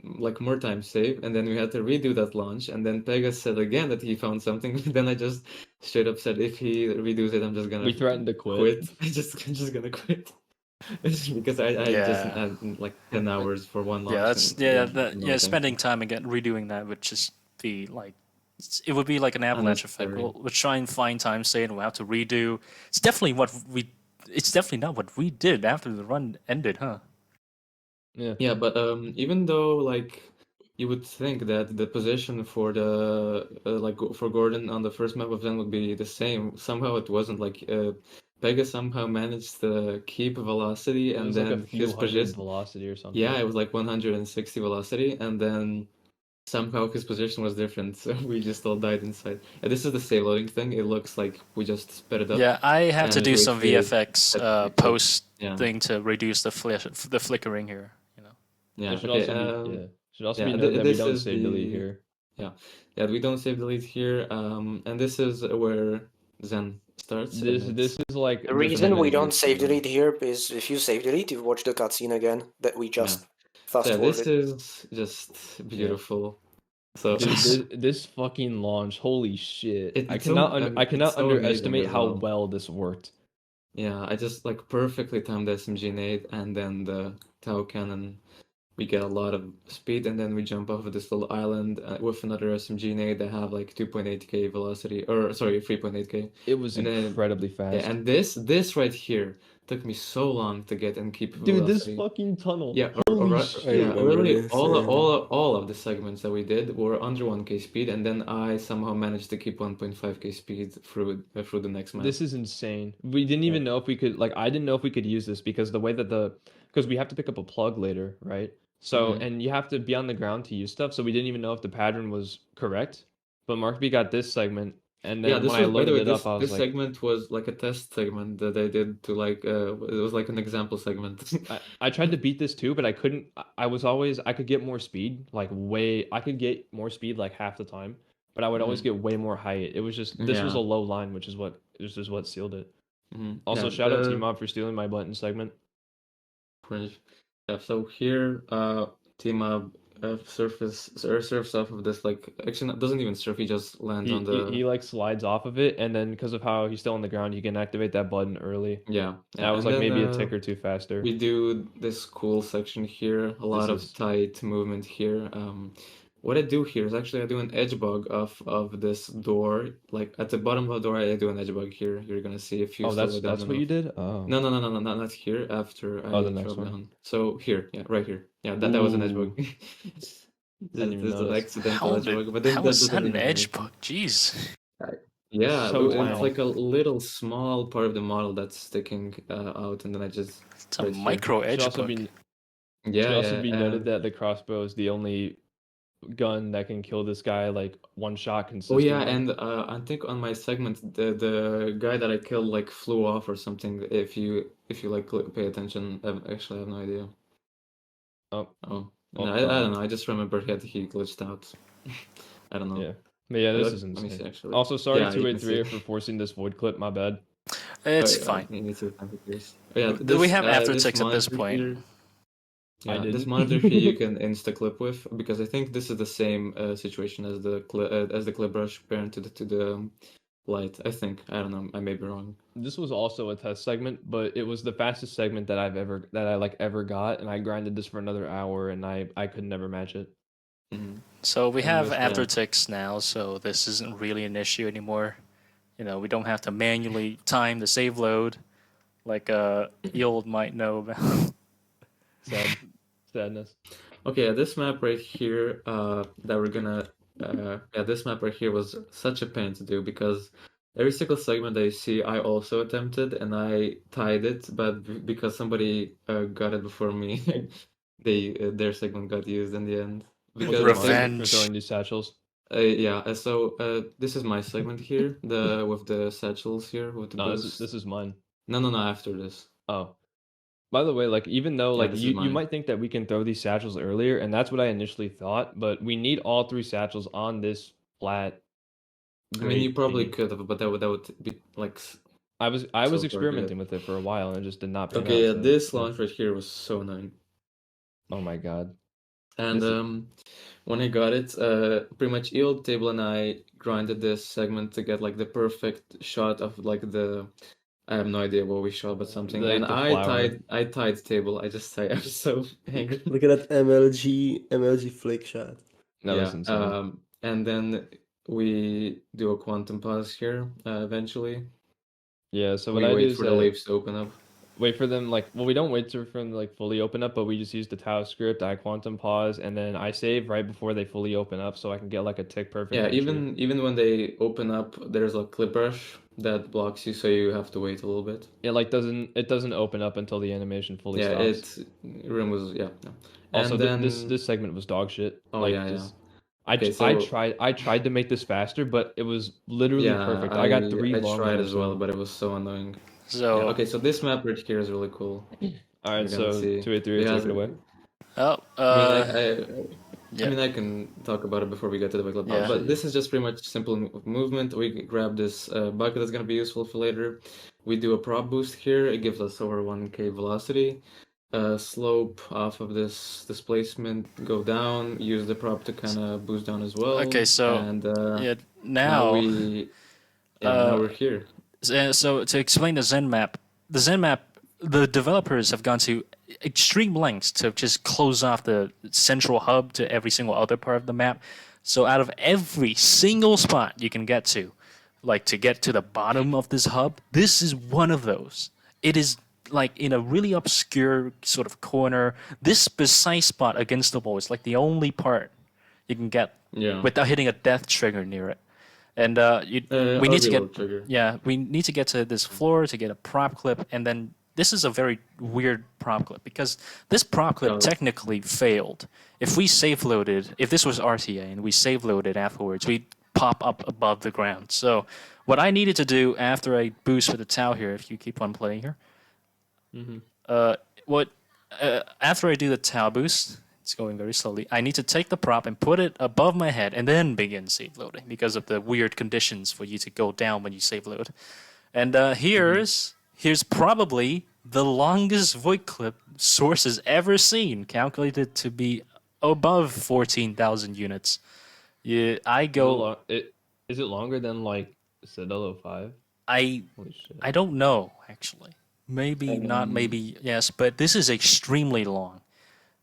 like more time save, and then we had to redo that launch. And then Pegasus said again that he found something. Then I just straight up said, if he redoes it, I'm just gonna We threatened to quit. I'm just gonna quit. Because I just Yeah. had like 10 hours for one launch. Yeah, that's and yeah. nothing. Spending time again redoing that would just be like it would be like an avalanche effect. Unnecessary. We'll try and find time save, and we'll have to redo. It's definitely what we. It's definitely not what we did after the run ended, huh? Yeah. Yeah, but even though like you would think that the position for the like for Gordon on the first map of Zen would be the same, somehow it wasn't. Like Pega somehow managed to keep velocity, It and was like a then few his hundred position. velocity or something. Yeah, it was like 160 velocity, and then somehow his position was different, so we just all died inside. And this is the save loading thing. It looks like we just sped it up. Yeah, I have to and do we some created VFX that post yeah. thing to reduce the flickering here. You know. Yeah. It should Okay. also be should also yeah, be noted that we this don't is save delete the- here. Yeah, we don't save delete here. And this is where Zen starts. and This it's- is like The this reason minute we here. don't save delete here is if you save delete, you watch the cutscene again that we just fast yeah, this forwarded. is just beautiful. So Dude, this fucking launch, holy shit! I It's cannot so- I cannot it's so amazing underestimate as how well. well this worked. yeah, I just like perfectly timed the SMG nade, and then the Tau cannon. We get a lot of speed, and then we jump off of this little island with another SMG nade that have like 2.8k velocity, or sorry, 3.8k. It was And then- incredibly fast. Yeah, and this right here, took me so long to get in keep Dude, this velocity. fucking tunnel. Yeah, Holy I shit. remember literally this, all yeah. all of the segments that we did were under 1k speed, and then I somehow managed to keep 1.5k speed through the next map. This is insane. We didn't even know if we could, like, I didn't know if we could use this because the way that because we have to pick up a plug later, right? So, Mhm. and you have to be on the ground to use stuff. So we didn't even know if the pattern was correct. But Mark B got this segment, and Yeah, then when this I was, by the loaded way, it up, I was this like, segment was like a test segment that I did to like it was like an example segment. I tried to beat this too, but I couldn't. I was always, I could get more speed, like way, I could get more speed like half the time, but I would always Mhm. get way more height. It was just, this was a Yeah. low line, which is what sealed it. Also, Yeah, shout out T-Mob for stealing my button segment. cringe. Yeah, so here team up surfs off of this, like actually doesn't even surf, he just lands on the He like slides off of it, and then because of how he's still on the ground, he can activate that button early. yeah. And I was And like then maybe a tick or two faster. we do this cool section here, a lot of is- tight movement here. What I do here is actually I do an edge bug of this door, like at the bottom of the door I do an edge bug here. You're gonna see if you Oh, slow it down that's what you enough. did? Oh. No, not here. After Oh, I the next drop one. down. So here, yeah, right here. Yeah, that was an edge bug. Ooh. Didn't even Just an notice. accidental edge bug, but then How that is doesn't that an even edge anything. bug? Jeez. Yeah, So it's tiny. like a little small part of the model that's sticking out, and then I just It's a right here. micro Should edge also bug. be Yeah, should also yeah, be noted that the crossbow is the only gun that can kill this guy like one shot Oh consistently. yeah, and I think on my segment the guy that I killed like flew off or something. If you like pay attention, actually I have no idea. Oh, Oh oh, no, I don't know. I just remember he glitched out. I don't know. yeah. But yeah, this is Let me see insane. actually. Also, sorry Yeah, you can see. 283 for forcing this void clip. My bad. It's Oh, fine. me too. Thank you, Chris. Oh, yeah, We have this afterticks at this monitor point. here. I Yeah, this didn't. monitor here you can insta clip with, because I think this is the same situation as the clip brush parent to the light. I think, I don't know, I may be wrong. This was also a test segment, but it was the fastest segment that I like ever got, and I grinded this for another hour, and I could never match it. Mhm. So we And have this- afterticks now, so this isn't really an issue anymore. You know, we don't have to manually time the save load like Yold might know about. Sadness. Okay, this map right here that we're gonna yeah, this map right here was such a pain to do, because every single segment that you see I also attempted and I tied it, but because somebody got it before me, their segment got used in the end. Because Revenge. for throwing these satchels. yeah, so this is my segment here, the with the satchels here with the No, boost. this is mine. No, after this. Oh. By the way, like even though Yeah, like this is you mine. might think that we can throw these satchels earlier, and that's what I initially thought, but we need all three satchels on this flat. I mean, you great probably thingy. could have, but that would be like. I was so far good. experimenting with it for a while, and it just did not pan Okay, out. yeah, So, this yeah. launch right here was so annoying. Oh my god. And This is- when I got it, pretty much Yield Table and I grinded this segment to get like the perfect shot of like the. I have no idea what we shot, but something. Like And the flower. I tied Table. I was so angry. Look at that MLG flick shot. No, Yeah. that's insane. And then we do a quantum pause here. Eventually, Yeah. So what we I do wait is for the leaves to open up. wait for them like, well, we don't wait for them to like fully open up, but we just use the Tau script. I quantum pause, and then I save right before they fully open up, so I can get like a tick perfect. Yeah, entry. even when they open up, there's a clip brush that blocks you, so you have to wait a little bit. It like doesn't open up until the animation fully Yeah, stops. room was yeah. Also, And then this segment was dog shit. oh Like yeah, this, Okay, I tried to make this faster, but it was literally yeah, perfect. I got three I long tried lamps as well, in. but it was so annoying. So Yeah, okay, so this map right here is really cool. All right, You're gonna so see. 283, It take has- it away. oh I mean, I can talk about it before we get to the backlog. Yeah. But this is just pretty much simple movement. We grab this bucket that's going to be useful for later. We do a prop boost here. It gives us over 1k velocity. Slope off of this displacement, go down. Use the prop to kind of boost down as well. Okay, so and yeah, now uh, we're here. so to explain the Zen map, the developers have gone to extreme lengths to just close off the central hub to every single other part of the map. So out of every single spot you can get to, like to get to the bottom of this hub, this is one of those. It is like in a really obscure sort of corner. This precise spot against the wall is like the only part you can get Yeah. without hitting a death trigger near it. And we Or need to get reload trigger. we need to get to this floor to get a prop clip, and then this is a very weird prop clip because this prop clip Oh. technically failed. If we save loaded, if this was RTA and we save loaded afterwards, we'd pop up above the ground. So what I needed to do after I boost with the Tau here, if you keep on playing here, what after I do the Tau boost, it's going very slowly. I need to take the prop and put it above my head and then begin save loading because of the weird conditions for you to go down when you save load. And here's probably the longest void clip Source has ever seen, calculated to be above 14,000 units. Yeah, I go. Is it longer than like Citadel 05? I Holy shit. I don't know actually. Maybe not. Maybe yes. But this is extremely long.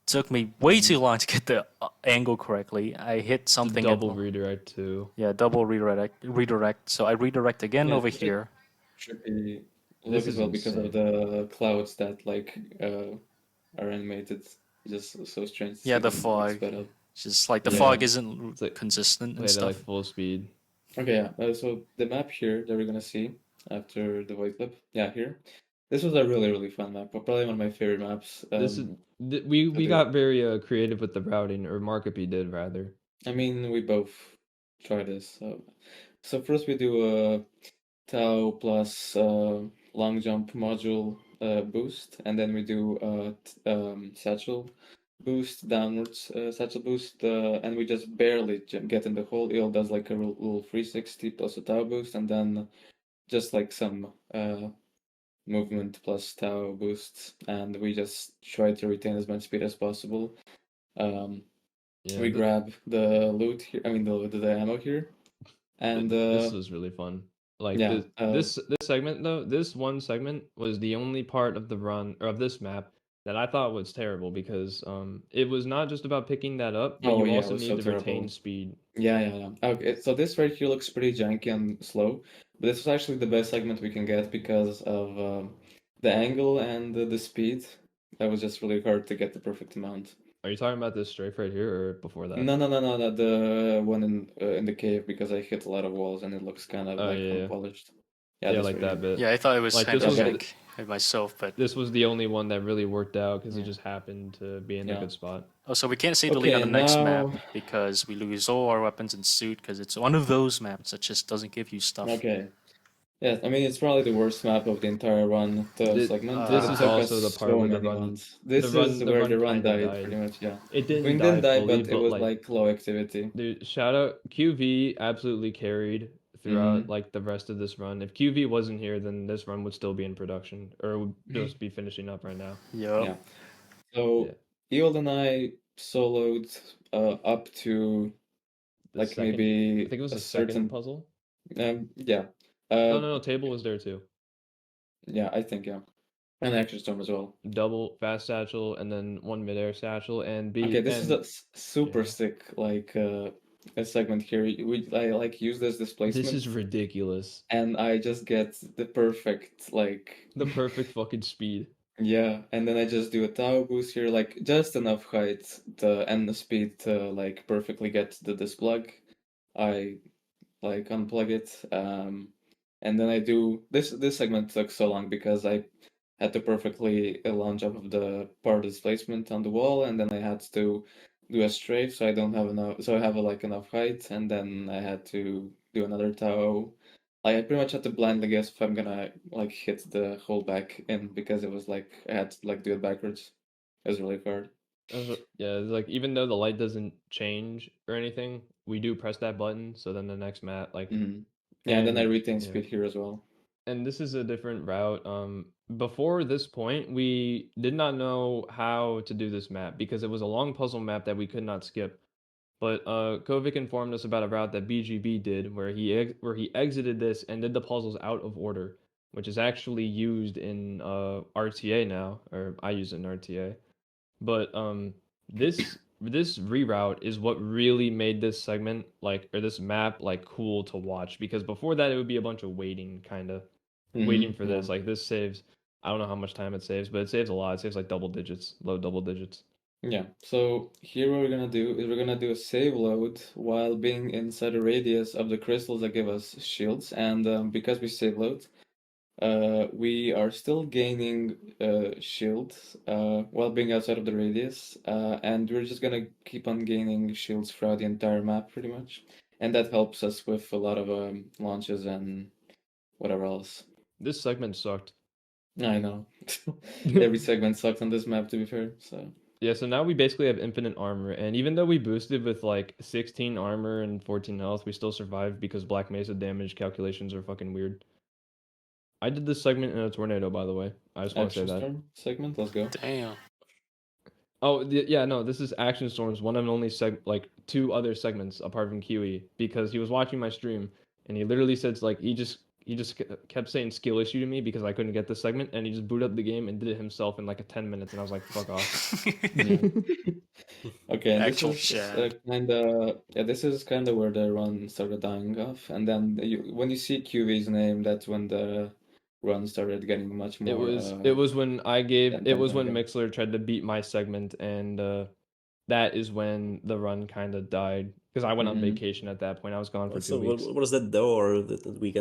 Took me way too long to get the angle correctly. I hit something at Double redirect too. yeah, double redirect. So I redirect again Yeah, over it here. should be This look as is well because of insane. the clouds that like are animated. Just so strange. to Yeah, see the them, like, fog. sped up. Just like the Yeah. fog isn't It's like- consistent and Wait, they're stuff. like full speed. Okay, yeah. So the map here that we're gonna see after the void clip, yeah, here. This was a really fun map. Probably one of my favorite maps. This is we do. got very creative with the routing, or Markup did rather. I mean, we both try this. So first we do a Tau plus long jump module boost, and then we do satchel boost downwards, satchel boost, and we just barely get in the hole. Il does like a little 360 plus a Tau boost, and then just like some movement plus Tau boosts, and we just try to retain as much speed as possible. Yeah, We grab the loot here. I mean the ammo here, and this was really fun. Like yeah, this segment though, this one segment was the only part of the run or of this map that I thought was terrible because it was not just about picking that up, but Oh, you yeah, it also was need so to retain terrible. speed. Yeah. Okay, so this right here looks pretty janky and slow, but this is actually the best segment we can get because of the angle and the speed. That was just really hard to get the perfect amount. Are you talking about this strafe right here or before that? No, the one in the cave because I hit a lot of walls and it looks kind of Oh, like yeah. unpolished. Yeah, this like right that here. bit. Yeah, I thought it was Like, kind this of was- like myself, but This was the only one that really worked out because Yeah. it just happened to be in a Yeah. good spot. oh, so we can't save the lead on Okay, the next now- map because we lose all our weapons and suit because it's one of those maps that just doesn't give you stuff. Okay. Yeah, I mean it's probably the worst map of the entire run. The segment. this It is took also us the part so where the many run- months. This the is run- the where run the run kinda died, died. pretty much. Yeah, It didn't we die didn't die, fully, but it was like low activity. Dude, shout out QV absolutely carried throughout like the rest of this run. If QV wasn't here, then this run would still be in production or would just be finishing up right now. Yup. Yeah. So Eld and I soloed up to The like second- maybe I think it was a the second certain puzzle. yeah. No, Table was there too. Yeah, I think yeah, and Action Storm as well. Double fast satchel and then one midair satchel and B. Okay, this is and a super yeah. sick like a segment here. I like use this displacement. This is ridiculous. And I just get the perfect like The perfect fucking speed. yeah, and then I just do a tower boost here, like just enough height and the speed to like perfectly get the this plug. I like unplug it, and then I do this segment took so long because I had to perfectly launch off of the part displacement on the wall, and then I had to do a strafe, so I don't have enough, so I have like enough height, and then I had to do another tower. I pretty much had to blindly guess if I'm gonna like hit the hole back in because it was like I had to like do it backwards. It was really hard. Yeah, it's like even though the light doesn't change or anything, we do press that button. So then the next map, like, Yeah, and then I and- retain yeah. speed here as well. and this is a different route. Before this point, we did not know how to do this map because it was a long puzzle map that we could not skip. But Kovic informed us about a route that BGB did, where he exited this and did the puzzles out of order, which is actually used in RTA now, or I use it in RTA. But this reroute is what really made this segment or this map like cool to watch because before that it would be a bunch of waiting kind of waiting for this. Like this saves I don't know how much time it saves, but it saves a lot. It saves like double digits, low double digits. Yeah, so here what we're gonna do is we're gonna do a save load while being inside a radius of the crystals that give us shields, and because we save load, we are still gaining shields while being outside of the radius, and we're just gonna keep on gaining shields throughout the entire map pretty much, and that helps us with a lot of launches and whatever else. This segment sucked. I know. Every segment sucks on this map, to be fair, so. Yeah, so now we basically have infinite armor, and even though we boosted with like 16 armor and 14 health, we still survived because Black Mesa damage calculations are fucking weird. I did this segment in a tornado, by the way. I just want to say Action that. Storm segment, let's go. Damn. Oh, yeah, no, this is Action Storm's one and only like 2 other segments apart from Kiwi, because he was watching my stream and he literally said like he just kept saying skill issue to me because I couldn't get this segment, and he just booted up the game and did it himself in like a 10 minutes, and I was like, fuck off. Okay, and Actual this is chat. this is kind of where the run started dying off, and then when you see QV's name, that's when the run started getting much more. It was when it was when again. Mixler tried to beat my segment, and that is when the run kind of died because I went on Mhm. vacation at that point. I was gone for Also, 2 weeks. what was that door that we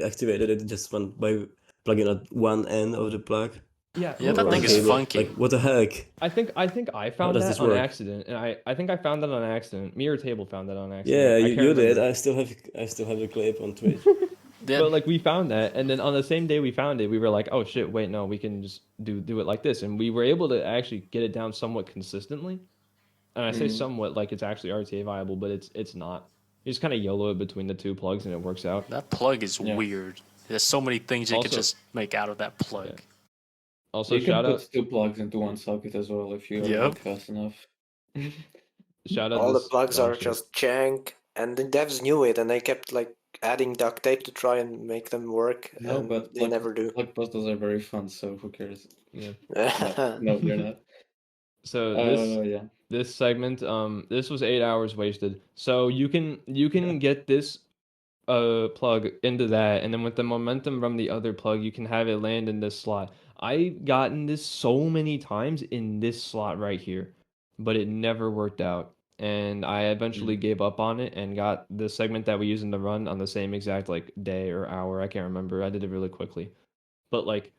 activated? It just went by plugging at one end of the plug. Yeah, Yeah, that or thing the is cable. funky. Like, what the heck? I think I found does that this on work? accident, and I think I found that on accident. Me or Table found that on accident. Yeah, I you, can't you did. remember. I still have the clip on Twitch. That, But like we found that, and then on the same day we found it, we were like, "Oh shit, wait, no, we can just do it like this," and we were able to actually get it down somewhat consistently. And I say Mhm. somewhat like it's actually RTA viable, but it's not. You just kind of YOLO it between the 2 plugs, and it works out. that plug is Yeah. weird. There's so many things you could Also- just make out of that plug. Yeah. Also, You can shout put out 2 plugs into one socket as well if you are Yep. like fast enough. shout out All the this. plugs oh, are shit. just jank, and the devs knew it, and they kept like adding duct tape to try and make them work, No, and but they never do. plug puzzles are very fun, so who cares? Yeah. No, they're not. So Yeah. this segment this was 8 hours wasted. So you can get this plug into that, and then with the momentum from the other plug, you can have it land in this slot. I've gotten this so many times in this slot right here, but it never worked out. And I eventually gave up on it and got the segment that we use in the run on the same exact like day or hour. I can't remember. I did it really quickly. But like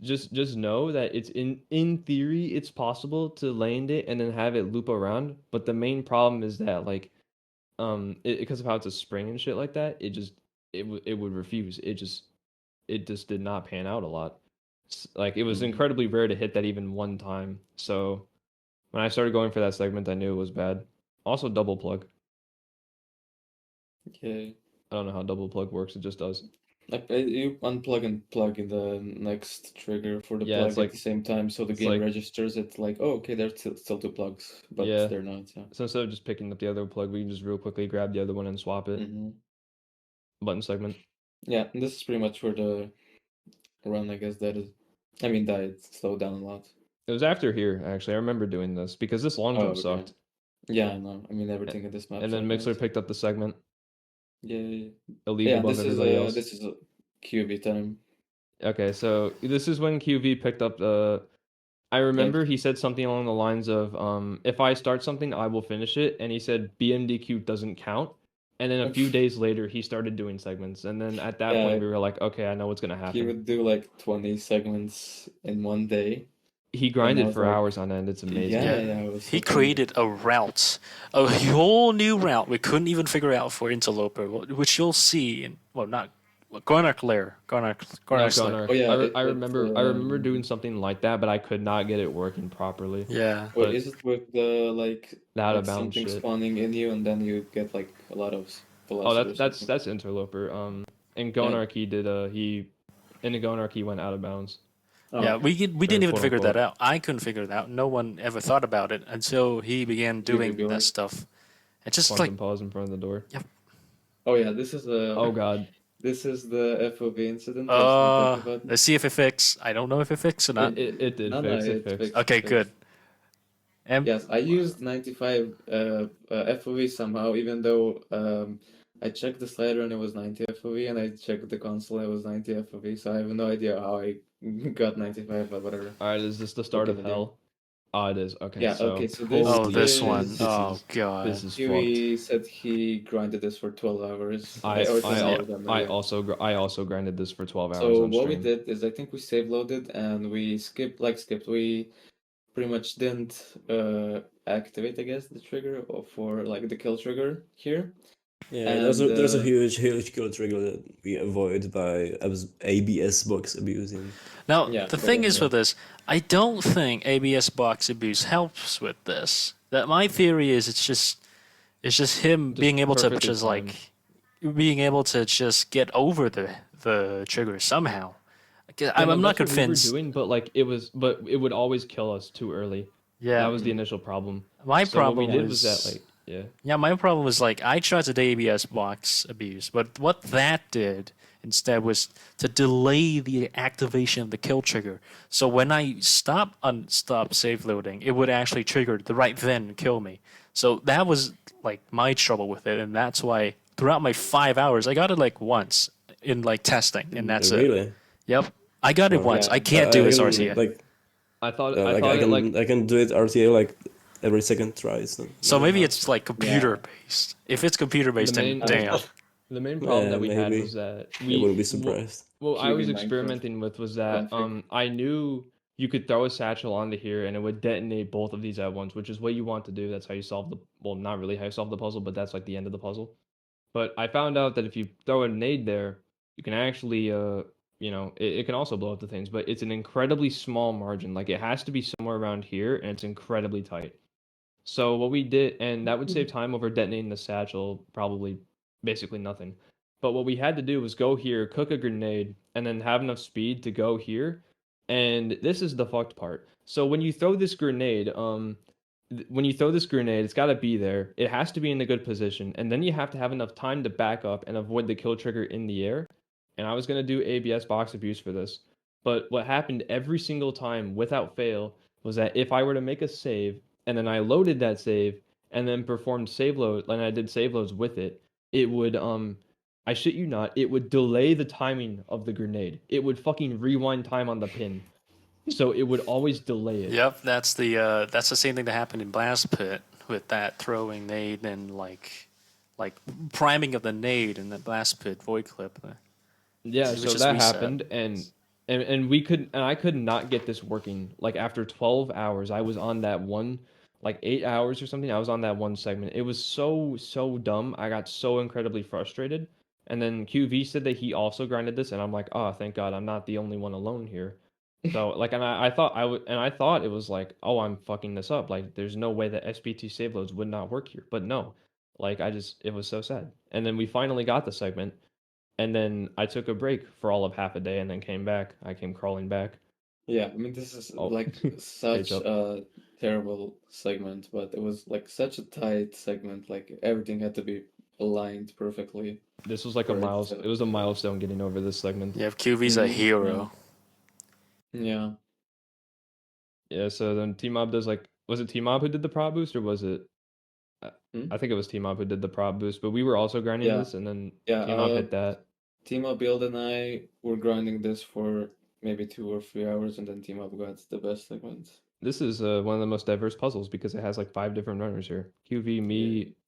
just know that it's in theory it's possible to land it and then have it loop around, but the main problem is that like because of how it's a spring and shit like that, it would refuse. It just did not pan out a lot. Like it was Mhm. incredibly rare to hit that even one time. So when I started going for that segment, I knew it was bad. Also double plug. Okay. I don't know how double plug works. It just does. Like you unplug and plug in the next trigger for the Yeah, plug it's at like the same time, so the it's game like registers it like, oh, okay, there's still 2 plugs, but yeah. they're not. Yeah. So instead of just picking up the other plug, we can just real quickly grab the other one and swap it. hmm Button segment. Yeah, and this is pretty much where the run, I guess, died, slowed down a lot. It was after here, actually. I remember doing this because this long Oh, jump okay. sucked. Yeah, I know. I mean, everything in this map. And then Mixer picked up the segment, Yay. a league Yeah, above everybody else. this is a QB time. Okay, so this is when QV picked up the. I remember he said something along the lines of, if I start something, I will finish it. And he said BMDQ doesn't count. And then a few days later, he started doing segments. And then at that Yeah. point, we were like, okay, I know what's going to He happen. would do like 20 segments in one day. He I grinded was for like- hours on end. It's amazing. Yeah, it was so He fun. created a route, a whole new route we couldn't even figure out for Interloper, which you'll see in, well, not Garnark Lair, Garnark Not Lair. Gunnar. Oh, yeah, I remember it's, doing something like that, but I could not get it working properly. Yeah. Wait, but- is it with the like The out of bounds something shit. spawning in you and then you get like a lot of Oh, velocity? that's Interloper. And Gonark he did in the Gonark he went out of bounds. Yeah, we didn't even quote, figure that unquote. out. I couldn't figure it out. No one ever thought about it until he began doing doing that it. stuff. It's just Quantum like, pause in front of the door. Oh yeah, this is the Oh god. this is the FOV incident. Let's not talk about. let's see if it fixed. I don't know if it fixed or not. It did No, fix. no, It it fixed. fixed. Okay, good. And Yes, I used 95 FOV somehow, even though I checked the slider and it was 90 FOV, and I checked the console and it was 90 FOV, so I have no idea how I got 95 or whatever. All right, is this the start Okay, of then, yeah. hell? Oh, it is. Okay, Yeah, so okay, so this Oh, holy this shit, one. is- Oh this god. is fucked. Huey said he grinded this for 12 hours. I or 20 I hours, I'm not I sure. also grinded this for 12 hours So on what we stream. did is I think we save loaded and we skipped. We pretty much didn't activate, I guess, the trigger for like the kill trigger here. Yeah, there's a And, huge kill trigger that we avoid by ABS box abusing. Now, Yeah, the but thing then, is yeah. with this, I don't think ABS box abuse helps with this. That my theory is it's just him Just being able to perfectly just timed. like being able to just get over the trigger somehow. Yeah, no, I'm not that's what we were convinced. doing, but it would always kill us too early. Yeah, That was the initial problem. my So what we problem did was that was like yeah. yeah, my problem was like I tried to do ABS box abuse, but what that did instead was to delay the activation of the kill trigger. So when I stop save loading, it would actually trigger the right then and kill me. So that was like my trouble with it, and that's why throughout my 5 hours, I got it like once in like testing, and that's it. Really? Yep, I got it Wow. once. Yeah. I can't do this can, RTA. like I thought like it like I can do it RTA like every second try. So So never maybe happened. it's like computer based. If it's computer based, then main- damn. the main problem that we had maybe. was that I wouldn't be wh- surprised. Well, I QB was Minecraft experimenting with was that config. I knew you could throw a satchel onto here and it would detonate both of these at once, which is what you want to do. That's how you solve the well, not really how you solve the puzzle, but that's like the end of the puzzle. But I found out that if you throw a nade there, you can actually it can also blow up the things, but it's an incredibly small margin. Like it has to be somewhere around here and it's incredibly tight. So what we did, and that would save time over detonating the satchel, probably basically nothing. But what we had to do was go here, cook a grenade, and then have enough speed to go here. And this is the fucked part. So when you throw this grenade, it's got to be there. It has to be in a good position, and then you have to have enough time to back up and avoid the kill trigger in the air. And I was gonna do ABS box abuse for this, but what happened every single time without fail was that if I were to make a save and then I loaded that save and then performed save load and I did save loads with it, it would I shit you not, it would delay the timing of the grenade. It would fucking rewind time on the pin. So it would always delay it. Yep, that's the same thing that happened in Blast Pit with that throwing nade and like priming of the nade in the Blast Pit void clip. Yeah, It was so just that reset. happened and we could and I could not get this working. Like after 12 hours, I was on that one like 8 hours or something. I was on that one segment. It was so dumb. I got so incredibly frustrated. And then QV said that he also grinded this and I'm like, "Oh, thank God, I'm not the only one alone here." So like and I thought I would and I thought it was like, "Oh, I'm fucking this up. Like there's no way that SPT save loads would not work here." But no. Like it was so sad. And then we finally got the segment and then I took a break for all of half a day and then came back. I came crawling back. Yeah, I mean this is Oh, like such up. a terrible segment, but it was like such a tight segment. Like everything had to be aligned perfectly. This was like a for it milestone. to- It was a milestone getting over this segment. Yeah, QV's a Mhm, hero. Yeah. Yeah, so then T-Mob does like was it T-Mob who did the prop boost or was it Hmm? I think it was T-Mob who did the prop boost, but we were also grinding Yeah. this and then Yeah. T-Mob hit that. Team Up Build and I were grinding this for maybe 2 or 3 hours, and then Team Up got the best segment. This is one of the most diverse puzzles because it has like 5 different runners here. QV,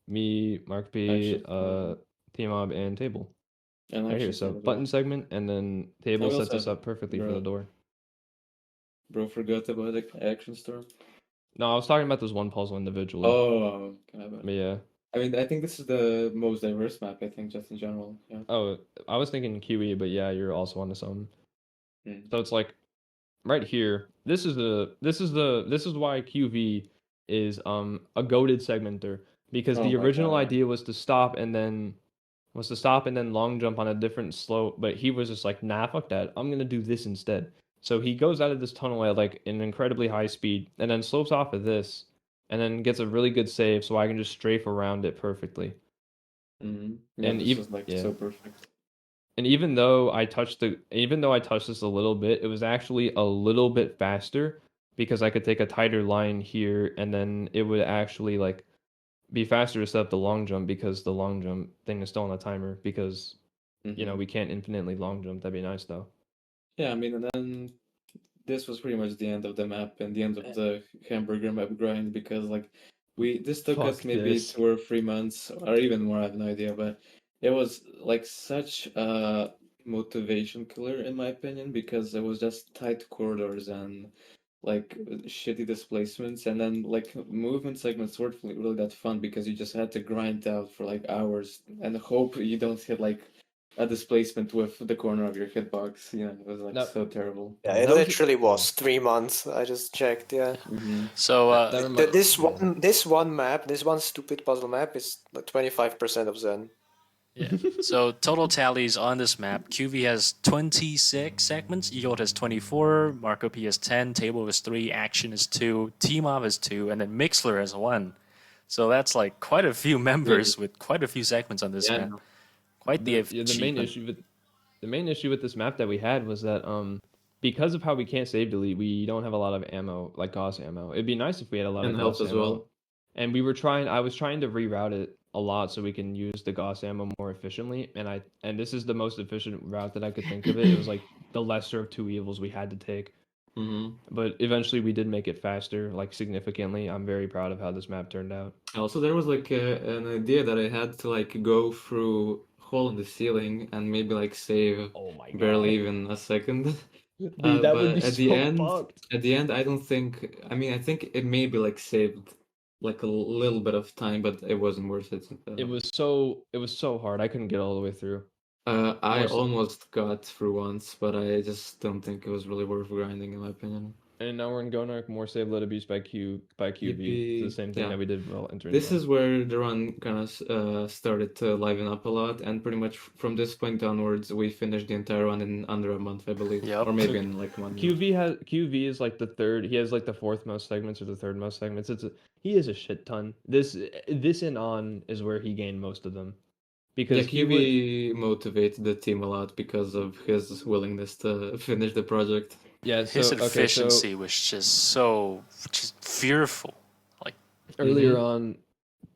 me, Mark P, Action, T-Mob, and Table. and Right here. Action So Storm as button well. segment and then Table we sets also us have up perfectly for bro. the door. Bro, forgot about the Action Storm. No, I was talking about this one puzzle individually. Oh, okay, But yeah. I mean, I think this is the most diverse map. I think just in general. Yeah. Oh, I was thinking QE, but yeah, you're also onto something. Mm. So it's like right here. This is why QV is a goated segmenter because Oh the my original God, yeah. idea was to stop and then long jump on a different slope, but he was just like, nah, fuck that. I'm gonna do this instead. So he goes out of this tunnel at like an incredibly high speed and then slopes off of this and then gets a really good save so I can just strafe around it perfectly. Mm-hmm. Yeah, And this even was like yeah. so perfect. And even though I touched this a little bit, it was actually a little bit faster because I could take a tighter line here and then it would actually like be faster to set up the long jump because the long jump thing is still on the timer because Mm-hmm. we can't infinitely long jump. That'd be nice though. Yeah, I mean, and then this was pretty much the end of the map and the end of the hamburger map grind because like this took us Fuck maybe this. 2 or 3 months or even more, I have no idea, but it was like such a motivation killer in my opinion because it was just tight corridors and like shitty displacements, and then like movement segments weren't really that fun because you just had to grind out for like hours and hope you don't hit like a displacement with the corner of your hitbox. You know, it was like No. so terrible. Yeah, it That was- literally was 3 months. I just checked. Yeah. So That remi- This one map, this one stupid puzzle map is like 25% of Zen. yeah. So total tallies on this map: QV has 26 segments, Yield has 24, Marco P has 10, Table has 3, Action is 2, T-Mob has 2, and then Mixler has 1. So that's like quite a few members with quite a few segments on this Yeah, I map. know. Quite the the main achievement. issue with this map that we had was that because of how we can't save delete, we don't have a lot of ammo, like Gauss ammo. It'd be nice if we had a lot And of health Gauss as ammo. well. And I was trying to reroute it a lot so we can use the Gauss ammo more efficiently. And this is the most efficient route that I could think of it. It was like the lesser of two evils we had to take. But eventually we did make it faster, like significantly. I'm very proud of how this map turned out. Also, there was like an idea that I had to like go through hole in the ceiling and maybe like save Oh my barely even a second. Dude, that would But be at the so end, fucked. I don't think. I mean, I think it maybe like saved like a little bit of time, but it wasn't worth it. It was so hard. I couldn't get all the way through. I More so- almost got through once, but I just don't think it was really worth grinding, in my opinion. And now we're in Gonark, more save let abuse by QV. It's the same thing Yeah. that we did while entering. This is where the run kind of started to liven up a lot, and pretty much from this point onwards, we finished the entire run in under a month, I believe, Yep. or maybe in like 1 month. QV is like the third. He has like the fourth most segments or the third most segments. He is a shit ton. This and on is where he gained most of them, because Yeah, he would. Kiwi motivated the team a lot because of his willingness to finish the project. Yeah, His so efficiency was just fearful. Like earlier on,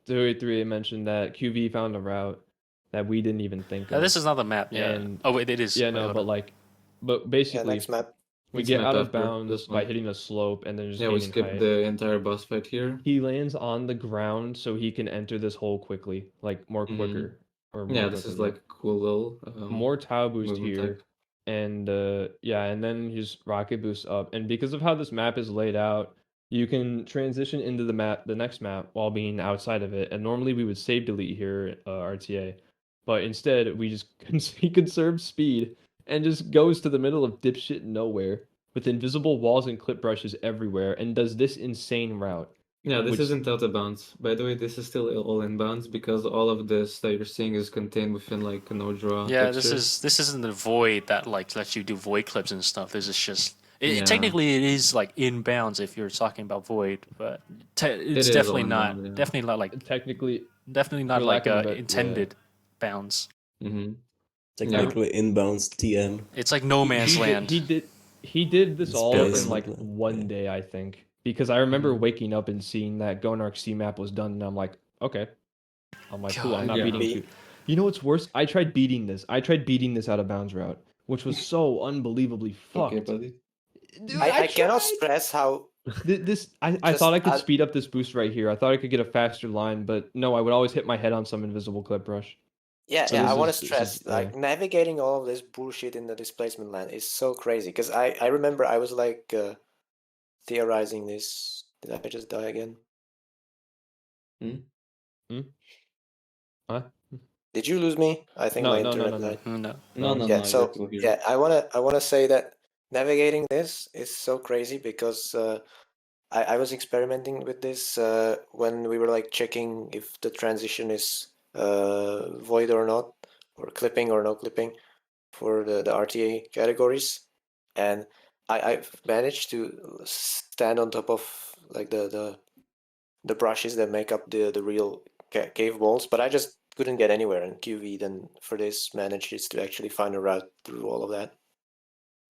283 mentioned that QV found a route that we didn't even think of. this is not the map. Yeah. And- Oh wait, it is. Yeah, Wait, no, hold but on. like, but Yeah, basically, next map. we It's get map out of after bounds this by one. hitting a slope and then just Yeah, we gaining skipped height. the entire boss fight here. He lands on the ground so he can enter this hole quickly, like more quicker. Or more Yeah, this is quickly. like a cool little more Tau boost movement here, type. and and then his rocket boost up. And because of how this map is laid out, you can transition into the next map while being outside of it. And normally we would save delete here, RTA, but instead we just he conserves speed and just goes to the middle of dipshit nowhere with invisible walls and clip brushes everywhere and does this insane route. Yeah, this Which- isn't out of bounds. By the way, this is still all in bounds because all of this that you're seeing is contained within like a no draw Yeah, texture. this isn't the void that like lets you do void clips and stuff. This is just Yeah. technically it is like inbounds if you're talking about void, but it's is definitely all not inbound, yeah. definitely not like Technically, definitely not for like lack of a better- intended bounds. Mm-hmm. Technically inbounds TM. It's like no man's land. He did this all Space in like land, one yeah. day, I think, because I remember Mhm. waking up and seeing that Gonark C map was done, and I'm like, okay, I'm like, cool, I'm not God, beating yeah. two. You know what's worse? I tried beating this. I tried beating this out of bounds route, which was so unbelievably fucked. Okay, buddy. Dude, I cannot tried. stress how I Just thought I could add- speed up this boost right here. I thought I could get a faster line, but no, I would always hit my head on some invisible clip brush. Yeah, So yeah. this I want to is- this stress is- like navigating all of this bullshit in the displacement land is so crazy. Because I remember I was like theorizing this. Did I just die again? Huh? Did you lose me? I think No, my no, no, internet no, no. died. No. No, Yeah, you're so still here. yeah, I wanna say that navigating this is so crazy because I was experimenting with this when we were like checking if the transition is void or not, or clipping or no clipping for the RTA categories, and I've managed to stand on top of like the brushes that make up the real cave walls, but I just couldn't get anywhere. And QV then for this manages to actually find a route through all of that.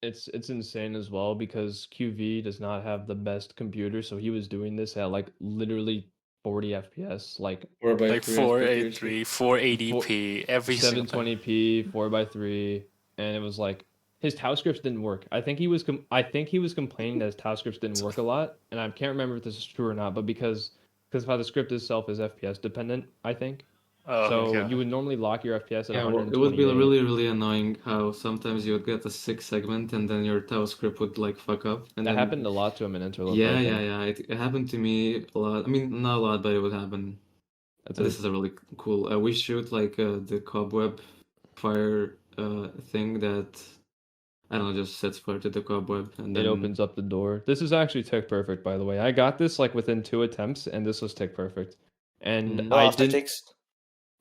It's insane as well because QV does not have the best computer, so he was doing this at like literally 40 FPS, like 4x3 Like 483, 480p, every single time. 720p, 4x3, and it was like his tau scripts didn't work. I think he was complaining that his tau scripts didn't work a lot, and I can't remember if this is true or not. But because of how the script itself is FPS dependent, I think. Oh, So okay. you would normally lock your FPS at Yeah, well, it would be 128. really, really annoying how sometimes you would get a sick segment and then your Tau script would like fuck up. And That then happened a lot to him in Interloper, yeah, I yeah, think. yeah. It happened to me a lot. I mean, not a lot, but it would happen. That's This it. is a really cool. We shoot like the cobweb fire thing that I don't know, just sets fire to the cobweb and It then opens up the door. This is actually tick perfect, by the way. I got this like within 2 attempts, and this was tick perfect. And Mhm. No I didn't afterticks.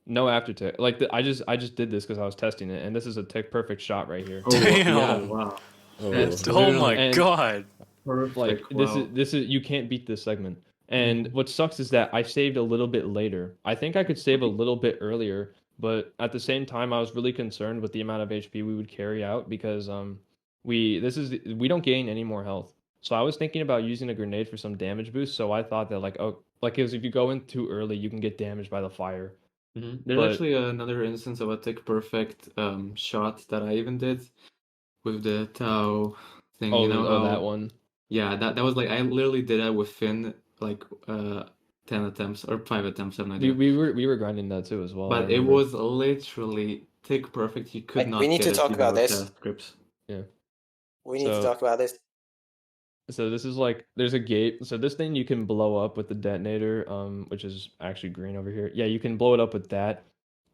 no after tick. Like I just did this because I was testing it, and this is a tick perfect shot right here. oh yeah, Damn. wow. Oh, That's Oh my literally And god. perfect. like Wow. this is you can't beat this segment. And Mhm. what sucks is that I saved a little bit later. I think I could save a little bit earlier, but at the same time I was really concerned with the amount of HP we would carry out because we don't gain any more health. So I was thinking about using a grenade for some damage boost, so I thought that like oh like because if you go in too early you can get damaged by the fire. There's But actually another instance of a tick perfect shot that I even did with the Tau thing. You know that how one. yeah, that was like I literally did that within like 10 attempts or 5 attempts, I have no idea. We were grinding that too as well, I But it remember. was literally tick perfect. You could We not need get to it talk even about with this. fast scripts. Yeah. We need to So talk about this. So this is like there's a gate. So this thing you can blow up with the detonator, which is actually green over here. Yeah, you can blow it up with that.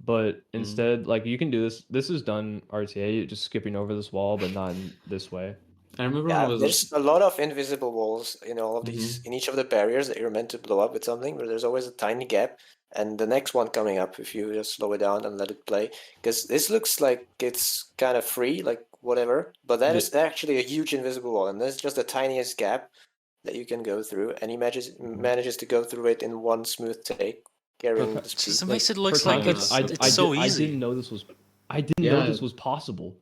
But instead, like you can do this. This is done RTA, just skipping over this wall, but not in this way. I remember when I Yeah, was there's a lot of invisible walls in all of these, Mhm. in each of the barriers that you're meant to blow up with something, where there's always a tiny gap, and the next one coming up if you just slow it down and let it play. Because this looks like it's kind of free, like whatever, but that is actually a huge invisible wall, and there's just the tiniest gap that you can go through, and he manages to go through it in one smooth take, carrying the It speed. just Like makes it for looks like context, Yeah, it's so I easy. didn't know this was yeah, possible.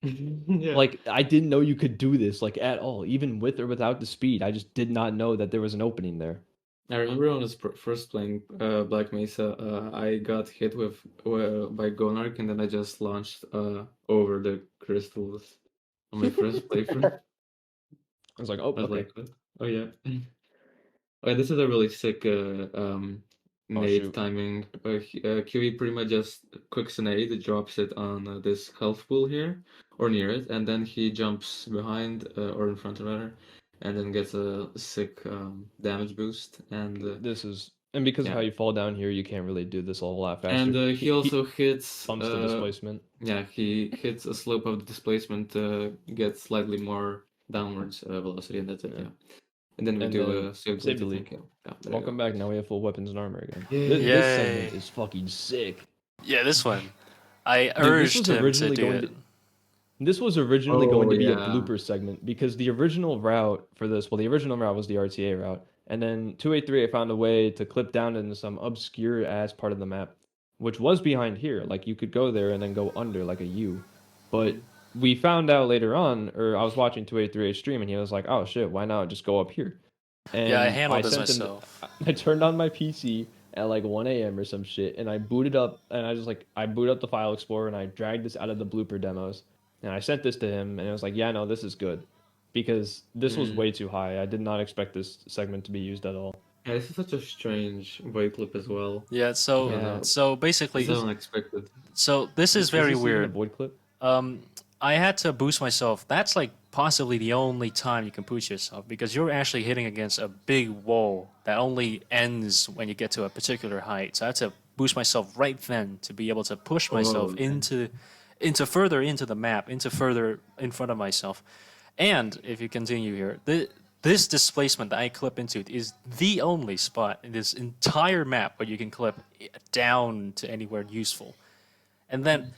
yeah. Like I didn't know you could do this like at all, even with or without the speed. I just did not know that there was an opening there. I remember when I was first playing Black Mesa, I got hit with by Gonarch, and then I just launched over the crystals on my first playthrough. I was like, oh, I was okay. like, what? Oh yeah. Oh, this is a really sick Oh nade shoot. timing. QE pretty much just cooks a nade, drops it on this health pool here, or near it, and then he jumps behind, or in front rather, and then gets a sick damage boost. And This is and because of how yeah, you fall down here, you can't really do this a whole lot and faster. he also hits. Bumps the displacement. Yeah, he hits a slope of the displacement, gets slightly more downwards velocity, and that's it. Yeah. Yeah. And then we And do then a save save delete, I delete. think. Yeah, there you Welcome go. back. Now we have full weapons and armor again. Yay. This segment Yay. is fucking sick. Yeah, this one. I Dude, this urged was him to originally do going it. to this was originally going Oh to be a yeah. blooper segment because the original route for this, well, the original route was the RTA route, and then 283 I found a way to clip down into some obscure ass part of the map, which was behind here. Like you could go there and then go under like a U, but we found out later on, or I was watching 283 stream and he was like, "Oh shit, why not just go up here?" Yeah, I And handled this myself. I turned on my PC at like 1 a.m. or some shit, and I booted up, and I booted up the file explorer and I dragged this out of the blooper demos. And I sent this to him, and I was like, "Yeah, no, this is good," because this was way too high. I did not expect this segment to be used at all. Yeah, this is such a strange void clip as well. Yeah, so Yeah. so basically, It's so unexpected. so this is very this even a weird. void clip? I had to boost myself. That's like possibly the only time you can boost yourself because you're actually hitting against a big wall that only ends when you get to a particular height. So I had to boost myself right then to be able to push myself okay. into further into the map, into further in front of myself. And if you continue here, this displacement that I clip into is the only spot in this entire map where you can clip down to anywhere useful. And then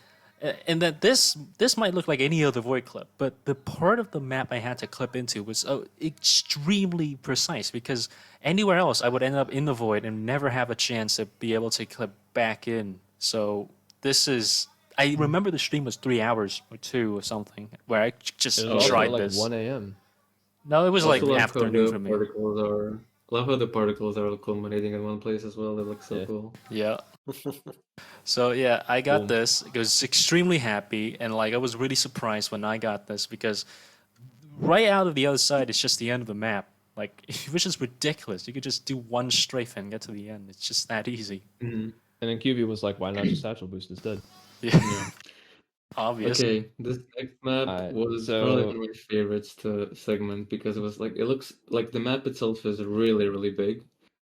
this might look like any other void clip, but the part of the map I had to clip into was extremely precise because anywhere else I would end up in the void and never have a chance to be able to clip back in. So this is. I remember the stream was 3 hours or 2 or something where I just It was also tried at like this. 1 a.m. No, it was I like also love how afternoon the for me. particles are. Love how the particles are culminating in one place as well. They look so Yeah. cool. Yeah. So yeah, I got Boom. this. I was extremely happy, and like I was really surprised when I got this because right out of the other side, it's just the end of the map. Like it was just ridiculous. You could just do one strafe and get to the end. It's just that easy. Mhm. And then QV was like, why not just satchel boost instead? Yeah, Yeah. obvious. Okay, this next map was probably one So of my favorites to segment because it was like it looks like the map itself is really, really big,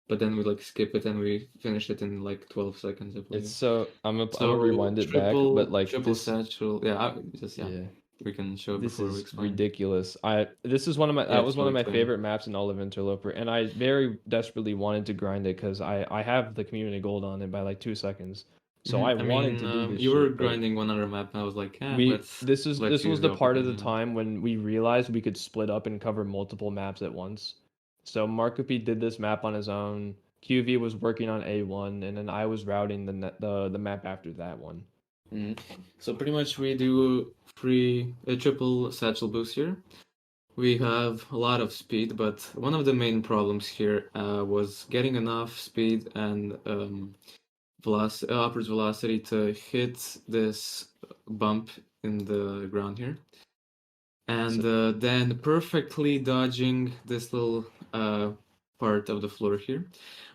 but then we like skip it and we finish it in like 12 seconds, I believe. I'm gonna rewind it back, but like triple this, satchel. Yeah, yeah, we can show it this before we is explain. ridiculous. This is Yeah, that was so one of my explain. favorite maps in all of Interloper, and I very desperately wanted to grind it because I have the community gold on it by like 2 seconds, so I I wanted mean, to do this you were shit, but grinding one other map, and I was like, yeah, we let's this was use the the part of the opportunity. time when we realized we could split up and cover multiple maps at once. So Markopi did this map on his own. QV was working on A1, and then I was routing the map after that one. So pretty much we do triple satchel boost here. We have a lot of speed, but one of the main problems here was getting enough speed and upwards velocity to hit this bump in the ground here. And then perfectly dodging this little part of the floor here.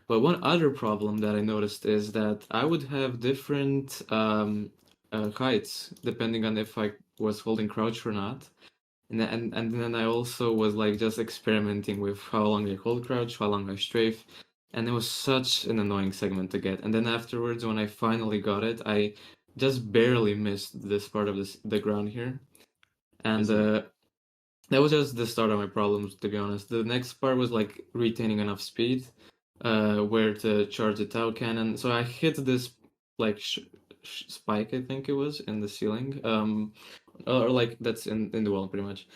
But one other problem that I noticed is that I would have different heights depending on if I was holding crouch or not. And then I also was like just experimenting with how long I hold crouch, how long I strafe, and it was such an annoying segment to get. And then afterwards, when I finally got it, I just barely missed this part of the ground here, and that was just the start of my problems, to be honest. The next part was like retaining enough speed, where to charge the Tau cannon. So I hit this like spike, I think it was, in the ceiling, or like that's in the wall pretty much.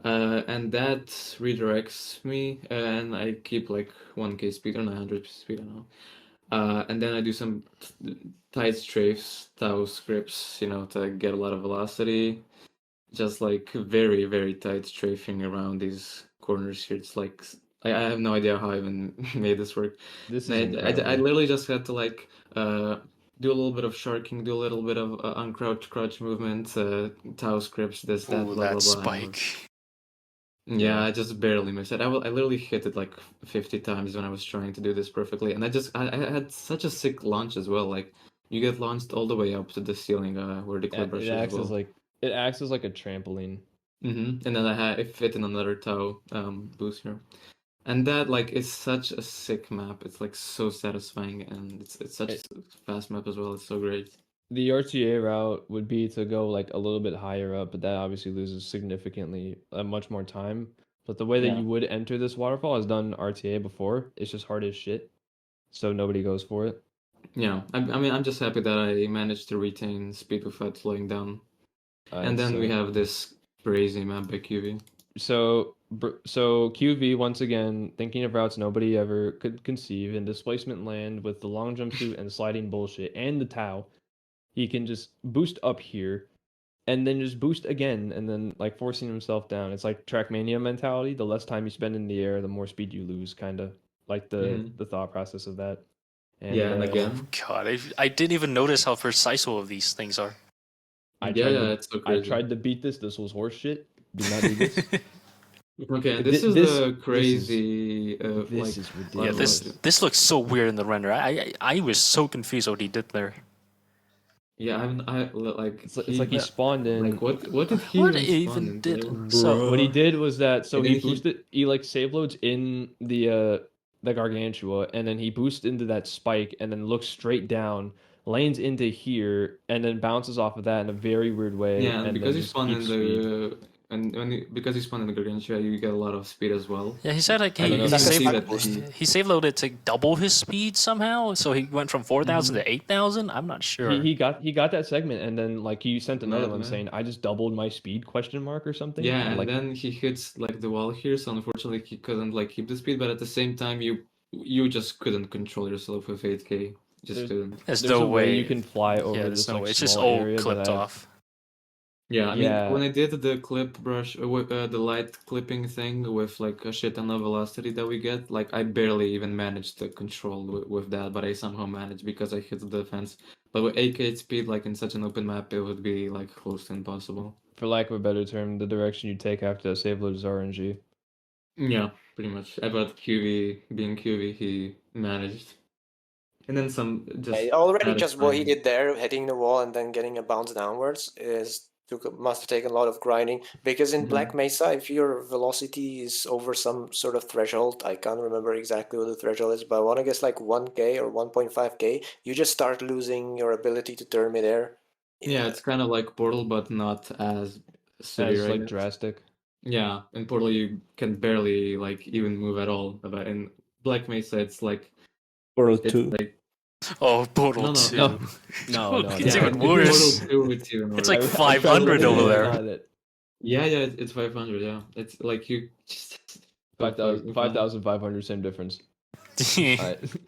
And that redirects me, and I keep like 1k speed or 900 speed, I don't know. And then I do some tight strafes, Tau scripts, to get a lot of velocity. Just like very, very tight strafing around these corners here. It's like I have no idea how I even made this work. This is And I incredible. literally just had to like do a little bit of sharking, do a little bit of uncrouch crouch movement, Tau scripts, this, that, Ooh, blah, that blah, blah. spike. Yeah, I just barely missed it. I literally hit it like 50 times when I was trying to do this perfectly. And I had such a sick launch as well. Like, you get launched all the way up to the ceiling where the clip brush It is as acts as well. like it acts as like a trampoline. And then I fit in another Tau boost here. And that like is such a sick map. It's like so satisfying, and it's such a fast map as well. It's so great. The RTA route would be to go like a little bit higher up, but that obviously loses significantly much more time. But the way that Yeah. you would enter this waterfall has done RTA before. It's just hard as shit, so nobody goes for it. Yeah, I mean, I'm just happy that I managed to retain speed without slowing down. And then we have this crazy map by QV. So QV once again thinking of routes nobody ever could conceive in displacement land with the long jumpsuit and sliding bullshit and the Tau. He can just boost up here and then just boost again and then like forcing himself down. It's like Trackmania mentality. The less time you spend in the air, the more speed you lose, kind of like the thought process of that. And, Yeah, and again, God, I didn't even notice how precise all of these things are. it's so I crazy. tried to beat this. This was horse shit. Do not do this. Okay, and this is the crazy this like is Yeah, ridiculous. this looks so weird in the render. I was so confused what he did there. Yeah, I like It's like he spawned in. like what did he What even spawn even into? did so? What he did was that And he then boosted he like save loads in the Gargantua and then he boosts into that spike and then looks straight down, lanes into here and then bounces off of that in a very weird way Yeah, and and because then you just spawn in keeps speed. the because you spawn in the Gargantua, you get a lot of speed as well. Yeah, he said like I don't know he if that's saved that he save loaded to double his speed somehow, so he went from 4,000 Mhm. to 8,000. I'm not sure. he got that segment and then like he sent another one Madman. saying I just doubled my speed question mark or something. Yeah, And, and like then he hits like the wall here, so unfortunately he couldn't like keep the speed, but at the same time you just couldn't control yourself with 8k. Just couldn't. There's there's no a way way you can fly over Yeah, there's this no like way. It's just small all area that clipped I have off. Yeah, I mean, Yeah. when I did the clip brush, the light clipping thing with like a shit ton of velocity that we get, like I barely even managed to control with that, but I somehow managed because I hit the fence. But with 8K speed, like in such an open map, it would be like close to impossible. For lack of a better term, the direction you take after that save load is RNG. Yeah, pretty much. About QV being QV, he managed. And then some just Already just what he satisfying. did there, hitting the wall and then getting a bounce downwards, must have taken a lot of grinding. Because in Black Mesa, if your velocity is over some sort of threshold, I can't remember exactly what the threshold is, but I want to guess like 1K or 1.5K, you just start losing your ability to turn midair. Yeah, it's kind of like Portal, but not as severe, As I like guess. drastic. Yeah, in Portal you can barely like even move at all. But in Black Mesa, it's like Portal it's 2. like Oh, Portal no, no, 2. No. No. It's yeah, even in Portal worse. 2 it's even It's worse. like I tried 500 looking over at it, there. not it. Yeah, it's 500. Yeah, it's like you just so 5,000, fucking fun. 5,500, same difference. Alright. Pretty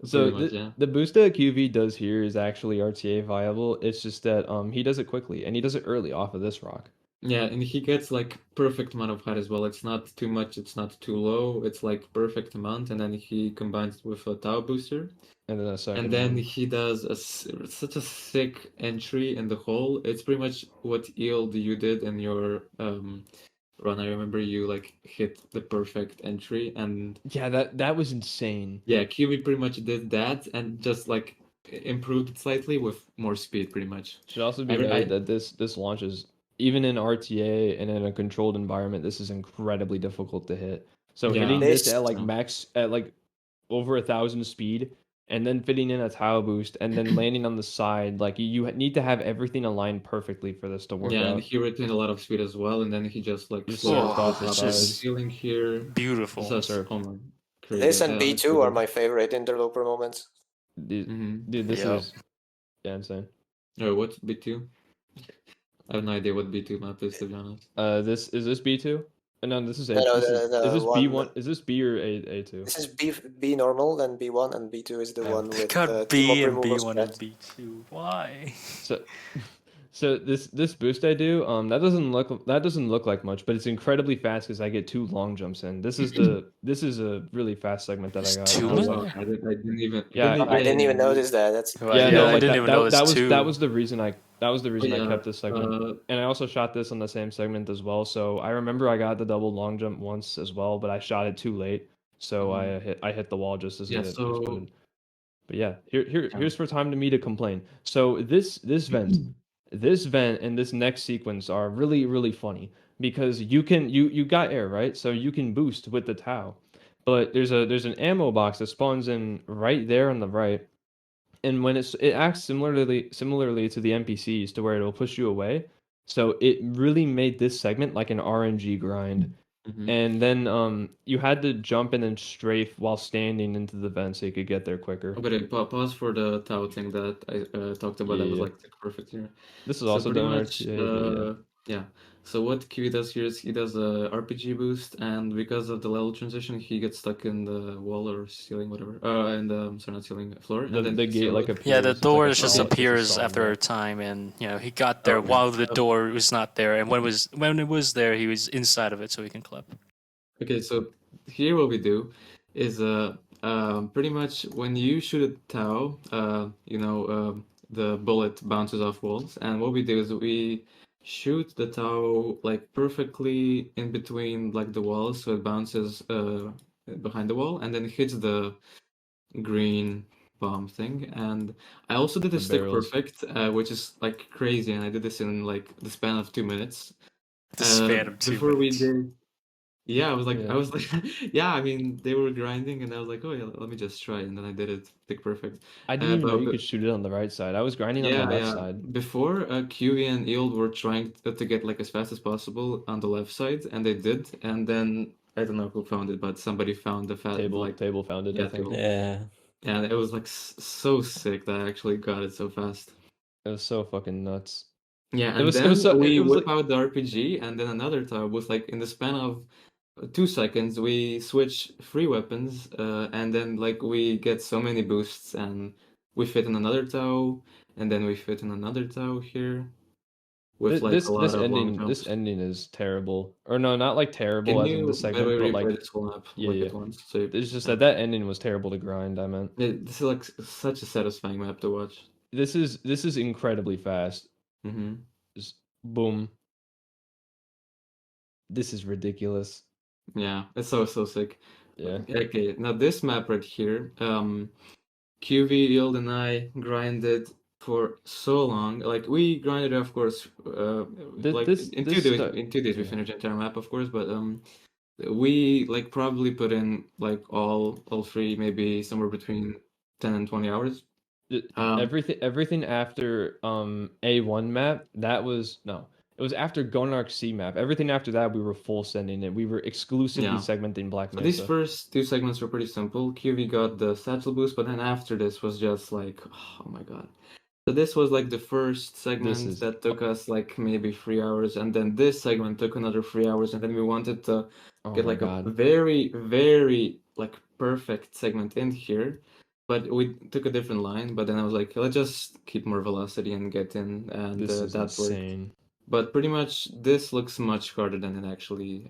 So much, yeah. the boost that QV does here is actually RTA viable. It's just that he does it quickly and he does it early off of this rock. Yeah, and he gets like perfect amount of height as well. It's not too much, it's not too low. It's like perfect amount, and then he combines it with a Tau booster. And then a second And then one. he does such a sick entry in the hole. It's pretty much what Yield you did in your run. I remember you like hit the perfect entry, and Yeah, that was insane. yeah, Kiwi pretty much did that and just like improved it slightly with more speed, pretty much. Should also be noted that this launches even in RTA and in a controlled environment. This is incredibly difficult to hit. So Yeah. hitting this This- at like Yeah. max at like over 1,000 speed, and then fitting in a tile boost, and then landing on the side, like you need to have everything aligned perfectly for this to work Yeah, and out. he retained a lot of speed as well, and then he just like You just floated surfed Oh, off the up it's the just sides. ceiling here. beautiful. Just, Surf. oh my, crazy. This and It's so B2 are good. my favorite interloper moments. Dude, Mhm. dude, this Yep. is yeah, insane. Oh, what's B2? I have no idea what B2 map is, to be honest. This is this B2? No, this is A. No, This is the this one. B1? Is this B or A2? This is B normal, then B1, and B2 is the Yeah. one with Got team up B and removal B1 and strat. B2. Why? So so this boost I do, that doesn't look like much, but it's incredibly fast because I get 2 long jumps in. This is a really fast segment that I It's got. two Oh minutes? wow, I didn't even Yeah, I didn't even notice that. That's Well, yeah, yeah, no, I like didn't that even know it's two. that was the reason Oh I yeah, kept this segment. And I also shot this on the same segment as well. So I remember I got the double long jump once as well, but I shot it too late. So I hit the wall just as yeah. it So exploded. But yeah, yeah. here's for time to me to complain. So this vent and this next sequence are really funny because you got air, right? So you can boost with the Tau. But there's an ammo box that spawns in right there on the right, and when it acts similarly to the NPCs to where it'll push you away. So it really made this segment like an RNG grind. Mhm. And then you had to jump and then strafe while standing into the vent so you could get there quicker. Okay, pause for the Tau thing that I talked about. That was Yeah. like perfect here. This is So also pretty done much, RTA, but yeah. yeah. So what Kiwi does here is he does a RPG boost, and because of the level transition, he gets stuck in the wall or ceiling, whatever. And sorry, not ceiling, floor, and then The he gate like solo- appears. Yeah, the It's door like a just stall- it's a appears stall after a map. time, and he got there Okay. while the door was not there, and when it was there, he was inside of it, so he can clip. Okay, so here what we do is pretty much when you shoot a Tau, the bullet bounces off walls, and what we do is we shoot the Tau like perfectly in between like the walls, so it bounces behind the wall, and then hits the green bomb thing. And I also did a The stick barrels. perfect, which is like crazy, and I did this in like the span of 2 minutes. The span of 2 Before we minutes. did. Yeah, Yeah. I was like, yeah, I mean, they were grinding, and I was like, oh yeah, let me just try, and then I did it like perfect. I didn't even know you But could shoot it on the right side. I was grinding on the yeah, left yeah. side. Before, QE and Yield were trying to get like as fast as possible on the left side, and they did. And then I don't know who found it, but somebody found the Table found it, I yeah, think. table. Yeah. And it was like so sick that I actually got it so fast. It was so fucking nuts. Yeah, It and was then so we it was whip like out the RPG, and then another time was like in the span of 2 seconds, we switch free weapons, and then like we get so many boosts, and we fit in another Tau, and then we fit in another Tau here. with like This a lot of long jumps. this ending is terrible. Or no, not like terrible Can as in the you, by the way, segment, but replay like this whole map yeah, like yeah. at once? So It's just yeah. that ending was terrible to grind, I meant. This is like such a satisfying map to watch. This is incredibly fast. Mm-hmm. Just boom. This is ridiculous. Yeah, it's so sick. Yeah. Okay, now this map right here, QV, Yield, and I grinded for so long. Like we grinded, of course, like in 2 days. In 2 days, we yeah. finished the entire map, of course. But we like probably put in like all three, maybe somewhere between 10 and 20 hours. Everything after A1 map, that was no. It was after Gonarch C map. Everything after that, we were full sending it. We were exclusively Yeah. segmenting Black So Mesa. these first 2 segments were pretty simple. QV got the Satchel boost, but then after this was just like, oh my god. So this was like the first segment that took us like maybe 3 hours, and then this segment took another 3 hours, and then we wanted to get like a very, very like perfect segment in here. But we took a different line, but then I was like, let's just keep more velocity and get in, and This is that insane. worked. But pretty much this looks much harder than it actually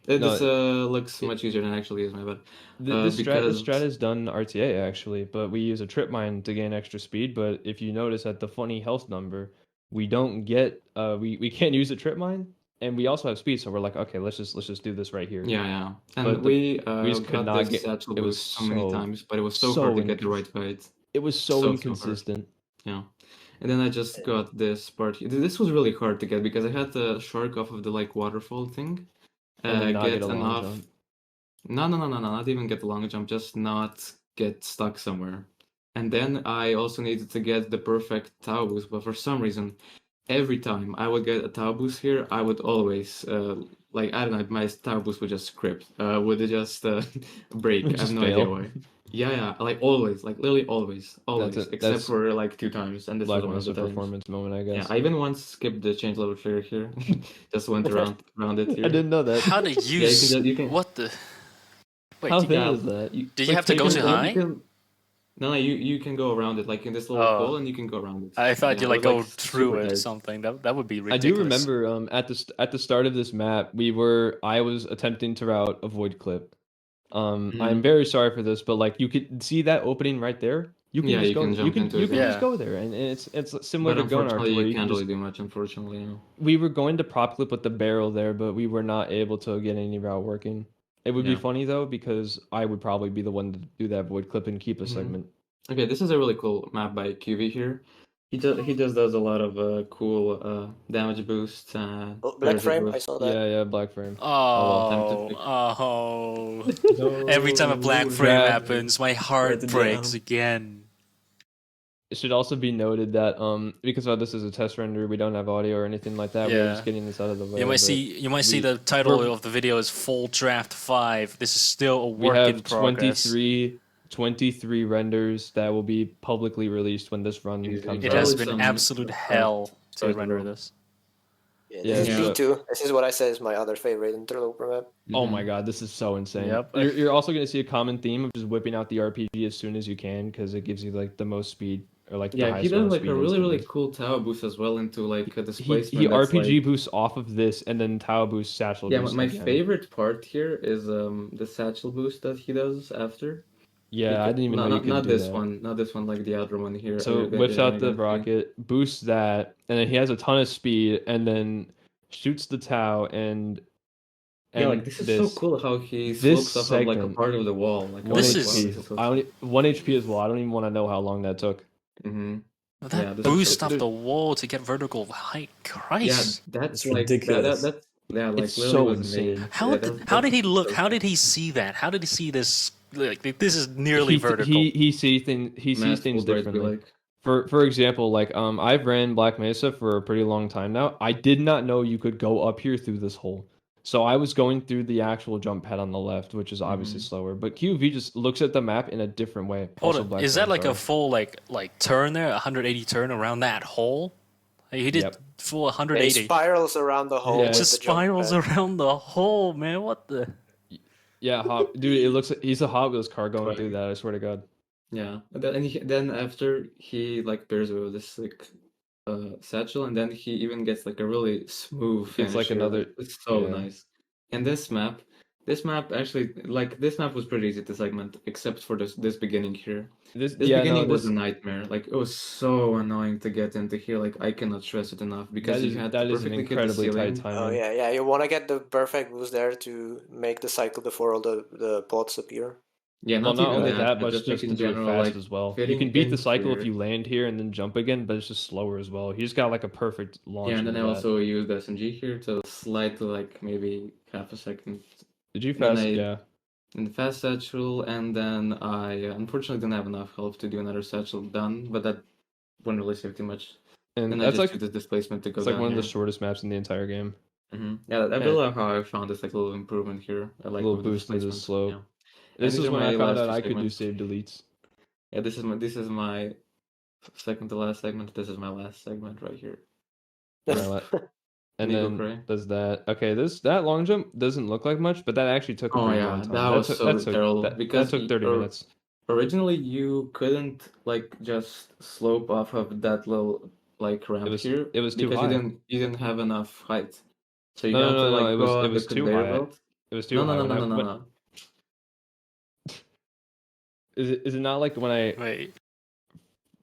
this looks much easier than it actually is, my bad. This Because strat is done RTA actually, but we use a trip mine to gain extra speed. But if you notice at the funny health number, we don't get we can't use a trip mine, and we also have speed, so we're like, okay, let's just do this right here. yeah. And But we just could got not this get Satchel it was boost so many times, but it was so so hard to get the right fight. It was so hard. inconsistent. Yeah. And then I just got this part here. This was really hard to get because I had to shark off of the like waterfall thing. And then not get a long enough. jump. No, not even get the long jump, just not get stuck somewhere. And then I also needed to get the perfect Tau boost, but for some reason, every time I would get a Tau boost here, I would always like I don't know, my Tau boost would just script, would it just break? I have no idea why. Yeah, like always, like literally always, except for like 2 times, and this was one of the times. Performance moment, I guess. Yeah, I even once skipped the change level trigger here, just went around it here. I didn't know that. How to use you can, what the? Wait, how thin is that? Do you have to go too high? No, you can go around it, like in this little hole, and you can go around it. I thought you like go through it or tight. something. That would be ridiculous. I do remember at the start of this map, I was attempting to route a void clip. I'm very sorry for this, but like you could see that opening right there. You can just go. You can just go there, and it's similar to Gonarch. Unfortunately, you can't really do much. Unfortunately, we were going to prop clip with the barrel there, but we were not able to get any route working. It would be funny though because I would probably be the one to do that void clip and keep a segment. Okay, this is a really cool map by QV here. He just does a lot of cool damage boosts. Black frame, I saw that. Yeah, black frame. No, every time a black frame happens, my heart breaks again. It should also be noted that because this is a test render, we don't have audio or anything like that. We're just getting this out of the way. You might see the title of the video is Full Draft 5. This is still a work in progress. 23 renders that will be publicly released when this run comes out. It has been absolute hell to render this. Yeah, me too. This is what I said is my other favorite interloper map. Oh my god, this is so insane. Yep. You're also going to see a common theme of just whipping out the RPG as soon as you can because it gives you like the most speed or like the highest he does like a really instantly. cool Tau boost as well into like a displacement. He RPG boosts off of this and then Tau boosts Satchel. Yeah, my favorite part here is the Satchel boost that he does after. Yeah, I didn't even know you could not do this that. one, not this one, like the other one here. So whips out the rocket, boosts that, and then he has a ton of speed, and then shoots the Tau, and yeah, like this is so cool how he slopes up of like a part of the wall. Like this is 1 HP as well. I don't even want to know how long that took. That boost up the wall to get vertical height, Christ! Yeah, that's ridiculous. That's it's so insane. How did he look? How did he see that? How did he see this? Like this is nearly vertical. He sees things differently. For example, like I've ran Black Mesa for a pretty long time now. I did not know you could go up here through this hole. So I was going through the actual jump pad on the left, which is obviously slower. But QV just looks at the map in a different way. Hold on, is that like a full like turn there, 180 turn around that hole? He did full 180. It spirals around the hole. Yeah, it just spirals around the hole, man. What the? Yeah, dude, it looks like he's a Hot Wheels car going through that. I swear to God. Yeah, then after he like pairs with this like Satchel, and then he even gets like a really smooth It's finish like here. another. It's so Yeah. nice. And this map actually, like this map was pretty easy to segment, except for this beginning here. This. This Yeah. No. beginning was This. a nightmare. Like it was so annoying to get into here. Like I cannot stress it enough because you had to That is an perfectly hit the incredibly tight ceiling. Oh timing. yeah. You want to get the perfect boost there to make the cycle before all the pods appear. Yeah, Well, not not even only that, that, but but just like just to in do it general, fast like as well. You fitting can beat the in cycle if here. you land here and then jump again, but it's just slower as well. He's got like a perfect launch Yeah, and then into I that. also used SMG here to slide to like maybe half a second. Did you Then fast? I Yeah. in the fast satchel, and then I unfortunately didn't have enough health to do another satchel done, but that wouldn't really save too much. And Then I that's just like used this displacement to go it's like down one of the here. shortest maps in the entire game. Yeah, I And really like how I found this like little improvement here. I a like little with the boost into the displacement. Yeah, slope. and This these is are when I my found last out two I could do segments. save deletes. Yeah, this is my second to last segment. This is my last segment right here. Yeah. And Nico then Cray. does that. Okay, that long jump doesn't look like much, but that actually took a Oh pretty yeah, long time. that was so terrible That because took 30 minutes. originally you couldn't like just slope off of that little like ramp here It was too because high. you didn't have enough height. So you No, no, got to no, no. like go It on the was too conveyor high. belt. It was too No, no, high no, when no, I no, no, when, no. is it not like when I Wait,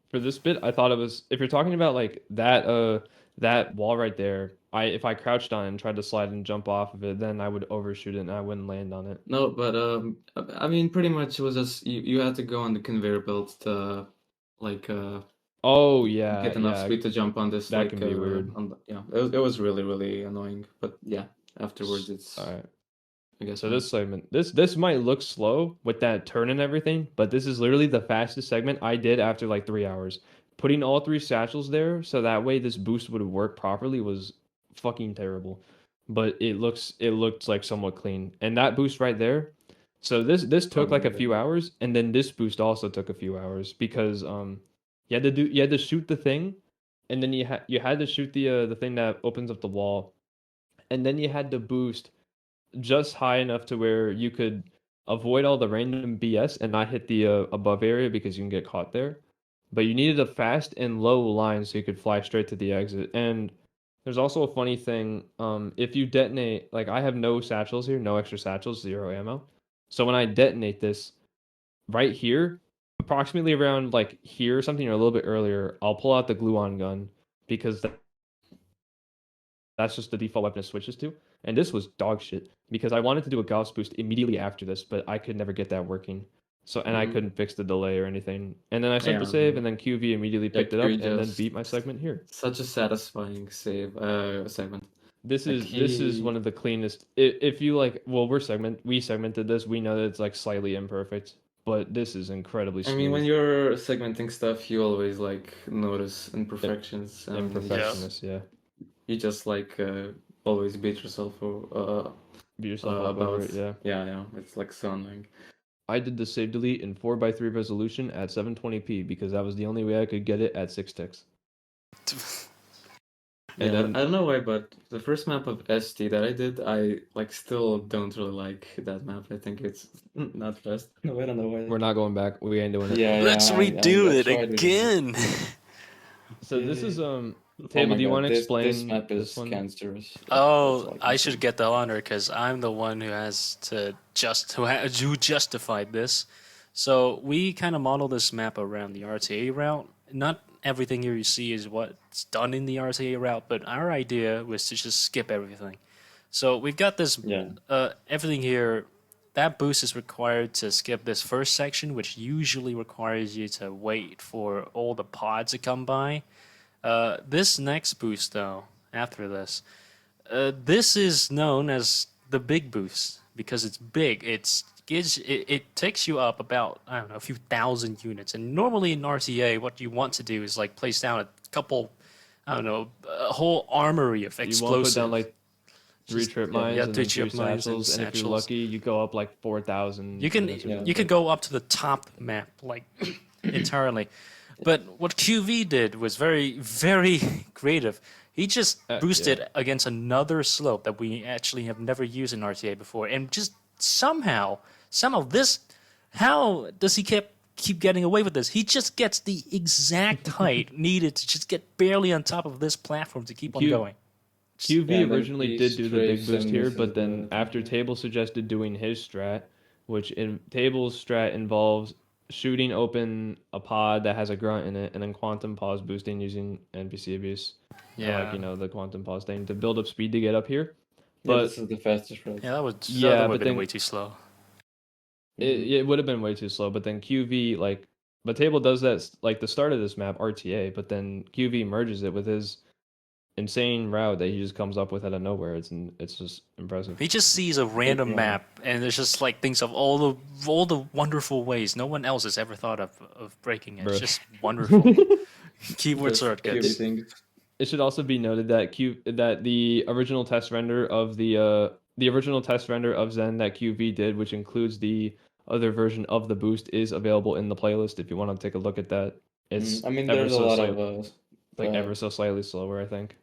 for this bit I thought it was if you're talking about like that wall right there, if I crouched on it and tried to slide and jump off of it, then I would overshoot it and I wouldn't land on it. No, but I mean pretty much it was just you had to go on the conveyor belt to like Oh yeah, get enough yeah. speed to jump on this That like can be weird. on the, yeah it was really really annoying, but yeah afterwards All it's right. I guess So fine. this segment, this might look slow with that turn and everything, but this is literally the fastest segment I did after like 3 hours. Putting all three satchels there so that way this boost would work properly was fucking terrible. But it looked like somewhat clean. And that boost right there. So this took like a few hours, and then this boost also took a few hours because you had to shoot the thing, and then you had to shoot the thing that opens up the wall, and then you had to boost just high enough to where you could avoid all the random BS and not hit the above area because you can get caught there. But you needed a fast and low line so you could fly straight to the exit. And there's also a funny thing. If you detonate, like I have no satchels here, no extra satchels, zero ammo. So when I detonate this right here, approximately around like here or something or a little bit earlier, I'll pull out the glue-on gun because that's just the default weapon it switches to. And this was dog shit because I wanted to do a Gauss boost immediately after this, but I could never get that working. So I couldn't fix the delay or anything. And then I sent the save, and then QV immediately picked it up and then beat my segment here. Such a satisfying segment. This Like is one of the cleanest. If you like, well, we segmented this. We know that it's like slightly imperfect, but this is incredibly smooth. I mean, when you're segmenting stuff, you always like notice imperfections and Imperfectionist, yeah. you just like always beat yourself Beat yourself up over it, yeah. yeah. It's like so annoying. I did the save delete in 4:3 resolution at 720p because that was the only way I could get it at 6 ticks. Yeah, then, I don't know why, but the first map of ST that I did, I like still don't really like that map. I think it's not fast. No, I don't know why. we're not going back. We ain't doing it. Yeah, let's redo it tried again. So this is Oh Table. my Do you God, want to explain this map is this one? cancerous. Oh, I should get the honor because I'm the one who has to who justified this. So we kind of model this map around the RTA route. Not everything here you see is what's done in the RTA route, but our idea was to just skip everything. So we've got this everything here. That boost is required to skip this first section, which usually requires you to wait for all the pods to come by. This next boost, though, after this, this is known as the big boost because it's big. It takes you up about, I don't know, a few thousand units. And normally in RTA, what you want to do is like place down a couple, I don't know, a whole armory of explosives. You want to put down like 3 trip mines yeah, and three then 3 trip mines and satchels, and if you're satchels. lucky, you go up like 4,000. You can go up to the top map like entirely. But what QV did was very, very creative. He just boosted against another slope that we actually have never used in RTA before, and just somehow this, how does he keep getting away with this? He just gets the exact height needed to just get barely on top of this platform to keep on going. QV Yeah, and then originally he did do the big strafes boost and here, misses but then the after thing. Table suggested doing his strat, which in Table's strat involves shooting open a pod that has a grunt in it, and then quantum pause boosting using NPC abuse. And Yeah. the quantum pause thing to build up speed to get up here. Yeah, But this is the fastest route. Yeah, that would Yeah, have but been then- way too slow. it would have been way too slow. But then QV but Table does that like the start of this map RTA, but then QV merges it with his insane route that he just comes up with out of nowhere. It's just impressive. He just sees a random Yeah. map and there's just like thinks of all the wonderful ways no one else has ever thought of breaking it. It's Bruh. just wonderful. Keywords are good. Everything. It should also be noted that the original test render of the original test render of Zen that QV did, which includes the other version of the boost, is available in the playlist if you want to take a look at that. It's I mean, ever there's a so lot slight- of ever so slightly slower, I think.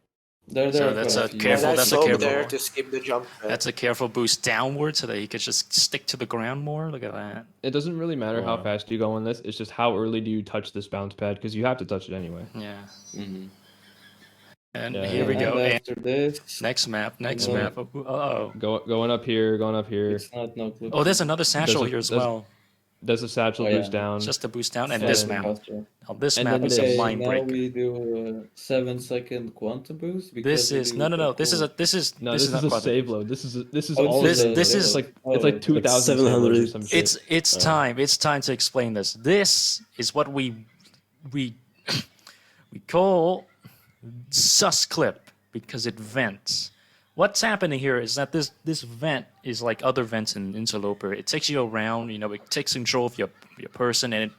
there So are that's quite a few. careful- And I that's a slowed careful- there to skip the jump pad. That's a careful boost downward so that you could just stick to the ground more. Look at that. It doesn't really matter how Wow. fast you go on this. It's just how early do you touch this bounce pad, because you have to touch it anyway. Yeah. Mhm. And Yeah, here we And go. And after this, next map. Next No. map. Uh-oh. Going up here. it's not no clip. Oh, there's another satchel There's a- here as there's- well. Does a satchel Oh, yeah. boost down? Just a boost down. And And this then- map. Now this and map then is this- a mind now breaker. we do a 7-second quantum boost. This because we is do no. This is cool- this is No, this this is is not a quantum save boost. load. This is Oh, all this- the- this it's is- like oh, it's like like 2,000 save loads or 700. some shit. It's time. It's time to explain this. This is what we we call Susclip because it vents. What's happening here is that this vent is like other vents in Interloper. It takes you around. It takes control of your person, and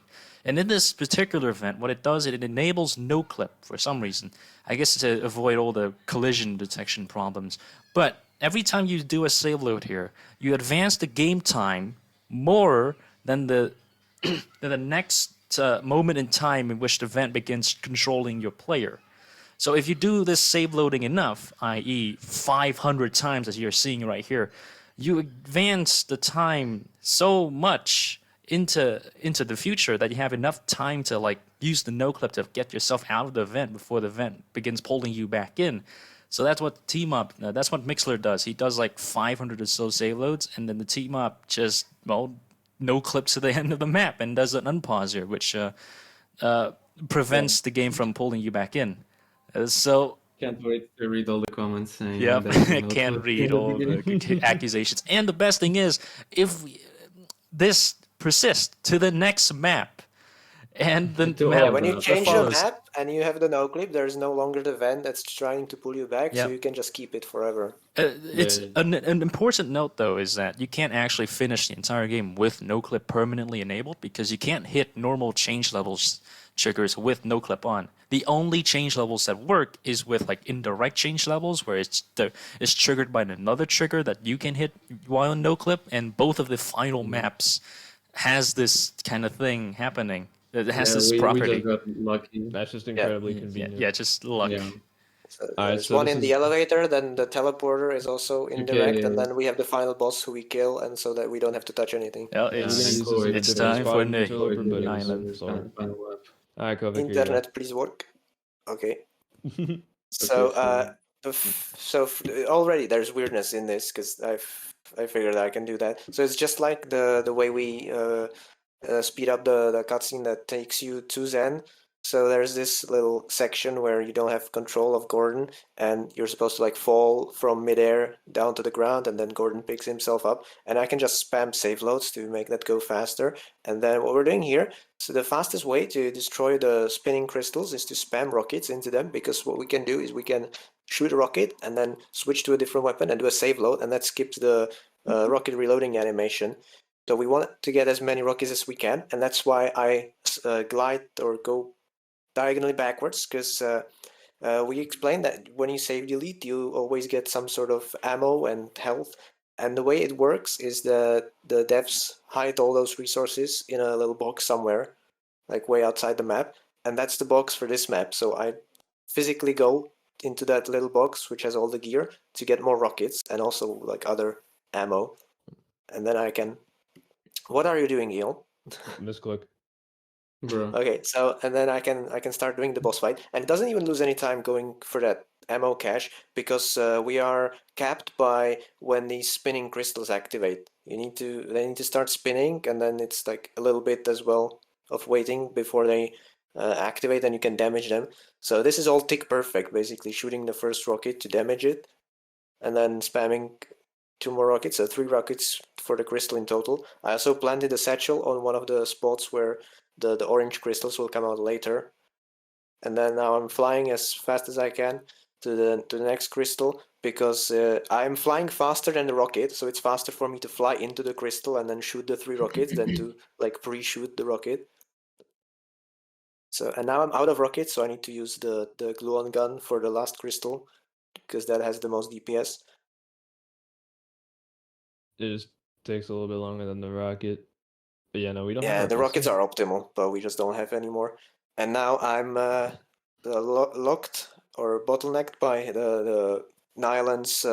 in this particular vent, what it does, it enables no clip for some reason. I guess to avoid all the collision detection problems. But every time you do a save load here, you advance the game time more than the next moment in time in which the vent begins controlling your player. So if you do this save loading enough, i.e. 500 times as you're seeing right here, you advance the time so much into the future that you have enough time to like use the no clip to get yourself out of the vent before the vent begins pulling you back in. So that's what that's what Mixler does. He does like 500 or so save loads, and then the team up just no clips to the end of the map and does an unpause here, which prevents the game from pulling you back in. So Can't wait to read all the comments saying yep, that I can't read all the accusations. And the best thing is, if this persists to the next map, and the To map all Yeah, when you that change the follows, map and you have the no clip, there's no longer the vent that's trying to pull you back, so Yep. you can just keep it forever. It's an important note though is that you can't actually finish the entire game with no clip permanently enabled because you can't hit normal change levels triggers with no clip on. The only change levels that work is with like indirect change levels where it's triggered by another trigger that you can hit while in no clip, and both of the final maps has this kind of thing happening. It has this we property. just got lucky. That's just incredibly Yeah, convenient. yeah, just luck. Yeah. So Alright, there's so one this in is- the elevator, then the teleporter is also indirect, and yeah. then we have the final boss who we kill, and so that we don't have to touch anything. Well, We're gonna it's use this in a it's different time spot for in the Interloper, but it's island. sorry. Final lap. All right, Kovic, here you go. Internet, please work. Okay. Okay, So, so- already there's weirdness in this because I figured I can do that. So it's just like the way we speed up the cutscene that takes you to Zen. So there's this little section where you don't have control of Gordon, and you're supposed to like fall from midair down to the ground, and then Gordon picks himself up. And I can just spam save loads to make that go faster. And then what we're doing here, so the fastest way to destroy the spinning crystals is to spam rockets into them, because what we can do is we can shoot a rocket and then switch to a different weapon and do a save load, and that skips the rocket reloading animation. So we want to get as many rockets as we can, and that's why I glide or go diagonally backwards, because we explained that when you save delete, you always get some sort of ammo and health. And the way it works is that the devs hide all those resources in a little box somewhere, like way outside the map. And that's the box for this map. So I physically go into that little box, which has all the gear, to get more rockets and also like other ammo. And then I can... What are you doing, Gil? Misclick. Bro. Okay, so and then I can start doing the boss fight, and it doesn't even lose any time going for that ammo cache because we are capped by when these spinning crystals activate. They need to start spinning, and then it's like a little bit as well of waiting before they activate, and you can damage them. So this is all tick perfect, basically shooting the first rocket to damage it, and then spamming 2 more rockets, so 3 rockets for the crystal in total. I also planted a satchel on one of the spots where the orange crystals will come out later. And then now I'm flying as fast as I can to the next crystal because I'm flying faster than the rocket, so it's faster for me to fly into the crystal and then shoot the 3 rockets than to like pre-shoot the rocket. So and now I'm out of rockets, so I need to use the gluon gun for the last crystal because that has the most DPS. It just takes a little bit longer than the rocket. But yeah, no, we don't have Yeah, the rockets. rockets are optimal, but we just don't have any more. And now I'm locked or bottlenecked by the Nyland's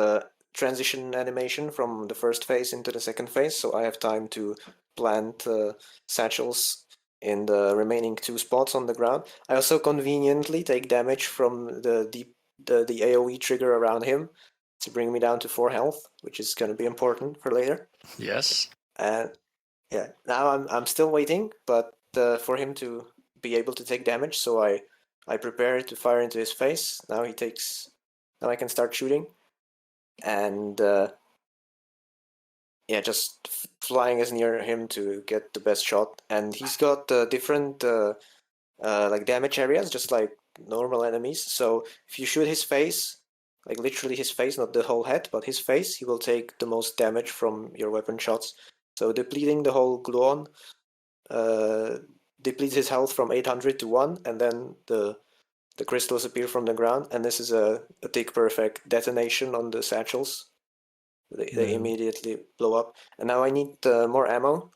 transition animation from the first phase into the second phase, so I have time to plant satchels in the remaining 2 spots on the ground. I also conveniently take damage from the AoE trigger around him to bring me down to 4 health, which is going to be important for later. Yes. And yeah, now I'm still waiting, but for him to be able to take damage, so I prepare to fire into his face. Now he takes. Now I can start shooting, and yeah, just flying as near him to get the best shot. And he's got different like damage areas, just like normal enemies. So if you shoot his face, like literally his face, not the whole head, but his face, he will take the most damage from your weapon shots. So depleting the whole gluon depletes his health from 800 to 1, and then the crystals appear from the ground, and this is a tick perfect detonation on the satchels. They immediately blow up. And now I need more ammo,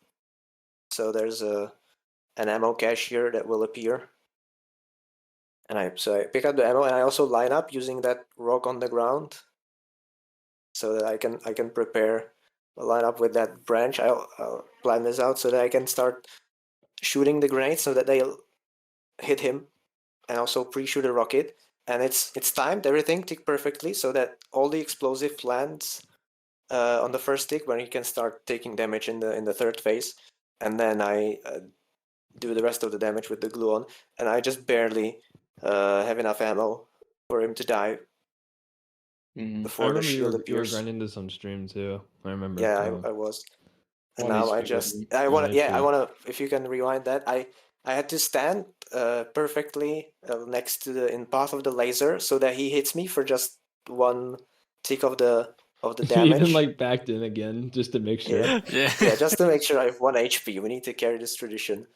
so there's an ammo cache here that will appear. And I pick up the ammo, and I also line up using that rock on the ground, so that I can prepare a line up with that branch. I'll plan this out so that I can start shooting the grenades so that they'll hit him, and also pre-shoot a rocket. And it's timed, everything tick perfectly so that all the explosive lands on the first tick when he can start taking damage in the third phase. And then I do the rest of the damage with the gluon, and I just barely have enough ammo for him to die Mhm. I before the remember shield you were appears. grinding this on stream too. I remember. Yeah, I was. And One now I HP just only. I One want to yeah I HP. want to, if you can rewind that, I had to stand perfectly next to in path of the laser so that he hits me for just 1 tick of the You damage. even like backed in again just to make sure. Yeah. Yeah. Yeah, just to make sure I have 1 HP. We need to carry this tradition.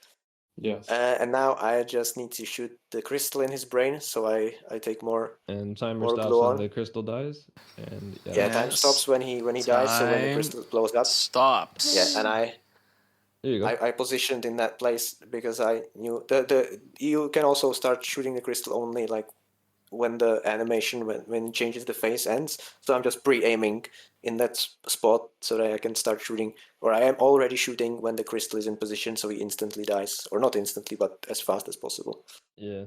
Yes. And now I just need to shoot the crystal in his brain, so I take more. And timer More stops gluon. when the crystal dies. And yeah. Yeah, time Yes. stops when he dies, so when the Time crystal blows up. stops. Yeah, and There you go. I positioned in that place because I knew the you can also start shooting the crystal only like when the animation when it changes the phase ends. So I'm just pre-aiming in that spot so that I can start shooting, or I am already shooting when the crystal is in position, so he instantly dies, or not instantly, but as fast as possible. Yeah.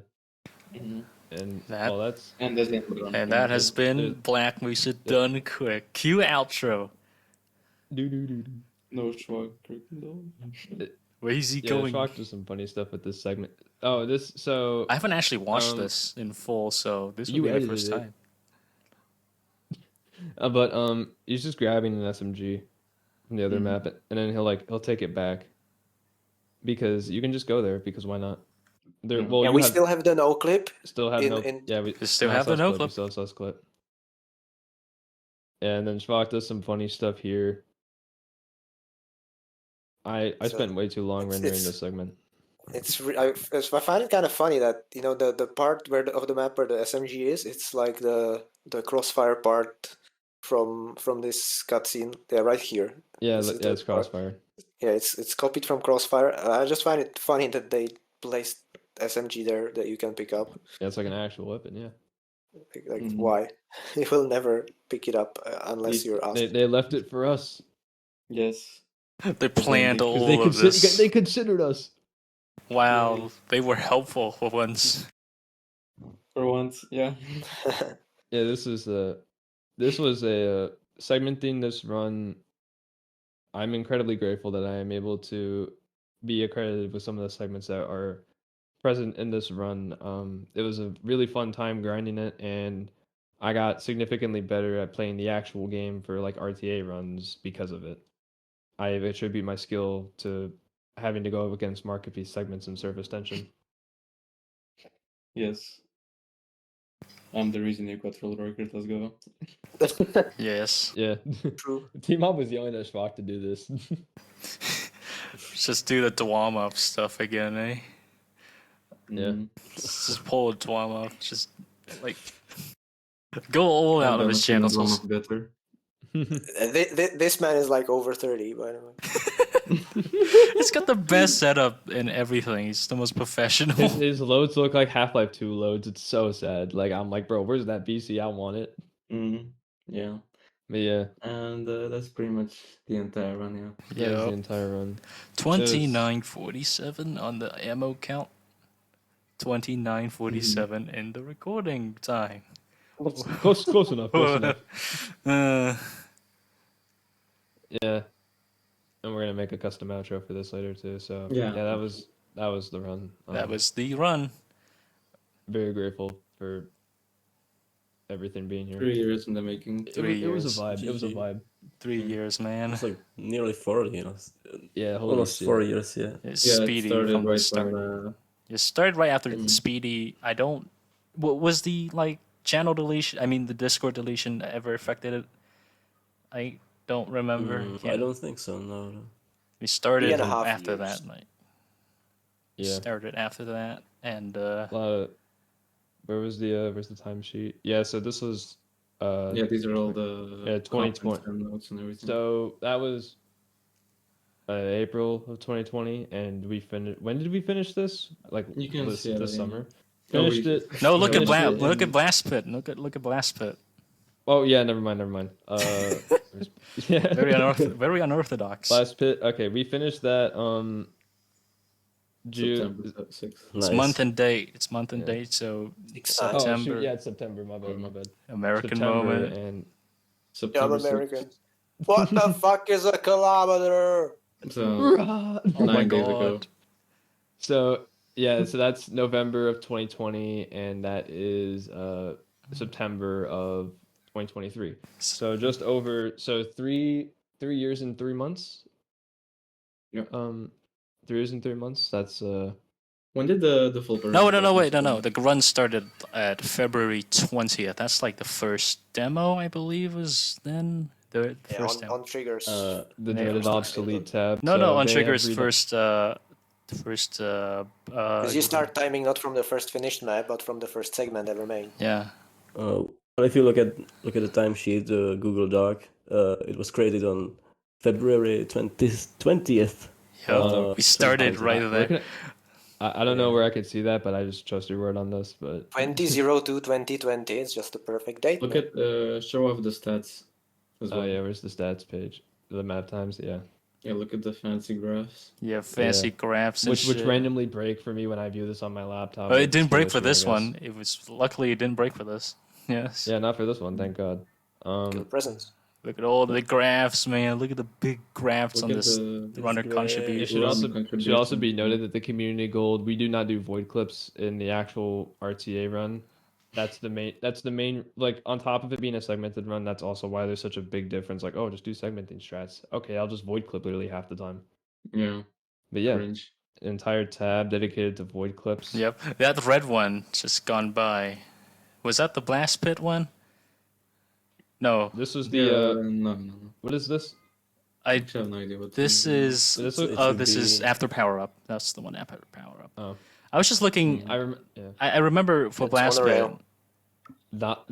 Mhm. And That- well, that's And the same for And that has been Black Mesa done quick. Cue outro. do. no short though. Where is he Yeah, going? Shock does some funny stuff with this segment. Oh, this so I haven't actually watched Um, this in full, so this will you be the edited first it. time. But he's just grabbing an SMG from the other Mhm. map, and then he'll take it back because you can just go there because why not? There, Yeah. well, Yeah, you we have still have the no clip. still have no in yeah we You still not have the no Susclip, clip. We still have Susclip. And then Schwach does some funny stuff here. I So spent way too long rendering it's- this segment. I find it kind of funny that the part of the map where the SMG is, it's like the crossfire part from this cutscene. Yeah, right here. Yeah, This is yeah, the it's part. Crossfire. Yeah, it's copied from Crossfire. I just find it funny that they placed SMG there that you can pick up. Yeah, it's like an actual weapon. Yeah, Like Mhm. why? You will never pick it up unless you're asked. they left it for us Yes. They planned Because all of this. they considered us. Wow, they were helpful for once. For once, yeah. Yeah, this was a segmenting this run. I'm incredibly grateful that I am able to be accredited with some of the segments that are present in this run. It was a really fun time grinding it, and I got significantly better at playing the actual game for like RTA runs because of it. I attribute my skill to having to go up against market piece segments and surface tension. Yes. I'm the reason you got world record. Let's go. Yes. Yeah. True. Team Up was yelling at Schwach to do this. Just do the Dwam up stuff again, eh? Yeah. Mm. Just pull a Dwam up. Just like go all out of his channel. genitals. Better. This man is like over 30, by the way. It's got the best setup and everything. He's the most professional. His loads look like Half-Life 2 loads. It's so sad. Like I'm like, bro, where's that BC? I want it. Mm. Yeah. But yeah, And that's pretty much the entire run. Yeah. that is the Yep. entire run. 2947 on the ammo count. 2947 in the recording time. Close enough. Close enough. Yeah. And we're gonna make a custom outro for this later too. So Yeah. that was the run. That was the run. Very grateful for everything being here. 3 years in the making. It, 3 it was years. a vibe. It was a GG. vibe. 3 years, man. It's like nearly 4 years. Yeah, holy Almost shit. 4 years, yeah. It's Yeah, Speedy it started from the right start. from. It started right after Mhm. Speedy. I don't. What was the like channel deletion? I mean, the Discord deletion ever affected it? I don't remember. I don't think so, no. We started 3.5 after years. that. Like, Yeah. started after that, and A lot of, where's the timesheet? Yeah, so this was Yeah, these are all the Yeah, 2020. comments and notes and everything. so that was April of 2020, and we finished. When did we finish this? Like You can this see it, this yeah. summer. Oh, Finished we- it. no, look at Finished it look in- at Blast Pit. Look at Blast Pit. Oh yeah, never mind. Yeah. Very unorthodox. Last pit. Okay, we finished that. September June. 6th. It's Nice. month and date. It's month and Yeah. date. So September. Oh September, shoot! Yeah, it's September. My bad. My bad. American September moment. and Yeah, I'm September 6th. American. What the fuck is a kilometer? So Oh my 9 days ago. god. So yeah, so that's November of 2020, and that is September of 2023. So just over 3 years and 3 months. Yeah. 3 years and 3 months. That's When did the full version? No, wait, no. The run started at February 20th. That's like the first demo, I believe, was then the Yeah, first demo. on triggers. the Yeah, dreaded I'm obsolete tab. No, So on they triggers have first. Because you start timing not from the first finished map, but from the first segment ever made. Yeah. Well, if you look at the timesheet, the Google Doc, it was created on February 20th. Yep. We started right We're there. gonna- I don't know where I could see that, but I just trust your word on this. But 20/02/2020. It's just a perfect date. Look man. at show off the stats as well. oh yeah, where's the stats page? The map times, yeah. Yeah, look at the fancy graphs. Yeah, fancy graphs and Which shit. randomly break for me when I view this on my laptop. Oh, it It's didn't break for glitching, I this guess. one. It was luckily it didn't break for this. Yes. Yeah, not for this one, thank God. Kill presents. Look at all the graphs, man. Look at the big graphs Look on at this the runner great. It contribution. should Run also contribution. be noted that the community gold, we do not do void clips in the actual RTA run. That's the main like on top of it being a segmented run, that's also why there's such a big difference. Like, oh, just do segmenting strats. Okay, I'll just void clip literally half the time. Yeah, But yeah, cringe. entire tab dedicated to void clips. Yep. That red one just gone by. Was that the blast pit one? No. This was Yeah, the no. what is this? I Actually, I have no idea what this is This It oh should this is be- after power up. That's the one after power up. Oh, I was just looking yeah. I remember for It's blast pit. Monorail. Not.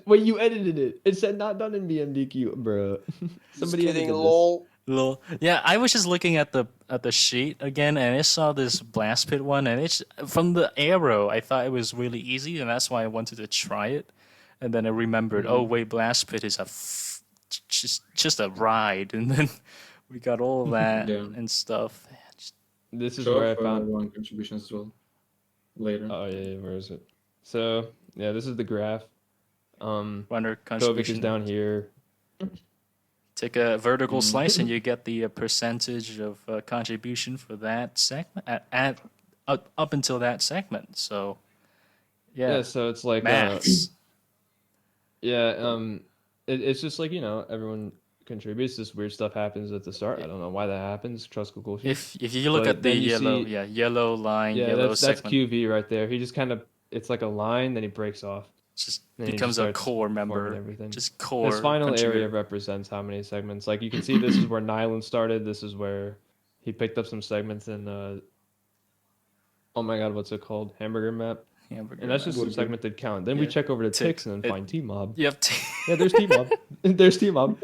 Wait, you edited it. It said not done in BMDQ, bro. Somebody Just kidding, edited this. lol. Lol. Yeah, I was just looking at the sheet again, and I saw this blast pit one, and it's from the arrow. I thought it was really easy, and that's why I wanted to try it. And then I remembered, oh wait, blast pit is just a ride, and then we got all that Yeah. and stuff. this is Show where I off found. one contribution as well later. Oh yeah, where is it? So yeah, this is the graph. Runner Kovic is contribution. down here. Take a vertical Mm. slice and you get the percentage of contribution for that segment up until that segment. So, Yeah, yeah, so it's like maths. yeah, it's just like everyone contributes. This weird stuff happens at the start. I don't know why that happens. Trust conclusion. If you look But at the then you yellow, see- yellow line, Yeah, yellow that's segment, QV right there. He just kind of it's like a line, then he breaks off. just Then he becomes just a starts core forming member. everything. Just core. This final area contributor. represents how many segments. Like you can see, this is where Nylon started. This is where he picked up some segments in. Oh my God, what's it called? Hamburger map. Hamburger And that's man. just some Burger. segmented count. Then we Yeah. check over to Tick. ticks and then It- find T Mob. Yep. Yeah, there's T Mob. There's T Mob.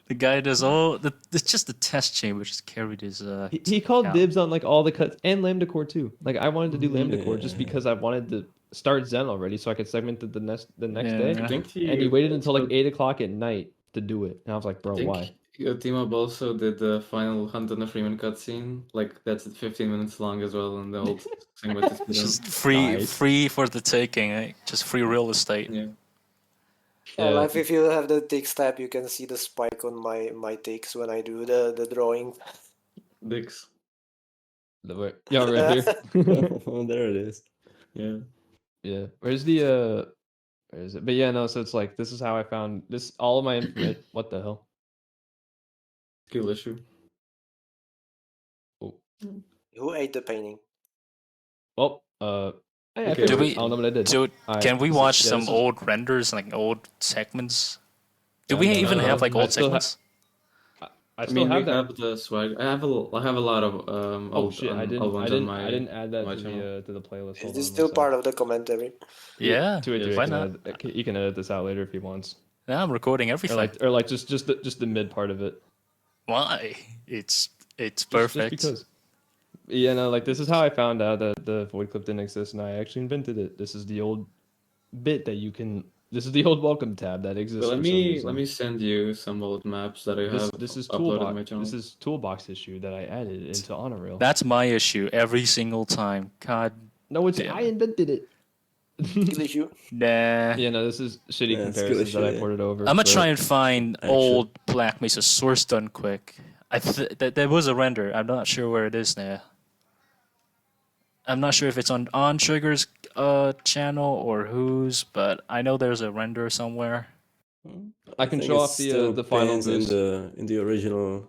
The guy does all. It's just the test chamber just carried his. He called count. dibs on like all the cuts and Lambda Core too. Like I wanted to do Lambda Core just Yeah. because I wanted to start Zen already, so I could segment it the next Yeah. day. I think And he waited until like also- 8 o'clock at night to do it. And I was like, bro, I think why? Team Up also did the final Hunt on the Freeman cutscene. Like that's 15 minutes long as well, and the whole segment is put Just out. free, Nice. free for the taking. Eh? Just free real estate. Yeah. Yeah, Yeah. like if you have the ticks tab, you can see the spike on my ticks when I do the drawing. Dicks. Yeah, right here. Oh, there it is. Yeah. Yeah. Where's the where is it? But yeah, no, so it's like this is how I found this all of my information. What the hell? Skill issue. Who ate the painting? Well, hey, I Okay, Do figured- we- I don't know what I did. Dude, Alright, can we this is- watch yeah, some this is- old renders, like old segments? Do Yeah, we no, even no, have like I old still ha- segments? I I still mean, have we that. have the swag. I have a lot of Oh old shit! I old didn't. I ones didn't. on my. I didn't add that my to channel. the playlist. Is Hold this on still one part sec. of the commentary? Yeah, Two or three. why can not? you can edit this out later if he wants, Yeah, I'm recording everything. or like just the mid part of it. Why? It's Just perfect. because. Yeah, no, like this is how I found out that the void clip didn't exist, and I actually invented it. This is the old bit that you can. This is the old welcome tab that exists. But for some reason. let me send you some old maps that I have This is uploaded on my toolbox. channel. This is toolbox issue that I added into Monorail. That's my issue every single time. God No, it's damn I it. invented it. Skill issue. nah. Yeah, no, this is shitty Yeah, skill comparisons that I issue, yeah. ported over. I'm gonna but- try and find Action. old Black Mesa source done quick. There was a render. I'm not sure where it is now. I'm not sure if it's on Trigger's channel or whose, but I know there's a render somewhere. I can think show it's off still the final pains boost. in the original.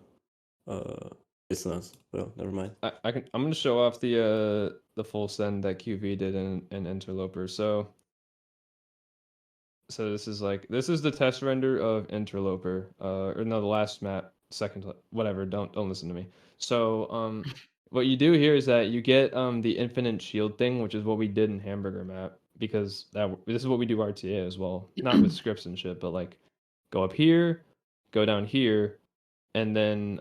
It's not. Well, never mind. I'm gonna show off the full send that QV did in Interloper. So this is the test render of Interloper. Or no, the last map, second whatever. Don't listen to me. So what you do here is that you get the infinite shield thing, which is what we did in Hamburger map, because this is what we do RTA as well. Not with scripts and shit, but like go up here, go down here, and then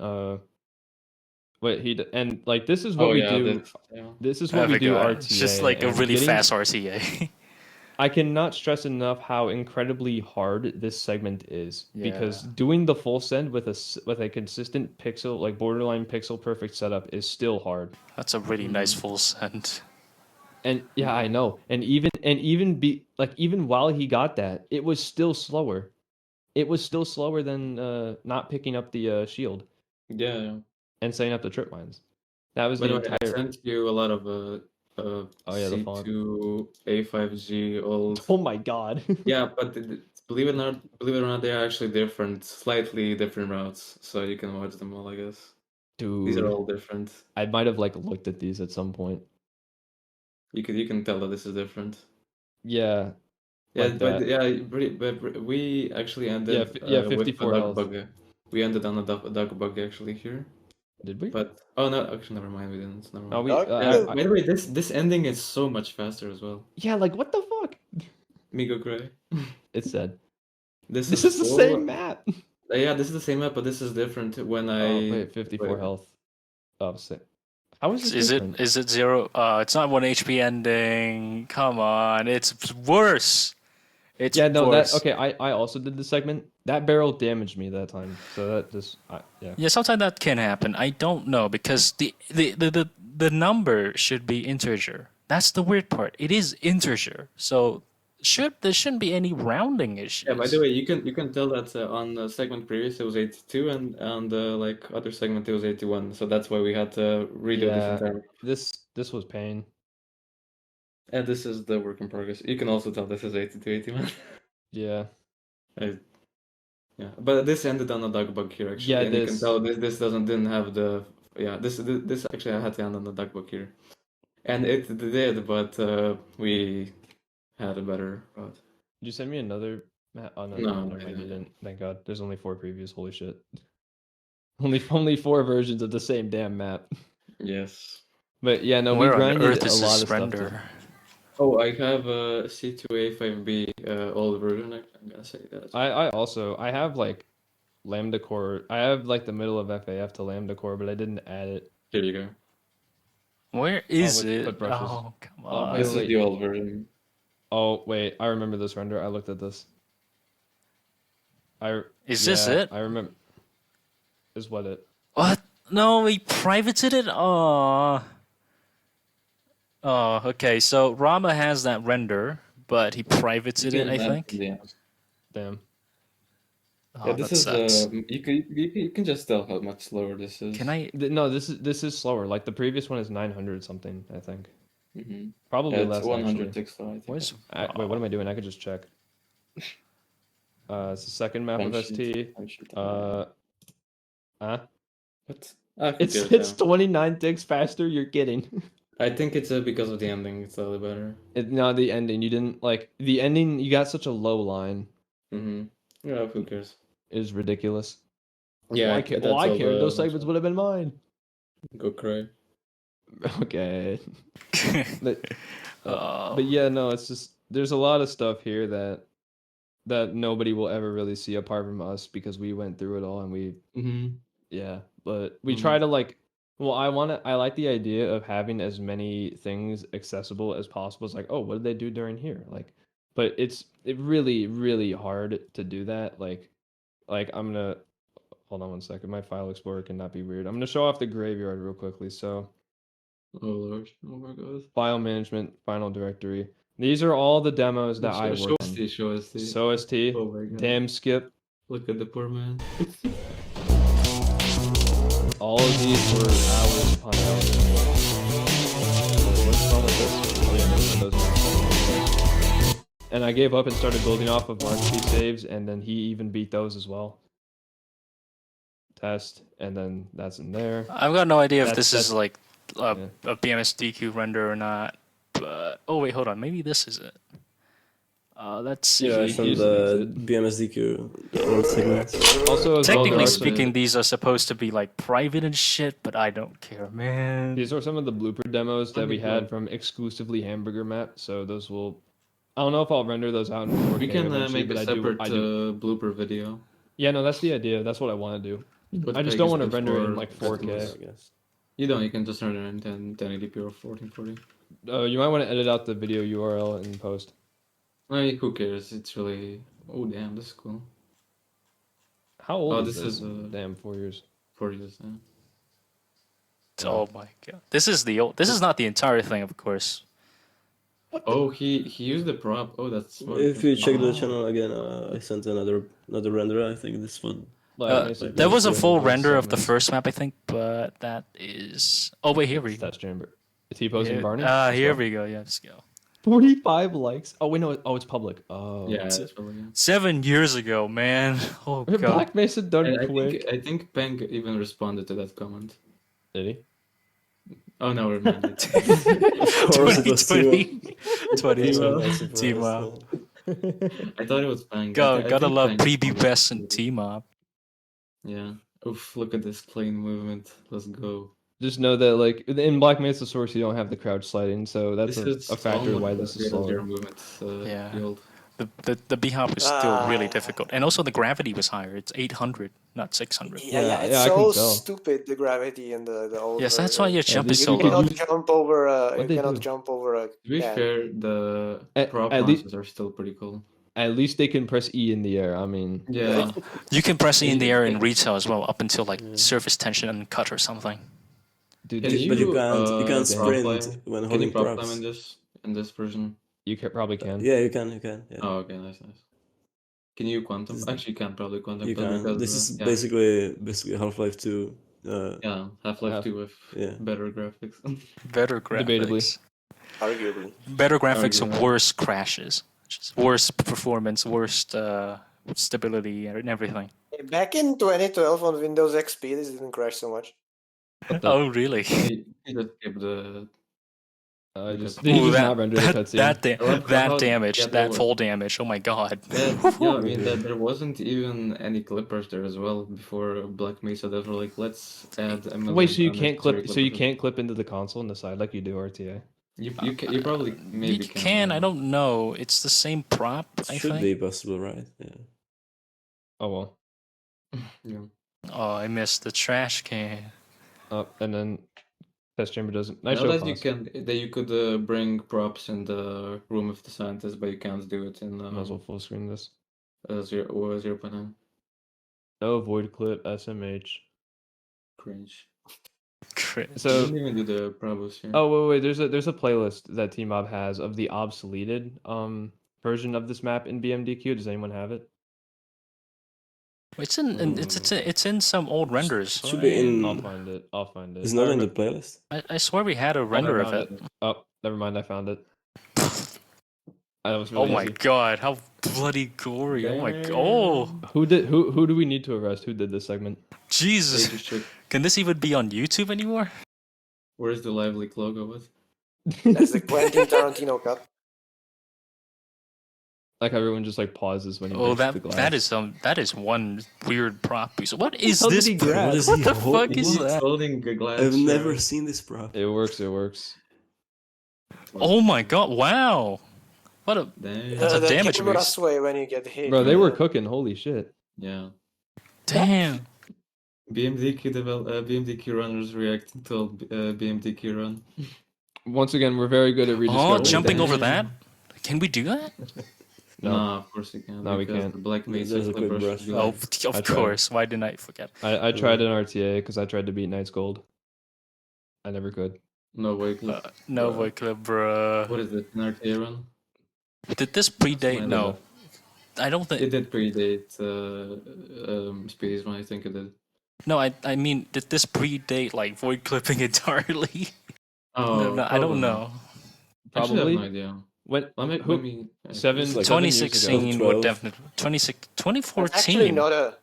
and like this is what Oh we yeah, do. that's, yeah. This is what Have we a do guy. RTA. It's just like a and really getting- fast RTA. I cannot stress enough how incredibly hard this segment is, because Yeah. doing the full send with a consistent pixel, like borderline pixel perfect setup, is still hard. That's a really nice full send. And yeah, I know. And even while he got that, it was still slower. It was still slower than not picking up the shield Yeah, yeah. and setting up the trip lines. That was By the the way, I entire. sent you a lot of Oh, yeah, the font. C2 A5G old. Oh my god. Yeah, but believe it or not, they are actually different, slightly different routes, so you can watch them all, I guess. These are Dude, all different. I might have like looked at these at some point. You can tell that this is different. Yeah. Yeah, Like but that. but we actually ended Yeah, with a 54 dog health. bug. We ended on a dog bug actually here. Did we? But oh no, actually never mind, we didn't. Never mind. Oh, we. Dog Yeah, I- by the way, this ending is so much faster as well. yeah, like what the fuck? Migo Gray. It said. This This is the so- same map. Yeah, this is the same map, but this is different. When I Oh wait, 54 wait. health. Oh, sick. How is this Is different? it 0? It's not 1 HP ending. Come on, it's worse. It's Yeah, no, worse. that okay. I also did the segment. That barrel damaged me that time, so that just yeah. Yeah, sometimes that can happen. I don't know because the the number should be integer. That's the weird part. It is integer, so there shouldn't be any rounding issues. Yeah, by the way, you can tell that on the segment previous it was 82, and on the like other segment it was 81. So that's why we had to redo this Yeah. entire. This was pain. And this is the work in progress. You can also tell this is 82, 81. Yeah. Yeah, but this ended on a dog bug here actually, Yeah, and you can this- tell this didn't have the this actually had to end on the dog bug here, and it did, but we had a better route. Did you send me another map? Oh no, No, never I mind. You didn't. didn't. Thank God. There's only 4 previews. Holy shit. Only 4 versions of the same damn map. Yes. But yeah, no, Where we on grinded earth a is lot this of stuff. render? Oh, I have a C2A5B old version. I'm gonna say that. I also I have like Lambda core. I have like the middle of FAF to Lambda core, but I didn't add it. Here you go. Where is with it? foot brushes. Oh, come Oh, on. wait, This is wait. the old version. Oh wait, I remember this render. I looked at this. Is this it? I remember. Is what it? What? No, we privated it? Oh. Oh, okay. So Rama has that render, but he privated it, I think. Yeah. Damn. Oh, Yeah, this that is sucks. you can just tell how much slower this is. Can I? No, this is slower. Like the previous one is 900 something. I think Mm-hmm. probably Yeah, it's less 100 actually. ticks, I think. Where's Wait, what am I doing? I could just check. It's the second map of ST. What? Ah, who It's cares, it's yeah. 29 ticks faster. You're kidding. I think it's because of the ending. It's a little better. No, the ending. You didn't like the ending. You got such a low line. Mm-hmm. Yeah, who cares? Is ridiculous. Yeah, Well, I I- cared. that's Well, I all cared. the- Those segments would have been mine. Go cry. Okay. But, Oh. but yeah, no, it's just there's a lot of stuff here that nobody will ever really see apart from us because we went through it all and we Mm-hmm. yeah. But we try to like well, I like the idea of having as many things accessible as possible. It's like, oh, what did they do during here? Like, but it's really, really hard to do that. Like I'm gonna hold on one second. My file explorer cannot be weird. I'm gonna show off the graveyard real quickly. So Oh lord. Oh my god. file management, final directory. These are all the demos that I Show worked us on. the, show us the. So ST, Oh my god. damn skip. Look at the poor man. All of these were hours upon hours. What's wrong with this? Oh yeah, no Windows. And I gave up and started building off of Mark speed saves, and then he even beat those as well. Test, and then that's in there. I've got no idea if That's- this is that's- like a, yeah. a BMSDQ render or not. But oh wait, hold on. Maybe this is it. Let's see. Yeah, I He sent usually the makes BMSDQ the old segments. Also, as well, Technically there are speaking, some, these are supposed to be like private and shit, but I don't care, man. these are some of the blooper demos that we Okay, had cool. from exclusively Hamburger Map. So those will. I don't know if I'll render those out in 4K We can eventually, make but a I do. separate I do. blooper video. Yeah, no, that's the idea. That's what I want to do. But I just Peg don't is want to good render it in for like customers. 4K. I guess. You don't. You can just render in 1080p or 1440. You might want to edit out the video URL in post. Like, who cares? It's really. Oh damn, this is cool. How old Oh, is this this? is, Damn, 4 years. 4 years. Yeah. Oh my god. This is the old. This is not the entire thing, of course. Oh, he used the prop. Oh, that's. smart. If you check the Oh. channel again, I sent another render. I think this one. There was a full Segment. render of the first map, I think, but that is. Oh wait, here we go. That's chamber. Is he posting Barney? Here we go. Yeah, let's go. 45 likes. Oh wait, no. Oh, it's public. Oh. Yeah, that's probably. Yeah. 7 years ago, man. Oh god. Black Mesa done I quick. think Peng even responded to that comment. Did he? Oh no, never mind. Of course it was 2020. 2020. Team Team up. up. I thought it was Peng. Gotta think love Peng preview responded best to and it. team up. Yeah. Oof! Look at this clean movement. Let's go. Just know that like in Black Mesa Source you don't have the crouch sliding, so that's This is a factor why almost this is as good as slower. your movements. Yeah. Build. The B-hop is still really difficult, and also the gravity was higher. It's 800, not 600. Yeah, Yeah, it's yeah, I can so tell. stupid, the gravity in the old Yes, that's why version. your jump Yeah, is you so could low. You cannot jump over What'd they do? a To be yeah. fair, the At- prop at least- launches are still pretty cool. At least they can press E in the air. I mean, Yeah. You can press it in the air in retail as well, up until like surface tension and cut or something. Dude, Can this- But you you can't Damn. prop sprint climb? when Can you holding prop climb props. in this version? you probably can. Yeah, you can. Yeah. Oh, okay, nice. Can you quantum? This- Actually, you can probably quantum, You but can. because This is yeah, basically Half-Life 2. yeah, Half-Life Half- 2 with Yeah. better graphics. Better Debatably. graphics. Arguably. Better graphics, Arguably. worse crashes. Just worse performance, worst stability, and everything. Back in 2012 on Windows XP, this didn't crash so much. What the- Oh, really? He just skipped the. I Okay. just did he Ooh, just that not render the cutscene? that How- damage, yeah, there that was- fall damage. Oh my god. Yeah, I mean there wasn't even any clippers there as well before Black Mesa. They were like, let's add a million Wait, so you can't unnecessary clip? So you clippers. can't clip into the console on the side like you do RTA? You probably maybe you can. I don't know. It's the same prop. It I should think. be possible, right? Yeah. Oh well. Yeah. Oh, I missed the trash can. And then test chamber doesn't. Nice show Nowadays you class. can that you could bring props in the room of the scientist, but you can't do it in Might as well full screen this. 0.9. No void clip SMH. Cringe. Cringe. I So didn't even do the probos here. oh wait, there's a playlist that Team Mob has of the obsoleted version of this map in BMDQ. Does anyone have it? It's it's in some old renders. Should be in- I'll find it. I'll find it. It's I not in the remember- playlist. I swear we had a render of found it. Oh, never mind. I found it. That was Oh really my easy. god, how bloody gory! Oh my god! Oh Who do we need to arrest? Who did this segment? Jesus! They just check Can this even be on YouTube anymore? where's the lively logo with? That's the Quentin Tarantino cut. Like everyone just like pauses when he Oh, breaks the glass. that is one weird prop piece. What is hell did this? he grab? What is What he the holding? fuck is What? that? Holding a glass. I've never shard. seen this prop. It works. It works. Oh my god! Wow! What a Damn. That's a The damage camera boost. sway when you get hit. Bro, they were man. cooking. Holy shit. Yeah. damn! BMDQ runners reacting to BMDQ run. Once again, we're very good at Oh, rediscovering. jumping things. over that? Can we do that? No. Nah, of course you can't. No, we because can't. the Black Mesa There's a quick clippers brush. should be Oh, like- I of tried. course. Why didn't I forget? I tried an RTA because I tried to beat Knight's Gold. I never could. No way. Clip. No way, clip, bruh. What is it? An RTA run? Did this predate? Mine No, I don't It think. did predate Speedy's one. I think it did. No, I mean, did this predate like void clipping entirely? Oh, No, I don't probably. know. Actually, I Probably. have no idea. When Let me. seven, It's like 2016 would 12. definitely. 2014. It's actually not a.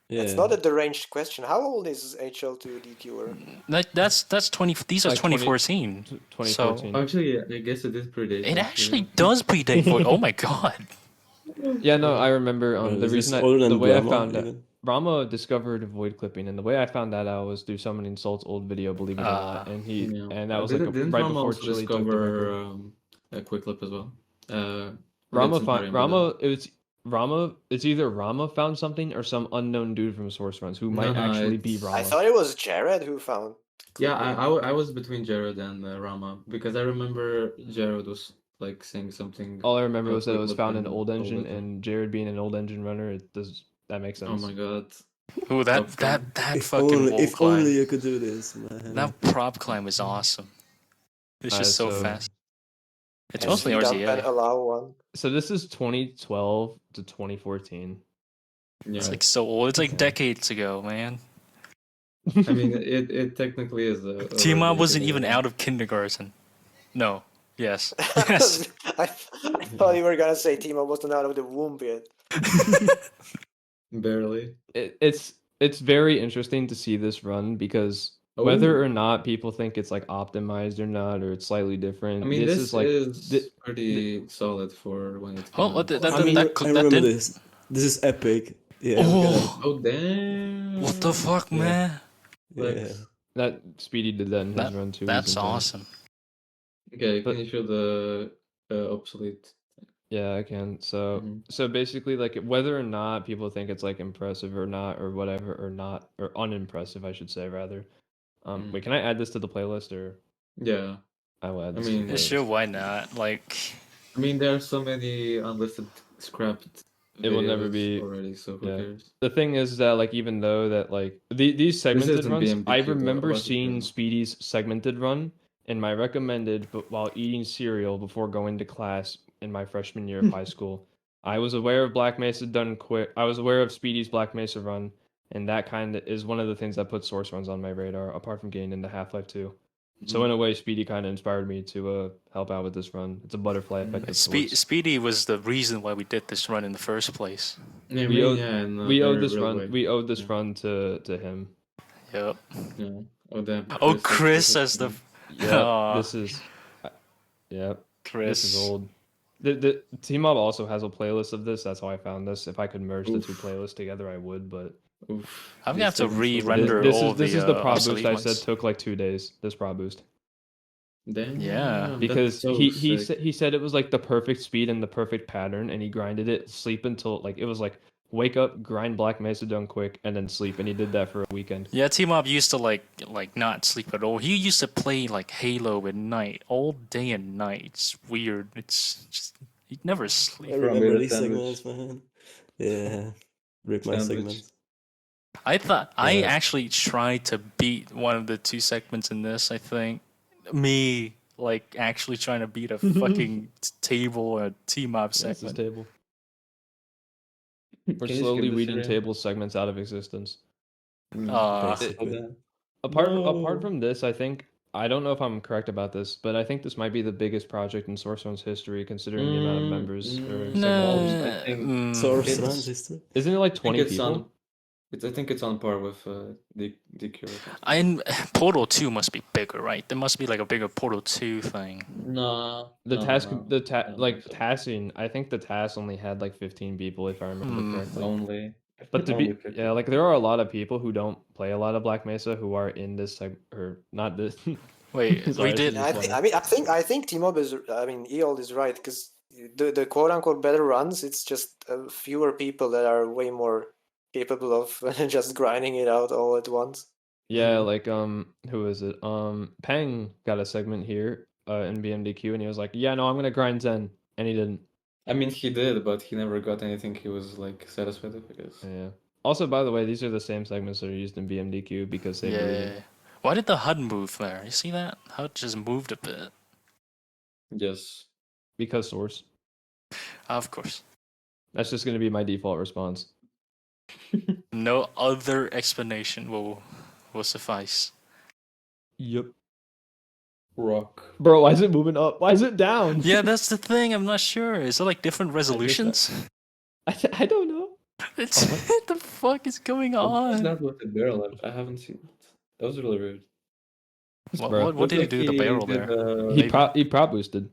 Yeah. It's not a deranged question. How old is HL2 DQer? That's 20. These are Like 20 2014. 2014. Actually, I guess it did predate. It actually does predate void. Oh my god. Yeah, no, I remember Bro, the is this reason older than the way I Brahma found out. even? Rama discovered void clipping, and the way I found that out was through someone in Salt's old video, believe it or not. And that was like didn't right Rama before also Chili took the record. discover a quick clip as well. It's either Rama found something or some unknown dude from Source Runs who might No, actually be it's- Rama. I thought it was Jared who found. Yeah, I was between Jared and Rama because I remember Jared was like saying something. All I remember was that it quick was clip found in and old all engine, that. and Jared being an old engine runner, that makes sense. Oh my god. Ooh, that If fucking only, wall if climb. only you could do this, man. That prop climb is awesome. It's just so so- fast. It's And mostly speed up and RTA. allow one. So this is 2012 to 2014. Yeah. It's like so old. It's like Yeah. decades ago, man. I mean, it technically is. T-Mob already wasn't a- even out of kindergarten. No. Yes. Yes. I thought you were gonna say Timo wasn't out of the womb yet. Barely. It's very interesting to see this run because whether or not people think it's like optimized or not, or it's slightly different. I mean, this is like pretty solid for when it. Oh, came what out. the- I mean, that I remember did- this. This is epic. Yeah. Oh, Oh damn! what the fuck, Yeah. man? Yeah. that Speedy did that in his run too. That's He's insane. awesome. Okay, But- can you show the obsolete? Yeah, I can. So Mhm. so basically, like whether or not people think it's like impressive or not, or whatever, or not, or unimpressive, I should say rather. Mm. Wait, can I add this to the playlist or Yeah, I will add I this? mean, to the playlist. Sure, why not? Like, I mean there are so many unlisted scrapped It will never is be. already, so who Yeah. cares? The thing is that like even though that like these segmented isn't runs, I BMDQ, remember was it seeing really? Speedy's segmented run in my recommended, but while eating cereal before going to class in my freshman year of high school. I was aware of Black Mesa done quick. I was aware of Speedy's Black Mesa run, and that kind of is one of the things that put source runs on my radar, apart from getting into Half-Life 2. So in a way, Speedy kind of inspired me to help out with this run. It's a butterfly effect of sorts. Speedy was the reason why we did this run in the first place. I We mean, owed yeah, in a we owed very this real run way. we owed this Yeah. run to him. Yep. Yeah. Oh, damn. Oh, Chris Chris as the. Yeah, Aw, this is yeah, this is Chris. old. The T-Mob also has a playlist of this. That's how I found this. If I could merge the two Oof. playlists together, I would. But Oof. I'm gonna These have to segments are re-render this all is this the is the prop obsolete boost I said ones. took like 2 days. This prop boost Damn, Yeah. because that's so he sick. said it was like the perfect speed and the perfect pattern, and he grinded it, sleep until like it was like wake up, grind Black Mesa done quick, and then sleep, and he did that for a weekend. Yeah, T-Mob used to like not sleep at all. He used to play like Halo at night, all day and night. It's weird. It's just he'd never I sleep. remember the these sandwich. segments, man. Yeah, rip my Sandwich. segments. I thought I Yeah. actually tried to beat one of the two segments in this. I think me like actually trying to beat a fucking table or T-Mob That's this segment. table. We're Can you skip slowly this weeding area? table segments out of existence. Basically. Oh, damn. Apart from this, I think I don't know if I'm correct about this, but I think this might be the biggest project in Source Runs history, considering the amount of members or segmenters. I think Source it's- runs history. Isn't it like I think 20 it's people? on. I think it's on par with DQ. And Portal 2 must be bigger, right? There must be like a bigger Portal 2 thing. No. The no, task, no, the I don't like think so. tassing. I think the task only had like 15 people, if I remember correctly. Only. But to only be, 50. yeah, like there are a lot of people who don't play a lot of Black Mesa who are in this or not this. Wait, Sorry, we this did. is funny. I think T-Mob is. I mean, Eold is right because the quote unquote better runs. It's just fewer people that are way more capable of just grinding it out all at once. Yeah, like who is it? Peng got a segment here in BMDQ, and he was like, "Yeah, no, I'm gonna grind Zen," and he didn't. I mean, he did, but he never got anything he was like satisfied with, I guess. Yeah. Also, by the way, these are the same segments that are used in BMDQ because they Yeah. Why did the HUD move there? You see that? HUD just moved a bit. Yes. because source. Of course. That's just gonna be my default response. No other explanation will suffice. Yep. Rock. Bro, why is it moving up? Why is it down? Yeah, that's the thing. I'm not sure. Is it like different resolutions? I don't know. It's what the fuck is going What was on? that with the barrel? I haven't seen it. That was really weird. Bro. What did he Looked do like to the barrel did, there? He prop boosted.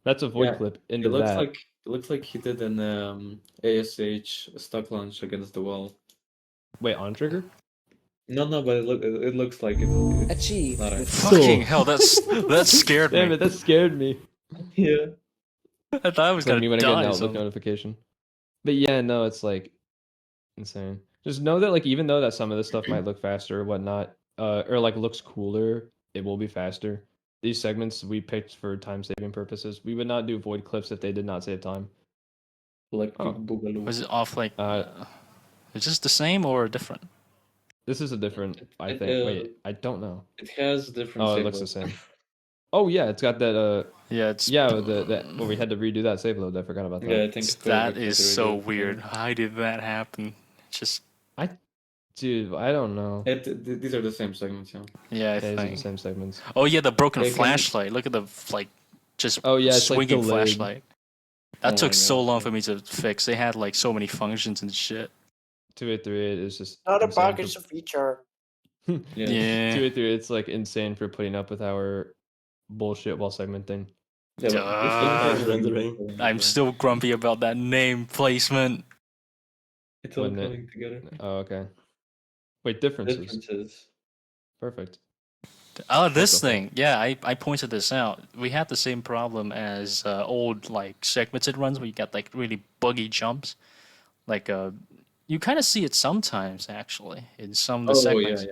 That's a void clip into it looks that. like he did an ASH stuck launch against the wall. Wait, on trigger? No, but it looks like it. It's Achieve not with Fucking hell, that scared Damn me. it, that scared me. Yeah. I thought I was For gonna me when I get an die. Outlook notification. But yeah, no, it's like insane. Just know that like even though that some of this stuff might look faster or whatnot, or like looks cooler, it will be faster. These segments we picked for time saving purposes. We would not do void clips if they did not save time. Like Oh. Boogaloo. Was it off like? Uh, Is this the same or different? This is a different, I It, think. Wait, I don't know. It has different. Oh, it save looks the loads. same. Oh yeah, it's got that Yeah, it's that where we had to redo that save load. I forgot about that. Yeah, I think that we is had to so redo it. weird. How did that happen? Just Dude, I don't know. These are the same segments, yeah. yeah, I These are the think. same segments. Oh yeah, the broken Hey, can you- flashlight. Look at the like, just Oh, yeah, it's, like, swinging delayed. flashlight. That Oh took my so God, long yeah. for me to fix. They had like so many functions and shit. 2838 is just Not a insane for- package feature. Yeah. Yeah. 283, it's like insane for putting up with our bullshit while segmenting. Yeah, but Duh. this Rendering. I'm still grumpy about that name placement. It's all Wouldn't it? coming together. Oh, okay. Wait, differences. Differences. Perfect. Oh, this the fuck? thing. Yeah, I pointed this out. We had the same problem as old like segmented runs where you got like really buggy jumps. Like you kind of see it sometimes actually in some of the Oh yeah, segments.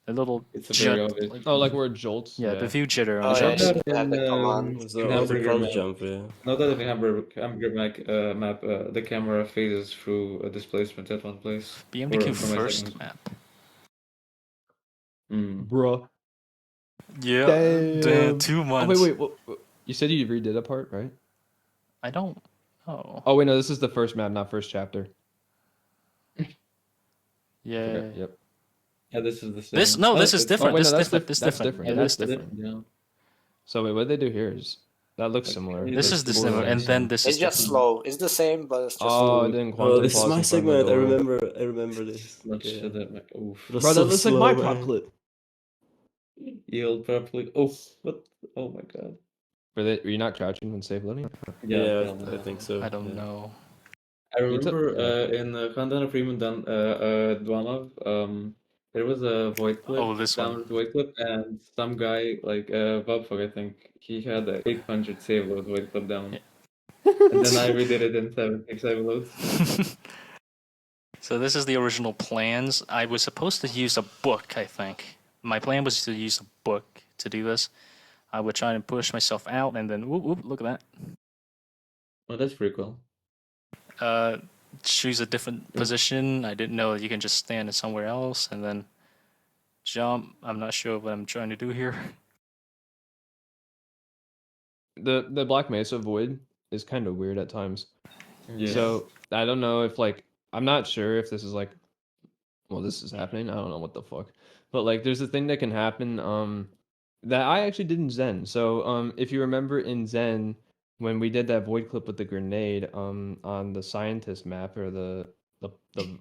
yeah. A little It's a very jet, obvious. Oh, like where it jolts. yeah, the view jitter on Oh, the yeah, Not jumps. that had the in command. With the, in with the hamburger front map. jump, yeah. Not that in hamburger map, the camera phases through a displacement at one place. BMDQ for my first segments. map. Bruh. Yeah, Damn. 2 Oh, months. wait. You said you redid a part, right? I don't. Oh. Oh wait, no. This is the first map, not first chapter. Yeah. Forgot. Yep. Yeah, this is the same. This no, this is it's- different. wait, This no, is that's different. This that's different. different. Yeah, Yeah, that's that's different. Yeah. So wait, what they do here is that looks similar. This That's is the the similar, boring and then one. this It's is just different. slow. It's the same, but it's just Oh, slow. I didn't Oh, quantum this is pause my in front of the segment. I door. remember this. Much Okay. that oh, It was Bro, that so looks like my slow, prop man. clip. yield properly. Oh, what? Oh my god. Were you not crouching when safe loading? Yeah, probably. I think so. I don't yeah. know. I You took- remember in Khandana Freeman Dwanov, there was a void clip, Oh, this one. downward void clip, and some guy, like Vabfog, I think, he had a 800 save load void clip down. Yeah. And then I redid it in 7 loads. So this is the original plans. I was supposed to use a book, I think. My plan was to use a book to do this. I would try and push myself out, and then whoop, look at that. Oh, that's pretty cool. Choose a different position. I didn't know that you can just stand somewhere else and then jump. I'm not sure what I'm trying to do here. The Black Mesa void is kind of weird at times. Yeah. So I don't know if I'm not sure if this is well, this is happening. I don't know what the fuck, but there's a thing that can happen that I actually did in Zen. So if you remember in Zen when we did that void clip with the grenade on the scientist map or the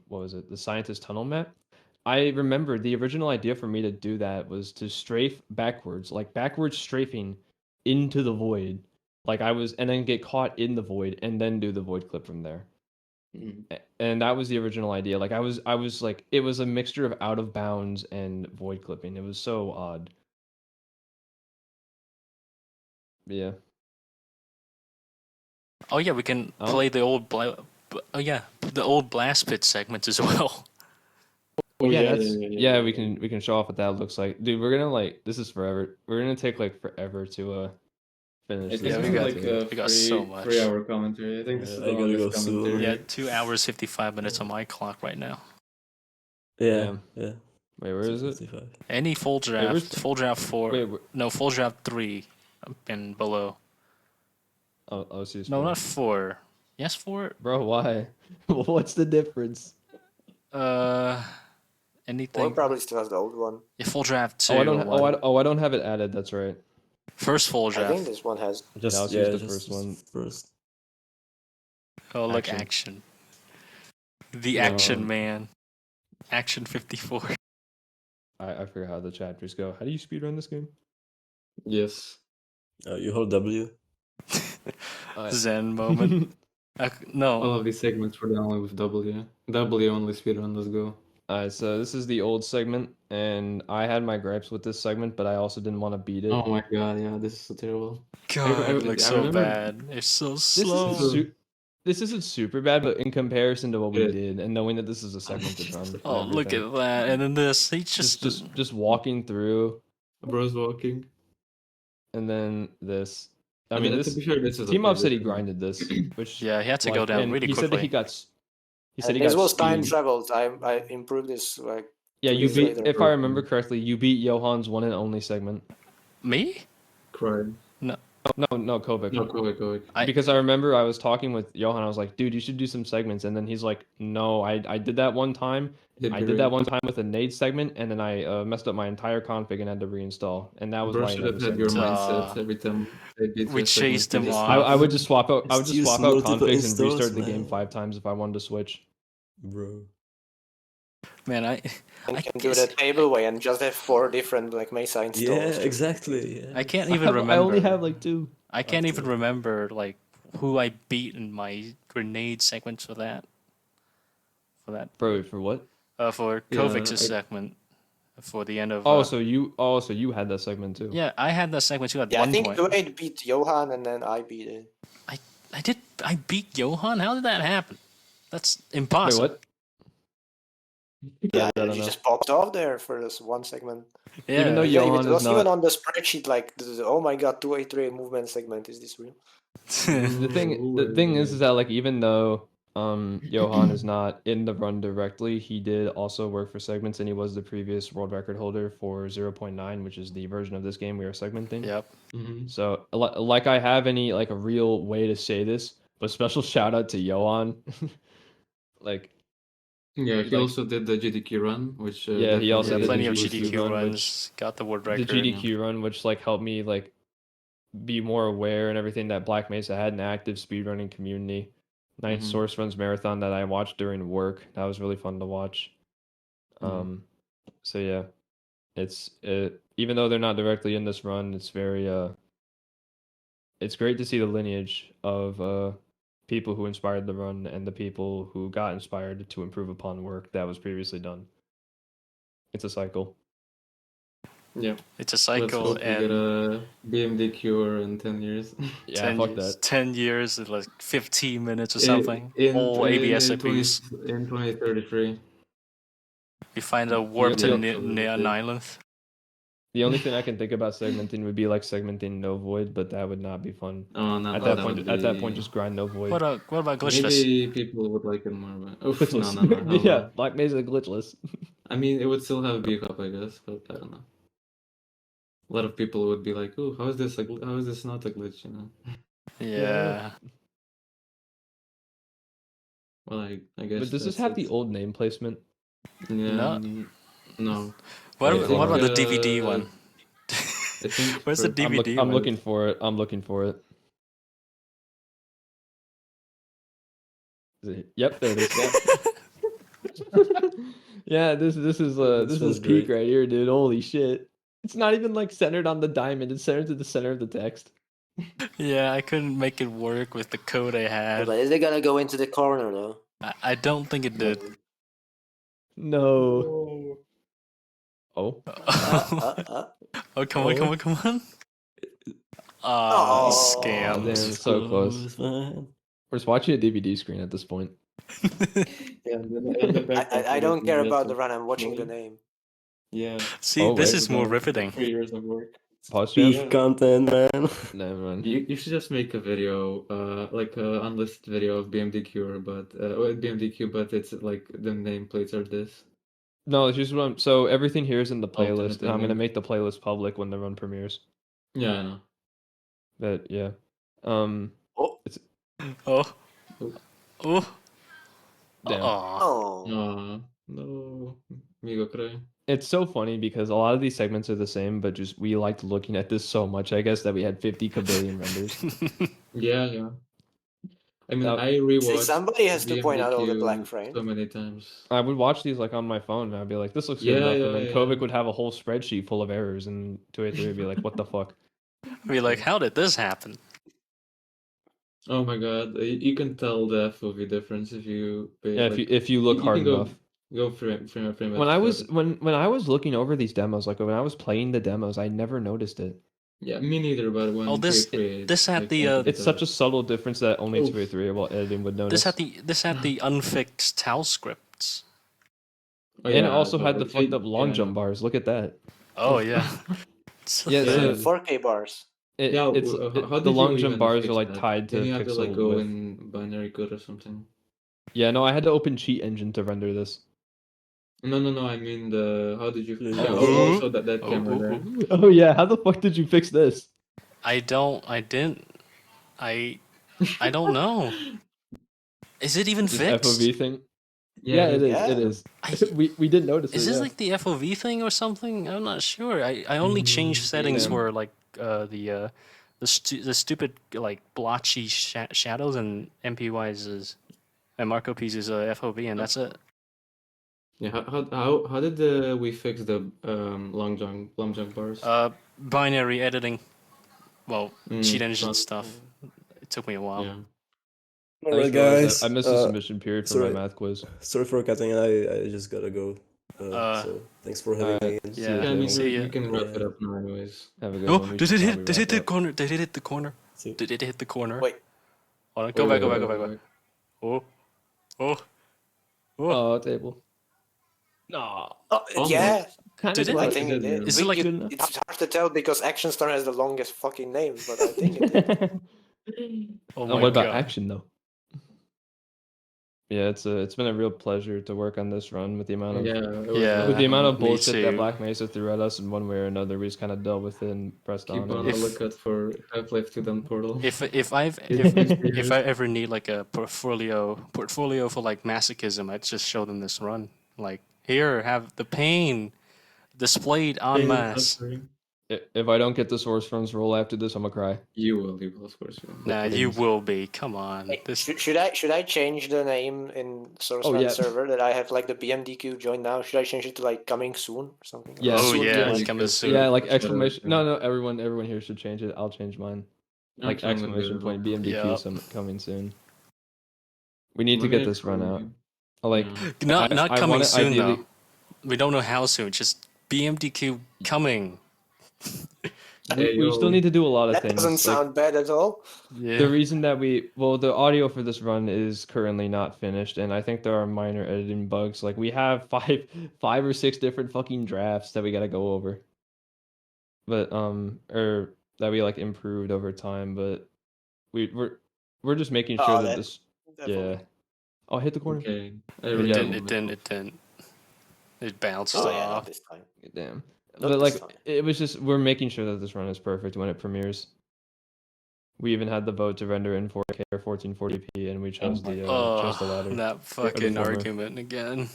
what was it, the scientist tunnel map. I remember the original idea for me to do that was to strafe backwards, backwards strafing into the void, and then get caught in the void and then do the void clip from there. And that was the original idea. I was it was a mixture of out of bounds and void clipping. It was so odd. Yeah. Oh yeah, we can Oh. play the old the old blast pit segment as well. Oh, yeah, we can show off what that looks like. Dude, we're gonna this is forever. We're gonna take forever to finish It's this. Yeah, we gonna got- be like we got so much. 3-hour commentary. I think this Yeah, is I the gotta longest go soon. commentary. Yeah, 2 hours 55 minutes on my clock right now. Yeah. Wait, where is it? 55. Any full where's draft, full draft 4, Wait, no, full draft 3 and below. oh, see. No, not 4. Yes, 4? Bro, why? What's the difference? Or Anything. probably still has the old one. Yeah, full draft 2. Oh, I don't. or one. I don't have it added. That's right. First full I draft. think this one has. Just let's yeah, use the just first one. First. Oh, look, Action. action. The No. action man. Action 54. I forgot how the chapters go. How do you speedrun this game? Yes. You hold W. Zen moment. No. All of these segments were done only with W. W only speedrun, let's go. Alright, so this is the old segment, and I had my gripes with this segment, but I also didn't want to beat it. Oh my god, yeah, this is so terrible. God, it looks I so remember- bad. It's so This slow. isn't this isn't super bad, but in comparison to what we Good. did, and knowing that this is a segmented run. and Oh, look everything. at that. And then this. He just walking through, Bro's walking. and then this. I I mean, mean, this to be fair, this is Team okay, Up said he this is- grinded this, which Yeah, he had to go down and really he quickly. said that he got. He said And he this got was time speed. traveled. I improved this Yeah, 2 you days beat. later. If I remember correctly, you beat Johan's one and only segment. Me? Cried. No, Kovic. No, go. Because I remember I was talking with Johan. I was like, dude, you should do some segments. And then he's like, no, I did that one time. I did that one time with a nade segment, and then I messed up my entire config and had to reinstall. And that was Bro why I should never have had your segmented. mindset every time they beat We the segment. chased him Just- off. I would just swap out. I would Just just use swap out multiple configs and installs, restart the game man. 5 times if I wanted to switch. Bro. Man, And I can do guess- the table way and just have 4 different Mesa installs. Yeah, exactly. Yeah. I can't even remember. I only have 2. I can't even remember who I beat in my grenade segments for that. Bro, for what? For Yeah, Kovic's I- segment for the end of. So you had that segment too. Yeah, I had that segment too at Yeah, I one think point. Dwayne beat Johan and then I beat it. I beat Johan. How did that happen? That's Wait, impossible. what? Yeah, I don't he know. just popped off there for this one segment. Yeah. Even though Yeah, Johan it is was even not. on the spreadsheet like, oh my god, 283 movement segment, is this real? The thing is that like even though Johan is not in the run directly, he did also work for segments, and he was the previous world record holder for 0.9, which is the version of this game we are segmenting. Yep. So like I have any like a real way to say this, but special shout out to Johan. Like Yeah, he like also did the GDQ run, which yeah, he also Yeah, did the plenty of GDQ GDQ run, runs. Got the world the record. GDQ run, which like helped me like be more aware and everything that Black Mesa had an active speedrunning community. Ninth Mhm. Source Runs Marathon that I watched during work. That was really fun to watch. So yeah, it's even though they're not directly in this run, it's very it's great to see the lineage of people who inspired the run and the people who got inspired to improve upon work that was previously done. It's a cycle. Yeah. It's a Let's cycle, hope we get and a BMD cure in 10 years. Yeah, 10 fuck years, that. 10 years, is like 15 minutes or In something. All ABS in 20 APs. in 2033. We find a The, warped the, near an island. the only thing I can think about segmenting would be like segmenting no void, but that would not be fun. Oh no, At no, that that point, would at that point, be just grind no void. What about glitchless? maybe people would like it more, but oof, no, Glitchless. no, no, hell Yeah, no. Black Mesa glitchless. I mean, it would still have beef up, I guess, but I don't know. A lot of people would be like, "Oh, how is this how is this not a glitch?" You know. Yeah. Well, I guess But does this that's have the it. old name placement? Yeah, No. no. What I about, think, what about the DVD one? I think Where's the for- DVD I'm one? looking for it. I'm looking for it. Yep, there it is. Yeah, this is This this was is peak great. right here, dude. Holy shit! It's not even like centered on the diamond. It's centered to the center of the text. Yeah, I couldn't make it work with the code I Yeah, had. but is it gonna go into the corner though? I don't think it did. No. Oh. Oh, come on, come on, come on. Oh. Scams. Damn, so close. Man. We're just watching a DVD screen at this point. Yeah, and the background I don't is care just about the like run. I'm watching the funny. name. Yeah, See, Oh, this wait. is more riveting. 3 years of work. Pause jam? Peak content, man. Never mind. You should just make a video, like a unlisted video of BMDQ, but BMDQ, but it's like the nameplates are this. No, it's just what I'm. So everything here is in the playlist, Alternate and I'm gonna ending. make the playlist public when the run premieres. Yeah, I know. But yeah, Oh. Oh. Oh. Oh. damn. Aw. Oh. No, Migo Cray. It's so funny because a lot of these segments are the same, but just we liked looking at this so much, I guess, that we had 50 kabillion renders. Yeah, yeah. I mean, That- I See, rewatched somebody has to point out all the black BMDQ frame. so many times. I would watch these like on my phone, and I'd be like, "This looks good Yeah, enough," yeah, and then yeah. Kovic would have a whole spreadsheet full of errors, and 283 would be like, "What the fuck?" Be like, how did this happen? Oh my God, you can tell the FOV difference if you pay, Yeah, like if you look you hard can enough. go frame by frame. When I was at- when I was looking over these demos, like when I was playing the demos, I never noticed it. Yeah, me neither. But when Oh, this had the It's such a subtle difference that only Oof. 283 while editing would notice. this had the unfixed towel scripts. And it also had the fucked up long yeah, jump bars. Look at that. Oh yeah. Yeah, so 4K bars. Yeah, how the did long you jump even bars fix are like that? tied to Then you have to pixel like go width. in binary code or something. Yeah, no, I had to open Cheat Engine to render this. No. I mean the how did you? Yeah. Yeah, Oh. also that camera there. Oh yeah, how the fuck did you fix this? I don't know. Is it even This fixed? FOV thing? Yeah, it is. Yeah. It is. I- We did notice Is it. this Yeah. like the FOV thing or something? I'm not sure. I only changed settings Damn. where like the stupid like blotchy shadows and MPY's and Marco P's FOV, and that's it. Yeah, how did we fix the long jump bars? Binary editing. Well, cheat Mm, engine not- stuff. It took me a while. Yeah. I Alright, just realized guys. I missed the submission period for my sorry. math quiz. Sorry for cutting. I just gotta go. So thanks for having me. Alright, in. see you, Yeah, Yeah, I mean, see ya. we can wrap it Yeah. up now, anyways. Have a good Oh, one. We did should it hit? probably Did it hit wrap the up. corner? Did it hit the corner? See. Did it hit the corner? Wait. Hold on, go back. Oh. Oh, table. Nah, Oh, Almost. yeah, kind Did of it? I close. think it did. Is it like Good enough. It's hard to tell because Action Star has the longest fucking name, but I think it did. Oh And my what about god. action though? Yeah, it's been a real pleasure to work on this run with the amount of Yeah, it was Yeah, with the amount of me bullshit that too. Black Mesa threw at us in one way or another. We just kind of dealt with it and pressed keep on. on And the If- lookout for Half-Life 2 Done Portal. if I ever need like a portfolio for like masochism, I'd just show them this run. Like, here, have the pain displayed en masse. if I don't get the Source Friends roll after this, I'm gonna cry. You will, of course. Nah, you will be. Come on. Hey, This should I change the name in Sourceman yeah. server that I have like the BMDQ joined now? Should I change it to like coming soon or something? Yeah. Oh Soon yeah, to it's coming soon. Yeah, like Sure, exclamation. yeah. No, everyone here should change it. I'll change mine. I'm Like trying to exclamation do point it. BMDQ Yup. some coming soon. We need to Let me get this run out. actually- Like Yeah. Not I coming want it soon ideally. though. We don't know how soon. Just BMDQ coming. We still need to do a lot of That things. doesn't Like, sound bad at all. Yeah. the reason that the audio for this run is currently not finished, and I think there are minor editing bugs. Like, we have five or six different fucking drafts that we gotta go over, but or that we like improved over time. But we're just making sure Oh, that that this, definitely. yeah. Oh, hit the corner. Okay. I It really yeah. didn't. don't It know. didn't. It didn't. It bounced Oh yeah, not off. this time. Damn. Not But this like, time. it was just we're making sure that this run is perfect when it premieres. We even had the vote to render in 4K or 1440p, and we chose my the Oh, latter. that fucking former. argument again.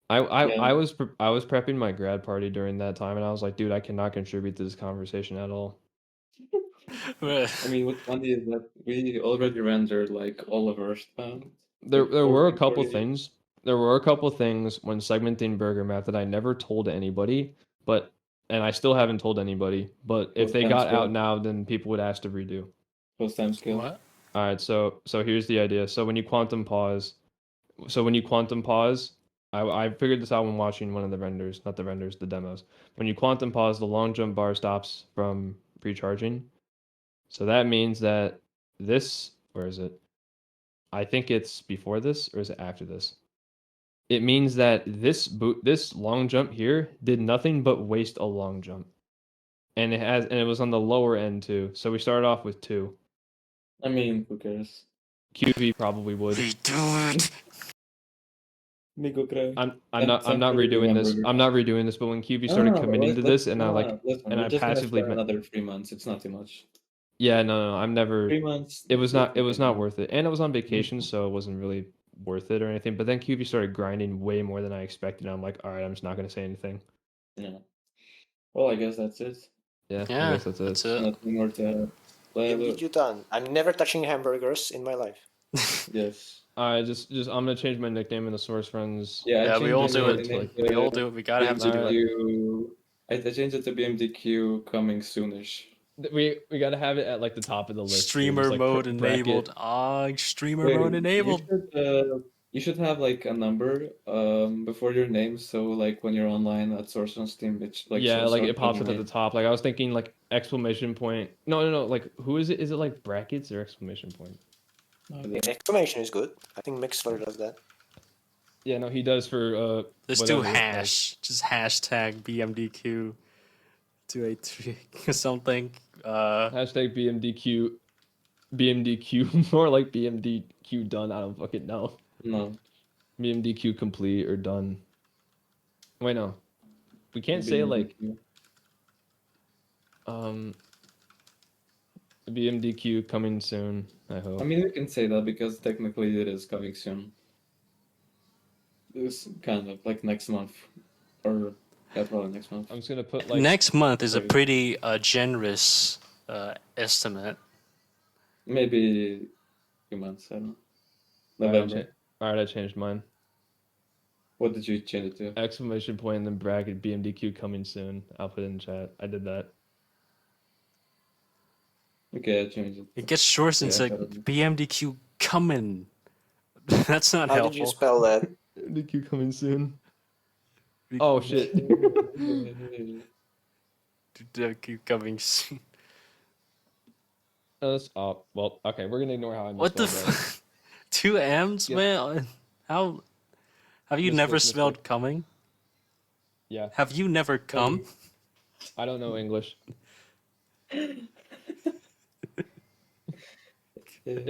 I Yeah. was prepping my grad party during that time, and I was like, dude, I cannot contribute to this conversation at all. I mean, what's funny is that we already rendered like all of our stuff. There Like were a 1440p. couple things. There were a couple things when segmenting Burger Map that I never told anybody, and I still haven't told anybody. But if What they time got scale? out now, then people would ask to redo. Post time scale. What? All right, so here's the idea. So when you quantum pause, I figured this out when watching one of the renders, not the renders, the demos. When you quantum pause, the long jump bar stops from pre-charging. So that means that where is it? I think it's before this, or is it after this? It means that this long jump here did nothing but waste a long jump. And it was on the lower end too. So we started off with 2. I mean, who cares? QV probably would. Redo it. Migo cry. I'm not redoing this. I'm not redoing this, but when QV started committing to this and I We're just gonna passively spend another 3 months. It's not too much. yeah, no, I'm never 3 months. it was not okay. worth it. And it was on vacation, so it wasn't really worth it or anything. But then QV started grinding way more than I expected. I'm like, all right, I'm just not gonna say anything. Yeah. Well, I guess that's it. Yeah, I Yeah, guess that's it. that's it. Nothing more to play. BMDQ done. I'm never touching hamburgers in my life. Yes. I just I'm gonna change my nickname in the source friends. Yeah, Yeah, we all do it. Like, We all do it. We gotta have to do it. it. I changed it to BMDQ coming soonish. We gotta have it at like the top of the list. too, Streamer just, like, mode bracket. enabled. Ah, streamer mode enabled. You should have like a number before your name, so like when you're online at Source on Steam, it's like Yeah, shows like your it pops up at name. the top. Like I was thinking like exclamation point. No. Like who is it? Is it like brackets or exclamation point? Exclamation is good. I think Mixler does that. Yeah, no, he does for Let's do whatever, like- just hashtag BMDQ 283 or something. Hashtag BMDQ more like BMDQ done. I don't fucking know. No. BMDQ complete or done. Wait, no. We can't say like BMDQ coming soon, I hope. I mean, we can say that because technically it is coming soon. It's kind of like next month, or yeah, probably next month. I'm just gonna put like Next month is a Sorry. pretty generous estimate. Maybe 2 months. I don't know. November. Alright, I changed mine. What did you change it to? Exclamation point and then bracket BMDQ coming soon. I'll put it in chat. I did that. Okay, I changed it. It gets short and it's Yeah, like probably. BMDQ coming. That's not How helpful. did you spell that? BMDQ coming soon. Oh shit. BMDQ coming soon. Well, okay, we're gonna ignore how I What the misspelled that. f- 2 M's, Yeah. man? How Have you Misclick, never misclick. smelled coming? Yeah, Have you never come? I don't know English. It'd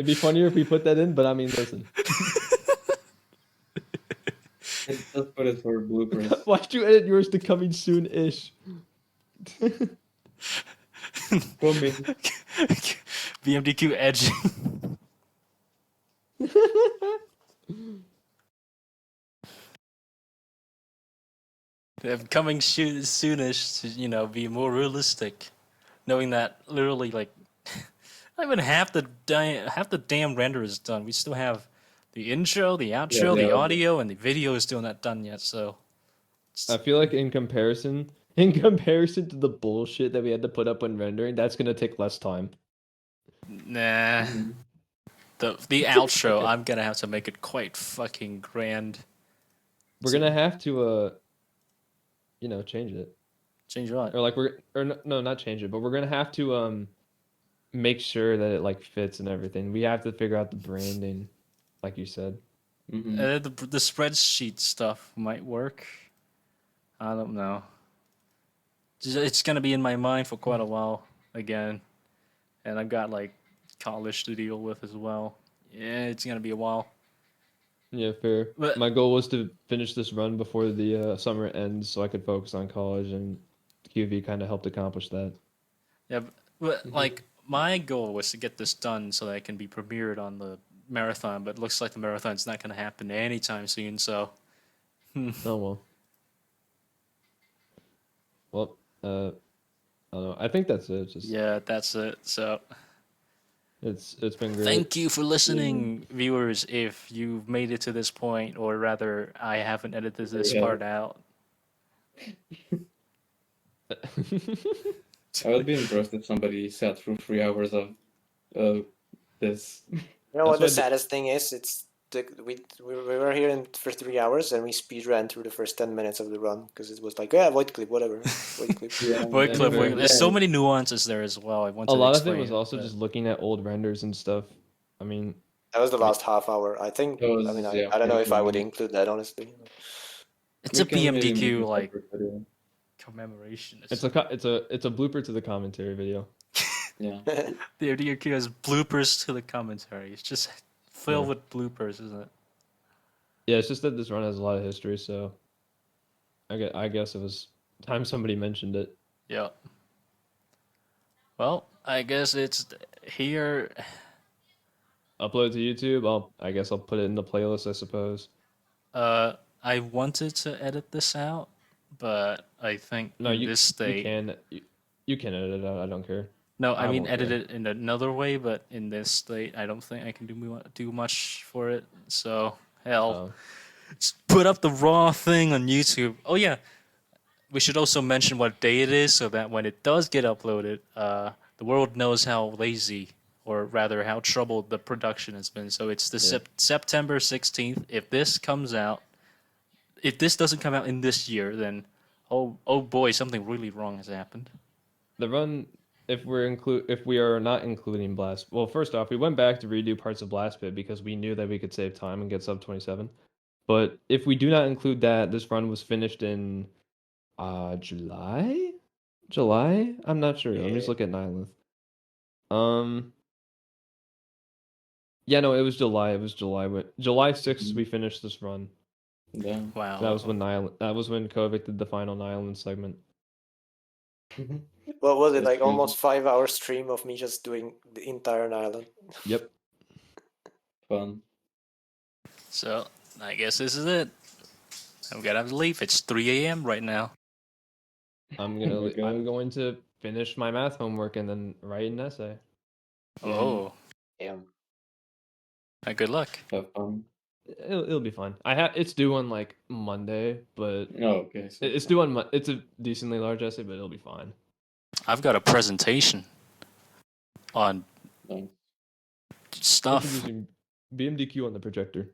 be funnier if we put that in, but I mean, listen. Just put it for bloopers. Why'd you edit yours to coming soon-ish? Coming. BMDQ edging. Coming soonish to, you know, be more realistic. Knowing that literally, like, not even half the damn render is done. We still have the intro, the outro, the the audio. audio, and the video is still not done yet. So I feel like in comparison to the bullshit that we had to put up when rendering, that's gonna take less time. nah. Mhm. The outro, Okay. I'm gonna have to make it quite fucking grand. We're gonna have to change it. Change what? Or like no, not change it, but we're gonna have to make sure that it like fits and everything. We have to figure out the branding, like you said. Mhm. The spreadsheet stuff might work. I don't know. It's gonna be in my mind for quite a while again, and I've got like college to deal with as well. Yeah, it's gonna be a while. Yeah, fair. But- My goal was to finish this run before the summer ends, so I could focus on college, and QV kind of helped accomplish that. Yeah, but like my goal was to get this done so that it can be premiered on the marathon. But it looks like the marathon's not gonna happen anytime soon. So Oh well. Well, I don't know. I think that's it. Just yeah, that's it. So it's been great. thank you for listening, viewers. If you've made it to this point, or rather, I haven't edited this Yeah. part out. I would be impressed if somebody sat through 3 hours of this. You know what That's the why saddest thing is? It's we were here for 3 hours and we speed ran through the first 10 minutes of the run because it was like, yeah, void clip, whatever, void clip. Yeah, Void clip, fair. There's so many nuances there as well. I want A to lot of explain. it was also but- just looking at old renders and stuff. I mean, That was the last half hour. I think. That was, I mean, yeah, I don't know if I would 40 include that honestly. It's a We can maybe make BMDQ a like separate video. commemoration. it's a blooper to the commentary video. Yeah. The BMDQ has bloopers to the commentary. It's just filled Yeah. with bloopers, isn't it? Yeah, it's just that this run has a lot of history, so I guess it was time somebody mentioned it. Yeah. Well, I guess it's here. Upload to YouTube. I guess I'll put it in the playlist, I suppose. I wanted to edit this out, but I think No, in you this state. you can edit it out. I don't care. No, I I mean won't edit care. it in another way, but in this state, I don't think I can do much for it. So hell, just put up the raw thing on YouTube. Oh yeah, we should also mention what day it is, so that when it does get uploaded, the world knows how lazy, or rather how troubled the production has been. So it's the Yeah. September 16th. If this doesn't come out in this year, then oh boy, something really wrong has happened. The run, if we are not including Blast. Well, first off, we went back to redo parts of Blast Pit because we knew that we could save time and get sub 27. But if we do not include that, this run was finished in July? July? I'm not sure. Let me just look at Nihilith. Yeah, no, it was July. It was July. July 6th we finished this run. Yeah. Wow. That was when Kovic did the final Nihilith segment. What was it That's like? crazy. Almost 5 hour stream of me just doing the entire island. Yep. Fun. So I guess this is it. I'm gonna have to leave. It's 3 a.m. right now. I'm Okay. going to finish my math homework and then write an essay. Oh, Damn. good luck. Have fun. It'll be fun. It's due on like Monday, but Oh, okay. So it's due on it's a decently large essay, but it'll be fine. I've got a presentation on nice. stuff. Introducing BMDQ on the projector.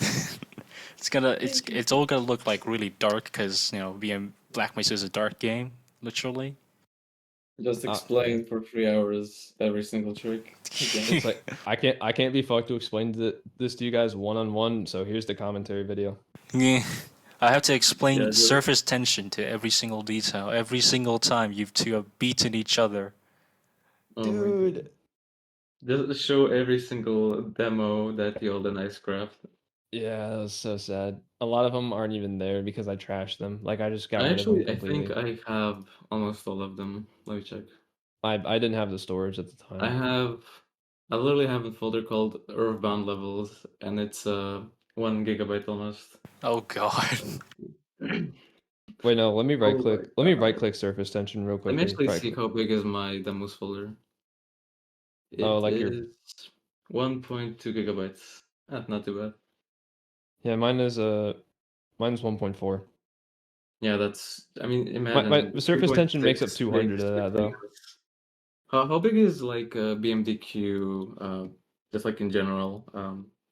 It's all gonna look like really dark because BM Black Mesa is a dark game, literally. Just explain for 3 hours every single trick. Again. It's like I can't be fucked to explain this to you guys one-on-one. So here's the commentary video. Yeah. I have to explain Yeah, just- surface tension to every single detail. Every single time you two have beaten each other. Oh my God. Just show every single demo that Yolden and I scrapped. Yeah, that was so sad. A lot of them aren't even there because I trashed them. Like I just got rid of them I completely. think I have almost all of them. Let me check. I didn't have the storage at the time. I literally have a folder called Earthbound Levels, and it's 1 GB almost. Oh god. Wait, no, let me right click. my Let me God. right click surface tension real Let quickly. me actually Right see click. how big is my demos folder. Oh, It like your is 1.2 gigabytes. Not too bad. yeah, mine's 1.4. Yeah, that's. I mean, My imagine surface tension makes up 3.6 200 links of that between though. us. How big is like BMDQ? Just like in general,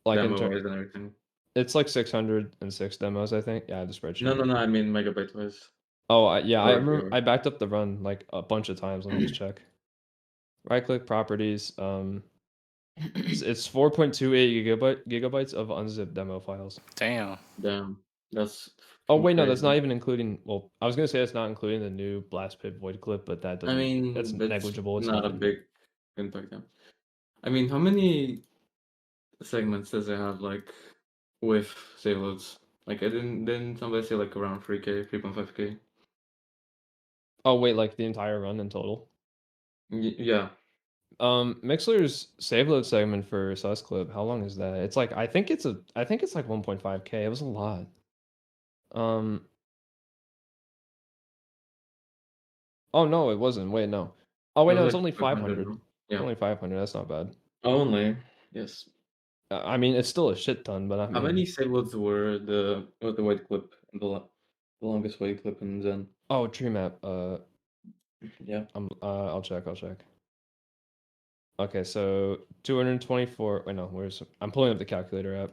Like in demo turn, wise and everything. it's like 606 demos, I think. Yeah, I have the spreadsheet. No, I mean megabyte wise. Oh, yeah, I Or remember your. I backed up the run like a bunch of times. Let me just check. Right click properties. It's 4.28 gigabytes of unzipped demo files. Damn. Damn, that's Oh fucking wait, no, that's not crazy. even including. Well, I was gonna say it's not including the new blast pit void clip, but that I doesn't. That's mean, it's negligible. It's not a nothing. big impact. Yeah. I mean, how many segments does it have like with save loads? Like I didn't somebody say like around 3K, 3.5K? Oh wait, like the entire run in total. Yeah. Mixler's save load segment for Susclip, how long is that? It's like I think it's like 1.5K. It was a lot. Um oh no, it wasn't. Wait, no. Oh It wait, was no, it's like only 500, 500. no? It's Yeah. only 500. That's not bad. Only. Yes. I mean, it's still a shit ton, but I How many mean, save loads were the white clip and the longest white clip in Zen? oh, tree map. Yeah. I'll check. Okay, so 224. Wait, no, I'm pulling up the calculator app.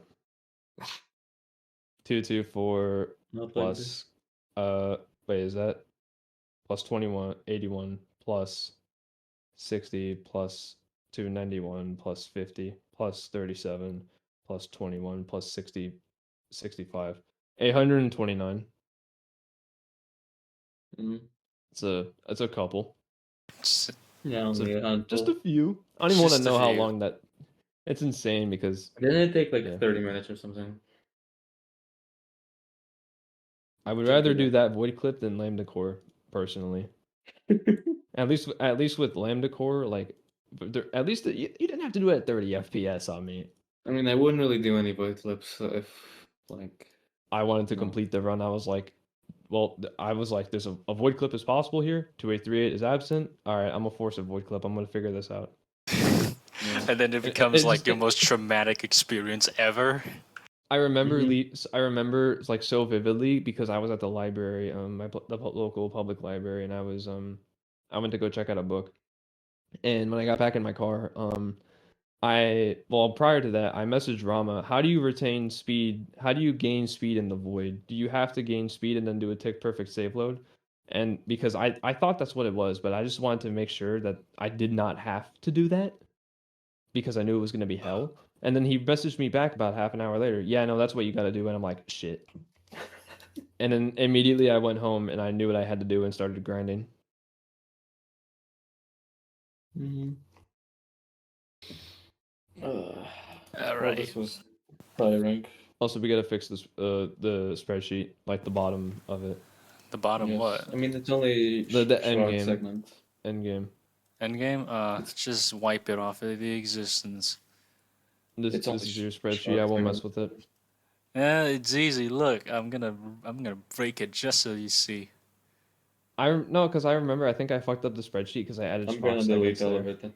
224 Not like this. plus wait, is that plus 21 81 plus 60 plus 291 plus 50 plus 37 plus 21 plus 60 65 829. Mm. It's a couple. It's Yeah, It's a, only a just handful. a few. I don't even want to just a know how few. long that. It's insane because Didn't it take like yeah. 30 minutes or something? I would Check rather it do out. that void clip than lambda core personally. At least with lambda core, like at least you didn't have to do it at 30 FPS on me. I mean, I wouldn't really do any void clips if like I wanted to no. complete the run. I was like, well, I was like, there's a void clip is possible here. 2838 is absent. All right, I'm gonna force a void clip. I'm gonna figure this out. Yeah. And then it becomes like your most traumatic experience ever. I remember Mhm. I remember like so vividly because I was at the library, the local public library, and I went to go check out a book. And when I got back in my car, prior to that, I messaged Rama, how do you retain speed? How do you gain speed in the void? Do you have to gain speed and then do a tick perfect save load? And because I thought that's what it was, but I just wanted to make sure that I did not have to do that because I knew it was going to be hell. And then he messaged me back about half an hour later. Yeah, no, that's what you got to do. And I'm like, shit. And then immediately I went home and I knew what I had to do and started grinding. Mhm. All Well, right. this was tiring. Also, we got to fix this the spreadsheet, like the bottom of it, The bottom Yes. what? I mean, it's only the end short game, segment. end game. Endgame? It's Just wipe it off of the existence. it's This only is your spreadsheet. I short won't segment. mess with it. Yeah, it's easy. Look, I'm gonna break it just so you see. No, because I remember. I think I fucked up the spreadsheet because I added I'm gonna Fox delete segments all there. of it then.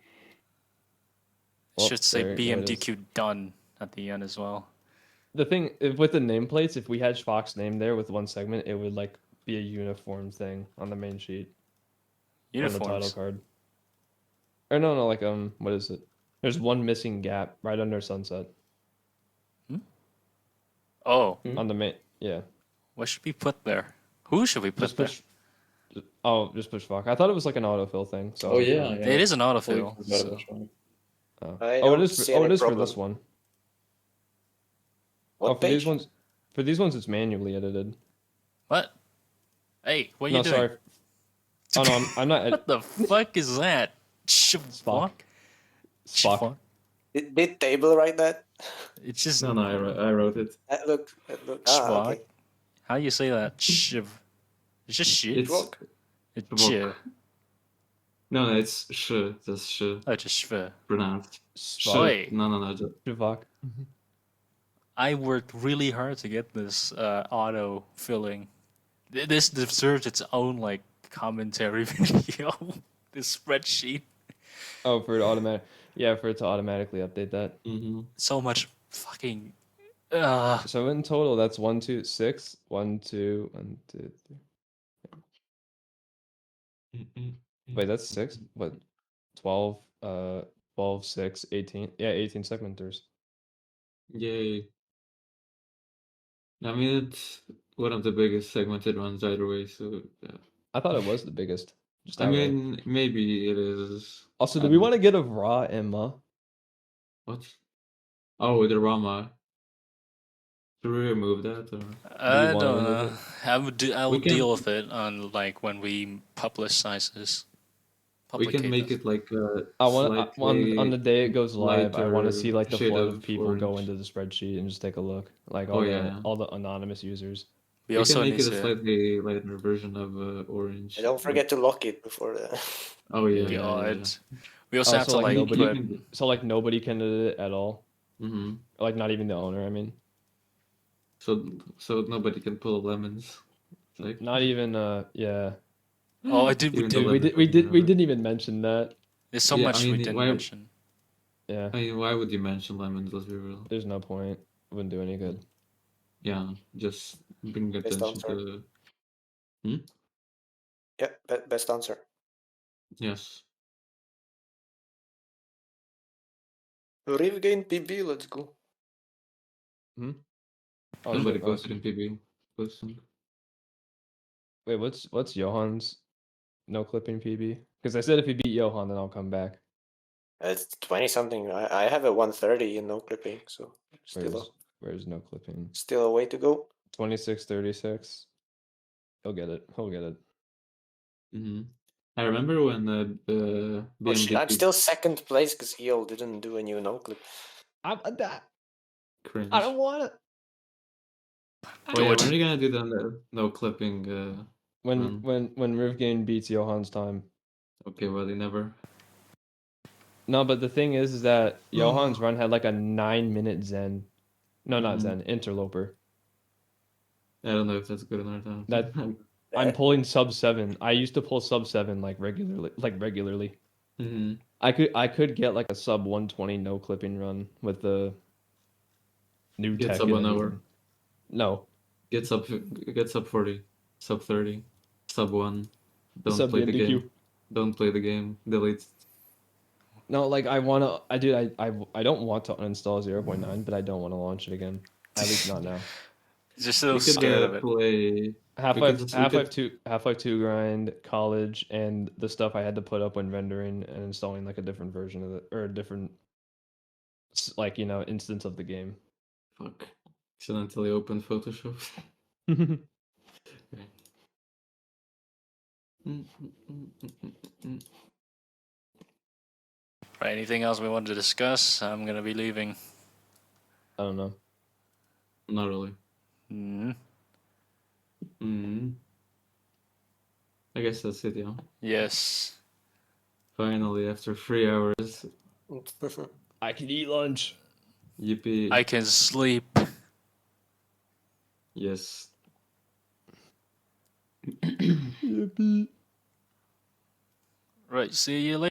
It should say There it is. BMDQ done at the end as well. The thing with the nameplates, if we had Fox name there with one segment, it would like be a uniform thing on the main sheet on the title Uniforms. card. Or no, like what is it? There's one missing gap right under sunset Oh, Hmm? on the main. Yeah, what should we put there? Who should we just put there? Oh, just push fuck. I thought it was like an autofill thing. So I Oh was like, yeah, yeah. It is an Totally autofill. forgot So. about Shrine. Oh, I oh it don't is. see Oh, it any is for problem. this one. What Oh, for these page? ones. For these ones, it's manually edited. What? Hey, what are No, you doing? sorry. Oh no, I'm not. What the fuck is that? Spock. Fuck. Spock. Did Table write that? It's just No, I wrote it. Look. Spock. Okay. How you say that? Shiv. It's just shit. It's Schwok. It's Schwok. chill. No, it's sh. Just sh. Oh, just shv. Pronounced. Sh. Oi. No. Just, Spock. I worked really hard to get this auto filling. This deserves its own like commentary video. This spreadsheet. Oh, for it automatic. Yeah, for it to automatically update that. So much fucking. So in total, that's 1, 2, 6. 1, 2, 1, 2, 3. Wait, that's 6. What? 12. 12, 6, 18. Yeah, 18 segmenters. Yay. I mean, it's one of the biggest segmented ones either way, so yeah. I thought it was the biggest. Just I outright. mean, maybe it is. Also, I do we don't want to get a raw Emma? What? Oh, the Rama. Should we remove that or? I wanna don't remove know. it? I will We can- deal with it on like when we publicize this. We can Publicate make this. it like I want slightly on the day it goes live. I want to lighter see like the shade flood of of people go orange. into the spreadsheet and just take a look, like Oh, yeah. all the anonymous users. We We also can make need it a to. slightly lighter version of orange. And don't forget to lock it before the. Oh yeah, yeah, God. yeah. We also Oh, have so to like like nobody, put. so like nobody can edit it at all. Mm-hmm. Like not even the owner. I mean, So nobody can pull lemons. Like not even yeah. Oh, I did. We even the did. lemons We version of it. didn't even mention that. There's so Yeah, I much we mean, didn't why- mention. Yeah, I mean, why would you mention lemons? Let's be real. there's no point. Wouldn't do any good. Yeah, just bring Best attention answer. to. Yeah, best answer. Yes. Riv gain PB, let's go. Oh, Nobody shit. Oh, posted in PB. Posting. wait, what's Johan's no clipping PB? Because I said if he beat Johan, then I'll come back. It's 20 something. I have a 130 in no clipping, so Where's no clipping? still a way to go. 26-36. He'll get it. He'll get it. Mm-hmm. I remember when Oh, BMD shit, I'm beat still second place because EL didn't do a new no clip. I cringe. don't want it. Oh yeah, when are you gonna do the no clipping? When Rivgane beats Johan's time. Okay, well they never. No, but the thing is that Johan's run had like a 9-minute Zen. No, not Mhm. Zen. Interloper. I don't know if that's good or not. That I'm pulling sub 7. I used to pull sub 7 like regularly. Mm-hmm. I could get like a sub 120 no clipping run with the new Get tech sub and 1 hour. everything. No. Get sub 40, sub 30, sub 1. Don't Sub play the NDQ. game. Don't play the game. Delete. No, like I don't want to uninstall 0.9, but I don't want to launch it again. At least not now. Just so We could scared of it. play. Half-Life 2 grind, college, and the stuff I had to put up when rendering and installing like a different version of it or a different like instance of the game. Fuck. Accidentally opened Photoshop. Right, anything else we wanted to discuss? I'm gonna be leaving. I don't know. Not really. Hmm. I guess that's it, yeah. Yes. Finally, after 3 hours. I can eat lunch. Yippee. I can sleep. Yes. Yippee. Right, see you later.